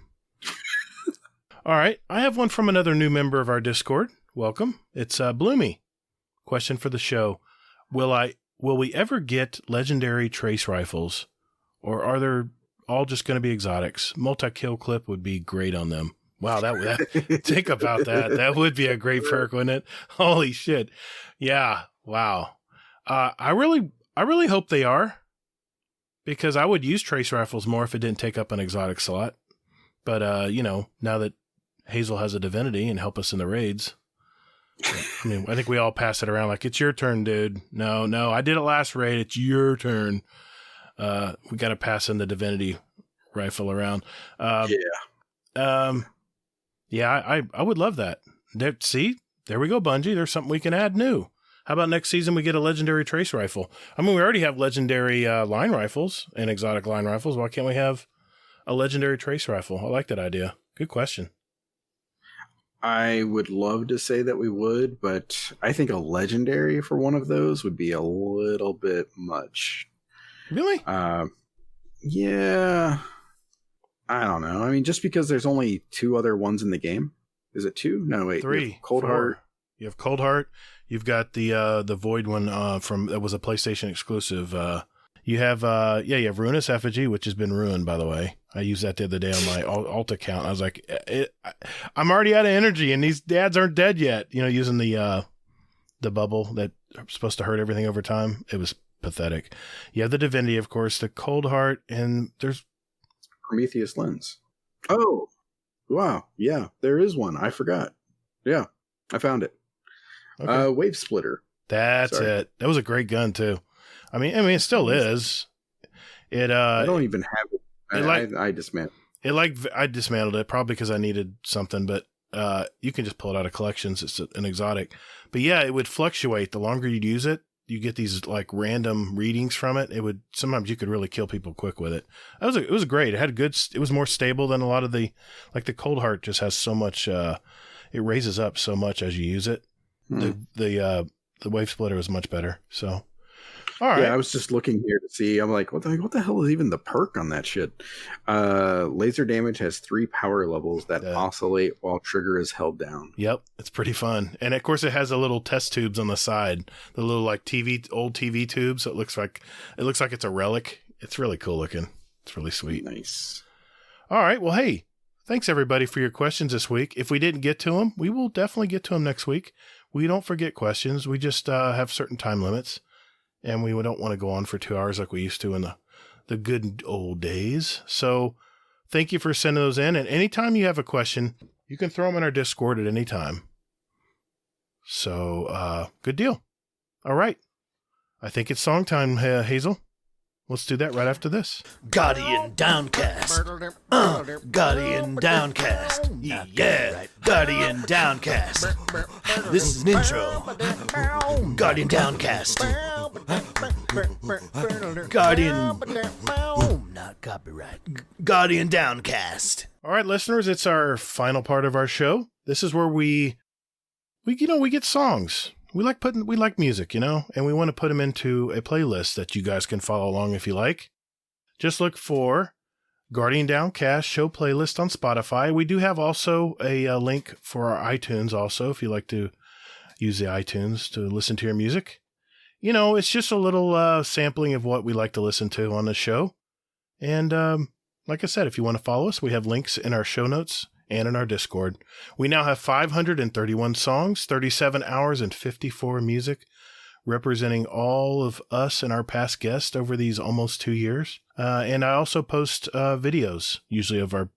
right. I have one from another new member of our Discord. Welcome. It's Bloomy. Question for the show: Will we ever get legendary trace rifles, or are there all just going to be exotics? Multi-kill clip would be great on them. Wow, that think about that. That would be a great perk, wouldn't it? Holy shit. Yeah. Wow. I really hope they are, because I would use trace rifles more if it didn't take up an exotic slot. But, now that Hazel has a divinity and help us in the raids, I mean, I think we all pass it around like, it's your turn, dude. No, I did it last raid. It's your turn. We got to pass in the divinity rifle around. I would love that. There we go, Bungie. There's something we can add new. How about next season we get a legendary trace rifle? I mean, we already have legendary line rifles and exotic line rifles. Why can't we have a legendary trace rifle? I like that idea. Good question. I would love to say that we would, but I think a legendary for one of those would be a little bit much. Really? Yeah. I don't know. I mean, just because there's only 2 other ones in the game. Is it 2? No, wait. 3. Cold Heart. You have Cold Heart. You've got the Void one from that was a PlayStation exclusive. You have Ruinous Effigy, which has been ruined, by the way. I used that the other day on my alt account. I was like, I'm already out of energy, and these dads aren't dead yet. Using the bubble that's supposed to hurt everything over time. It was pathetic. You have the Divinity, of course, the Cold Heart, and there's Prometheus Lens. Oh, wow. Yeah, there is one. I forgot. Yeah, I found it. Okay. Wave Splitter. That's it. That was a great gun too. I mean, it still is. I don't even have it. I dismantled it. I dismantled it probably because I needed something, but you can just pull it out of collections. It's an exotic. But yeah, it would fluctuate. The longer you'd use it, you get these like random readings from it. Sometimes you could really kill people quick with it. It was great. It was more stable than a lot of the Cold Heart just has so much, it raises up so much as you use it. The Wave Splitter was much better. So, all right. Yeah, I was just looking here to see. I'm like, what the hell is even the perk on that shit? Laser damage has 3 power levels that oscillate while trigger is held down. Yep, it's pretty fun. And of course, it has the little test tubes on the side, the little like old TV tubes. So it looks like it's a relic. It's really cool looking. It's really sweet. Nice. All right. Well, hey, thanks everybody for your questions this week. If we didn't get to them, we will definitely get to them next week. We don't forget questions. We just have certain time limits, and we don't want to go on for 2 hours like we used to in the good old days. So thank you for sending those in. And anytime you have a question, you can throw them in our Discord at any time. So good deal. All right. I think it's song time, Hazel. Let's do that right after this. Guardian Downcast. Guardian Downcast. Yeah. Guardian Downcast. This is an intro. Guardian Downcast. Guardian. Not copyright. Guardian Downcast. All right, listeners, it's our final part of our show. This is where we get songs. We like music, and we want to put them into a playlist that you guys can follow along if you like. Just look for Guardian Downcast Show Playlist on Spotify. We do have also a link for our iTunes also, if you like to use the iTunes to listen to your music. It's just a little sampling of what we like to listen to on the show. And like I said, if you want to follow us, we have links in our show notes and in our Discord. We now have 531 songs, 37 hours, and 54 music, representing all of us and our past guests over these almost 2 years. And I also post videos, usually of our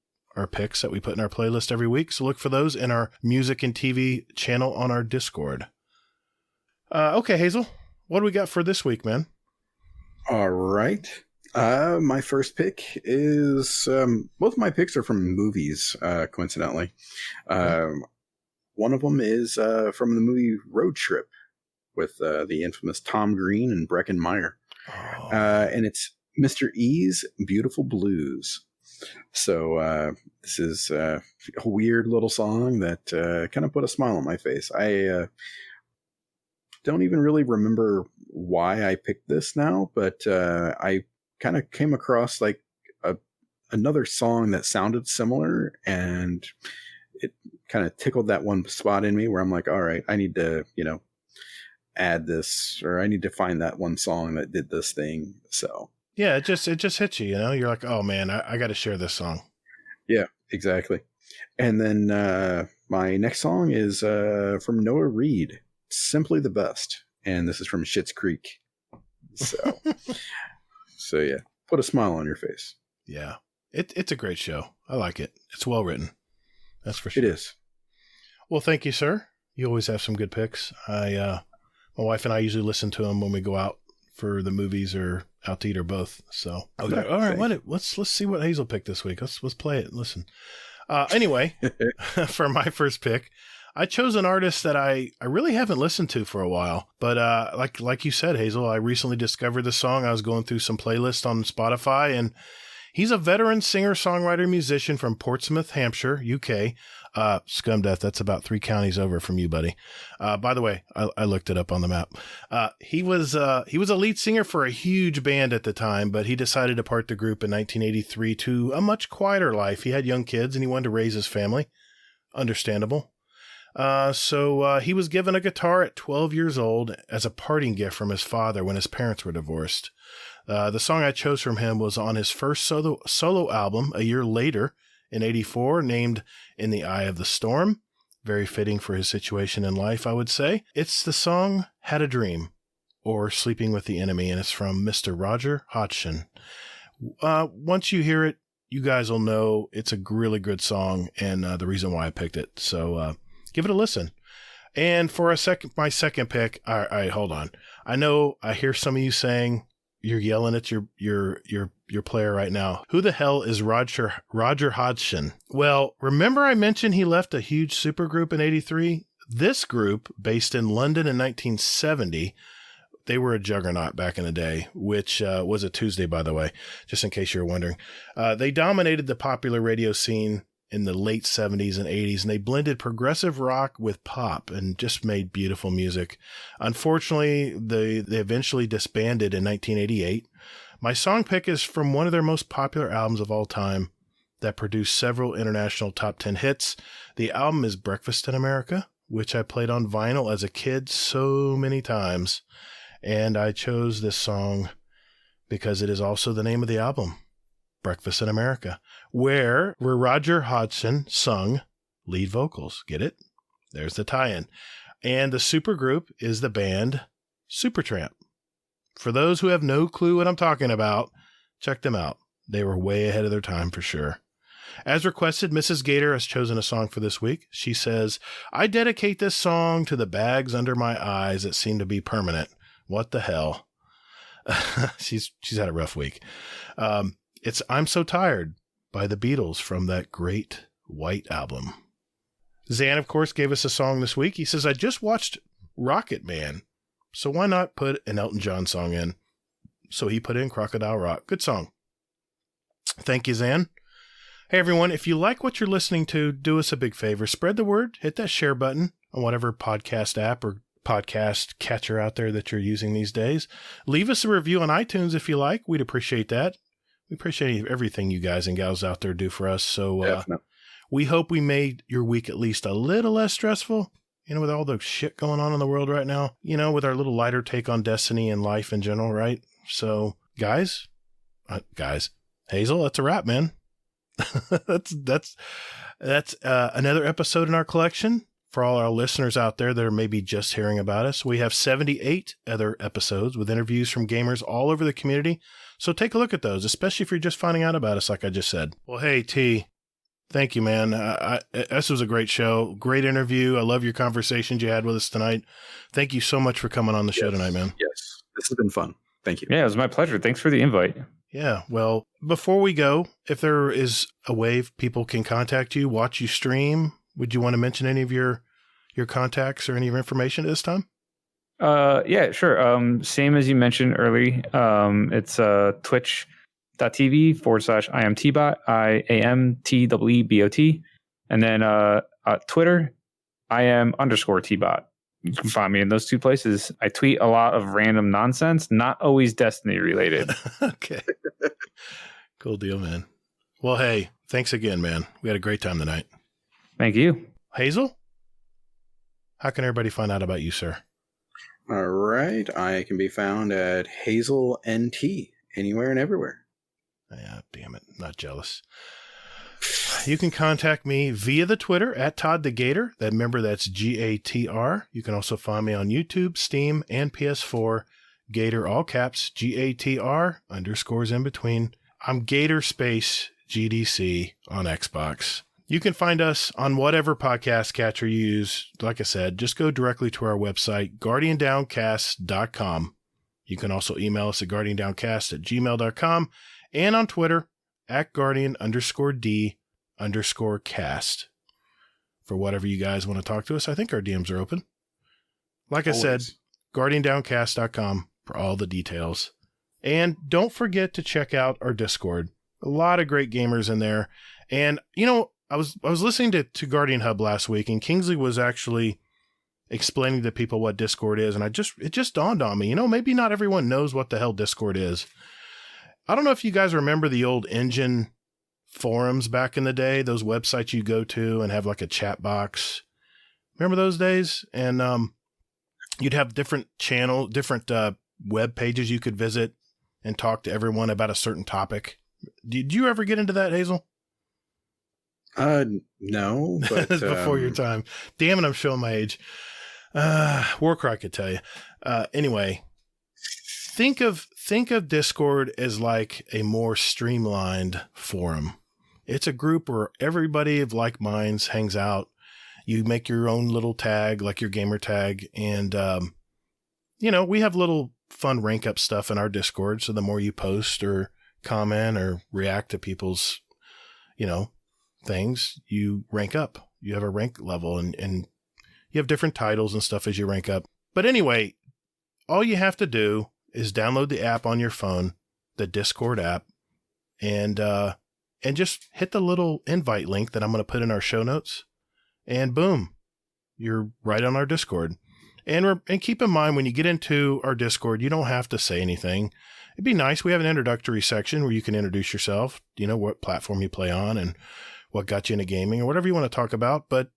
picks that we put in our playlist every week. So look for those in our music and TV channel on our Discord. Okay, Hazel, what do we got for this week, man? All right. My first pick is, both my picks are from movies, coincidentally. One of them is from the movie Road Trip with the infamous Tom Green and Breckin Meyer. And it's Mr. E's Beautiful Blues. So this is a weird little song that kind of put a smile on my face. I don't even really remember why I picked this now, but I kind of came across like another song that sounded similar, and it kind of tickled that one spot in me where I'm like, all right, I need to, add this, or I need to find that one song that did this thing. So yeah, it just hits you, you're like, oh man, I got to share this song. Yeah, exactly. And then my next song is from Noah Reed, Simply the Best. and this is from Schitt's Creek. So, so yeah, put a smile on your face. Yeah, it's a great show. I like it. It's well written. That's for sure. It is. Well, thank you, sir. You always have some good picks. My wife and I usually listen to them when we go out for the movies or out to eat or both. So, okay. All right, let's see what Hazel picked this week. Let's play it. Listen. Anyway, for my first pick, I chose an artist that I really haven't listened to for a while. But like you said, Hazel, I recently discovered the song. I was going through some playlists on Spotify, and he's a veteran singer, songwriter, musician from Portsmouth, Hampshire, UK. Scumdeath, that's about 3 counties over from you, buddy. By the way, I looked it up on the map. He was a lead singer for a huge band at the time, but he decided to part the group in 1983 to a much quieter life. He had young kids and he wanted to raise his family. Understandable. So he was given a guitar at 12 years old as a parting gift from his father when his parents were divorced. The song I chose from him was on his first solo album a year later in 84, named In the Eye of the Storm. Very fitting for his situation in life, I would say. It's the song Had a Dream, or Sleeping with the Enemy, and it's from Mr. Roger Hodgson. Once you hear it, you guys will know it's a really good song and the reason why I picked it. So give it a listen. And for my second pick, all right, hold on. I know I hear some of you saying, you're yelling at your player right now. Who the hell is Roger Hodgson? Well, remember I mentioned he left a huge supergroup in 83? This group, based in London in 1970, they were a juggernaut back in the day, which was a Tuesday, by the way, just in case you're wondering. They dominated the popular radio scene in the late 70s and 80s, and they blended progressive rock with pop and just made beautiful music. Unfortunately, they eventually disbanded in 1988. My song pick is from one of their most popular albums of all time that produced several international top 10 hits. The album is Breakfast in America, which I played on vinyl as a kid so many times. And I chose this song because it is also the name of the album, Breakfast in America, where Roger Hodgson sung lead vocals. Get it? There's the tie-in. And the supergroup is the band Supertramp. For those who have no clue what I'm talking about, check them out. They were way ahead of their time for sure. As requested, Mrs. Gator has chosen a song for this week. She says, I dedicate this song to the bags under my eyes that seem to be permanent. What the hell? She's had a rough week. It's I'm So Tired by the Beatles from that great White Album. Zan, of course, gave us a song this week. He says, I just watched Rocket Man, so why not put an Elton John song in? So he put in Crocodile Rock. Good song. Thank you, Zan. Hey, everyone, if you like what you're listening to, do us a big favor. Spread the word. Hit that share button on whatever podcast app or podcast catcher out there that you're using these days. Leave us a review on iTunes if you like. We'd appreciate that. We appreciate everything you guys and gals out there do for us. So we hope we made your week at least a little less stressful, with all the shit going on in the world right now, with our little lighter take on destiny and life in general, right? So guys, Hazel, that's a wrap, man. that's another episode in our collection. For all our listeners out there that are maybe just hearing about us, we have 78 other episodes with interviews from gamers all over the community. So take a look at those, especially if you're just finding out about us, like I just said. Well, hey, T, thank you, man. This was a great show. Great interview. I love your conversations you had with us tonight. Thank you so much for coming on the show tonight, man. Yes, this has been fun. Thank you. Yeah, it was my pleasure. Thanks for the invite. Yeah, well, before we go, if there is a way people can contact you, watch you stream, would you want to mention any of your contacts or any of your information at this time? Yeah, sure. Same as you mentioned early. It's twitch.tv/IAMTEEBOT, IAMTEEBOT. And then Twitter, IAM_TEEBOT. You can find me in those two places. I tweet a lot of random nonsense, not always Destiny related. Okay. Cool deal, man. Well, hey, thanks again, man. We had a great time tonight. Thank you. Hazel? How can everybody find out about you, sir? All right. I can be found at Hazel NT, anywhere and everywhere. Yeah, damn it. Not jealous. You can contact me via the Twitter at Todd the Gator. Remember, that's GATR. You can also find me on YouTube, Steam, and PS4. Gator, all caps, GATR, underscores in between. I'm Gator Space GDC on Xbox. You can find us on whatever podcast catcher you use. Like I said, just go directly to our website, guardiandowncast.com. You can also email us at guardiandowncast@gmail.com and on Twitter at guardian_D_cast. For whatever you guys want to talk to us, I think our DMs are open. Like I said, guardiandowncast.com for all the details. And don't forget to check out our Discord. A lot of great gamers in there. And, you know, I was listening to Guardian Hub last week, and Kingsley was actually explaining to people what Discord is, and it just dawned on me, you know, maybe not everyone knows what the hell Discord is. I don't know if you guys remember the old Engine forums back in the day, those websites you go to and have like a chat box. Remember those days? And you'd have different web pages you could visit and talk to everyone about a certain topic. Did you ever get into that, Hazel? No, but before your time. Damn it, I'm showing my age. Warcry could tell you. Anyway, think of Discord as like a more streamlined forum. It's a group where everybody of like minds hangs out. You make your own little tag, like your gamer tag, and you know, we have little fun rank up stuff in our Discord. So the more you post or comment or react to people's, you know, things, you rank up. You have a rank level, and you have different titles and stuff as you rank up. But anyway, all you have to do is download the app on your phone, the Discord app, and just hit the little invite link that I'm going to put in our show notes, and boom, you're right on our Discord. And keep in mind, when you get into our Discord, you don't have to say anything. It'd be nice. We have an introductory section where you can introduce yourself, you know, what platform you play on and what got you into gaming or whatever you want to talk about. But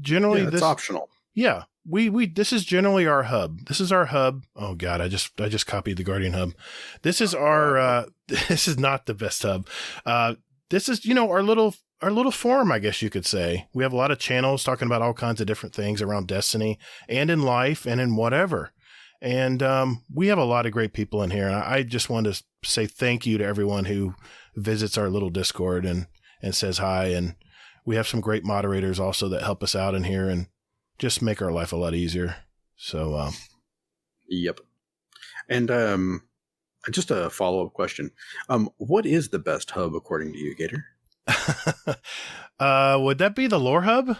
generally, it's optional. Yeah, this is generally our hub. This is our hub. Oh God, I just copied the Guardian hub. This is our. This is not the best hub. This is, you know, our little forum, I guess you could say. We have a lot of channels talking about all kinds of different things around Destiny and in life and in whatever. And we have a lot of great people in here. And I just want to say thank you to everyone who visits our little Discord and says hi. And we have some great moderators also that help us out in here and just make our life a lot easier. So, yep. And just a follow-up question. What is the best hub according to you, Gator? Would that be the lore hub?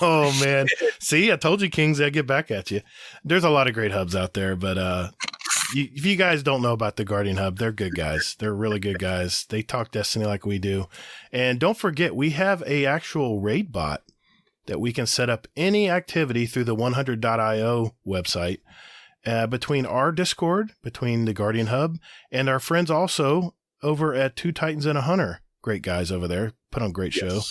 Oh man. See, I told you, Kings, I'd get back at you. There's a lot of great hubs out there, but if you guys don't know about the Guardian Hub, they're good guys. They're really good guys. They talk Destiny like we do. And don't forget, we have a actual raid bot that we can set up any activity through the 100.io website between our Discord, between the Guardian Hub, and our friends also over at Two Titans and a Hunter. Great guys over there. Put on a great show.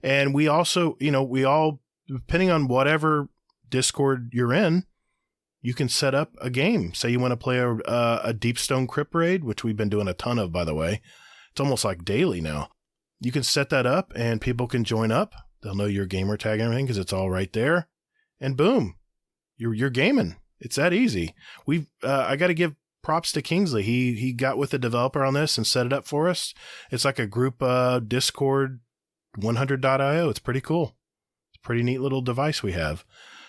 And we also, you know, we all, depending on whatever Discord you're in, you can set up a game. Say you want to play a Deepstone Crypt Raid, which we've been doing a ton of, by the way. It's almost like daily now. You can set that up and people can join up. They'll know your gamer tag and everything because it's all right there. And boom, you're gaming. It's that easy. I got to give props to Kingsley. He got with the developer on this and set it up for us. It's like a group Discord 100.io. It's pretty cool. It's a pretty neat little device we have.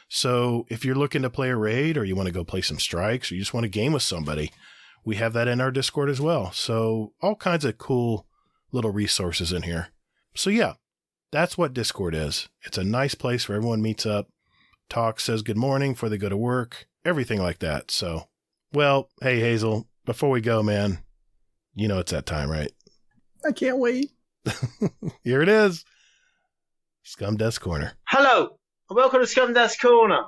So if you're looking to play a raid or you want to go play some strikes or you just want to game with somebody, we have that in our Discord as well. So all kinds of cool little resources in here. So yeah, that's what Discord is. It's a nice place where everyone meets up, talks, says good morning before they go to work, everything like that. So, well, hey, Hazel, before we go, man, you know it's that time, right? I can't wait. Here it is. Scum Death Corner. Hello, and welcome to Scum Death Corner.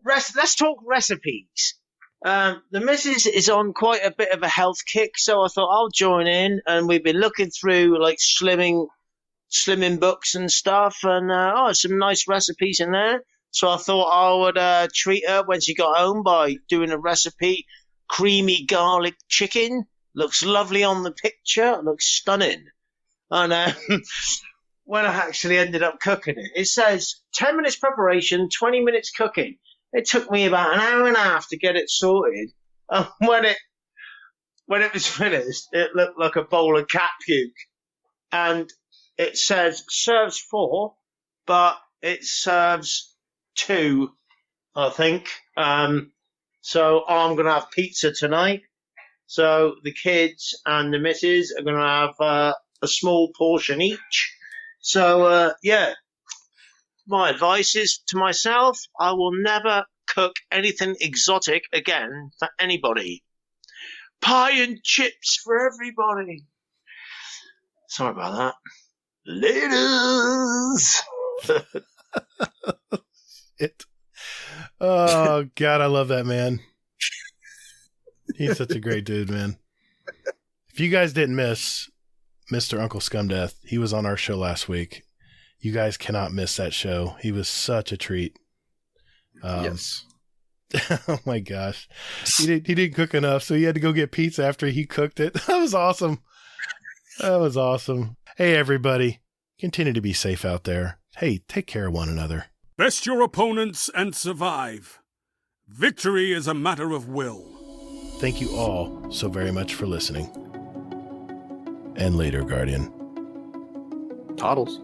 Let's talk recipes. The missus is on quite a bit of a health kick, so I thought I'll join in, and we've been looking through like slimming books and stuff, and some nice recipes in there. So I thought I would treat her when she got home by doing a recipe. Creamy garlic chicken. Looks lovely on the picture. Looks stunning. And when I actually ended up cooking it, it says 10 minutes preparation, 20 minutes cooking. It took me about an hour and a half to get it sorted. And when it was finished, it looked like a bowl of cat puke. And it says serves 4, but it serves 2, I think. So I'm going to have pizza tonight. So the kids and the missus are going to have a small portion each. So, yeah, my advice is to myself, I will never cook anything exotic again for anybody. Pie and chips for everybody. Sorry about that. Laters. Oh, God, I love that man. He's such a great dude, man. If you guys didn't miss Mr. Uncle Scumdeath, he was on our show last week. You guys cannot miss that show. He was such a treat. Yes. Oh, my gosh. He didn't cook enough, so he had to go get pizza after he cooked it. That was awesome. That was awesome. Hey, everybody. Continue to be safe out there. Hey, take care of one another. Best your opponents and survive. Victory is a matter of will. Thank you all so very much for listening. And later, Guardian. Toddles.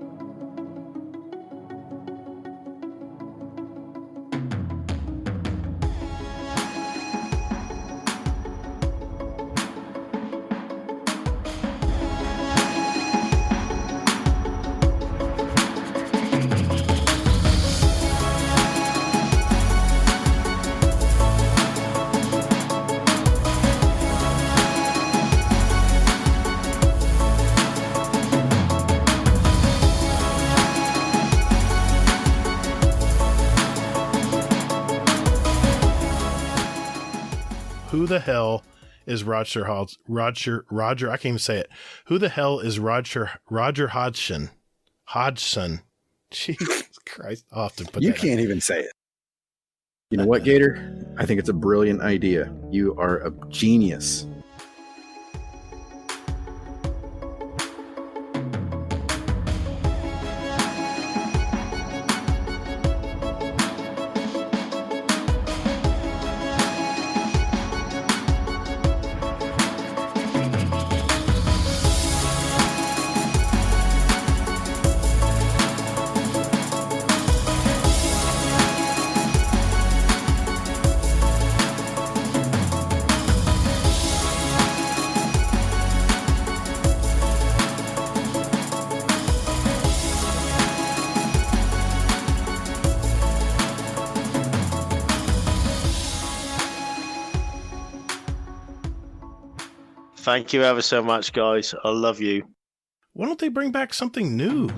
Who the hell is Roger? I can't even say it. Who the hell is Roger Hodgson? Jesus Christ! I'll have to put You that can't even say it. You know what, Gator? I think it's a brilliant idea. You are a genius. Thank you ever so much, guys. I love you. Why don't they bring back something new?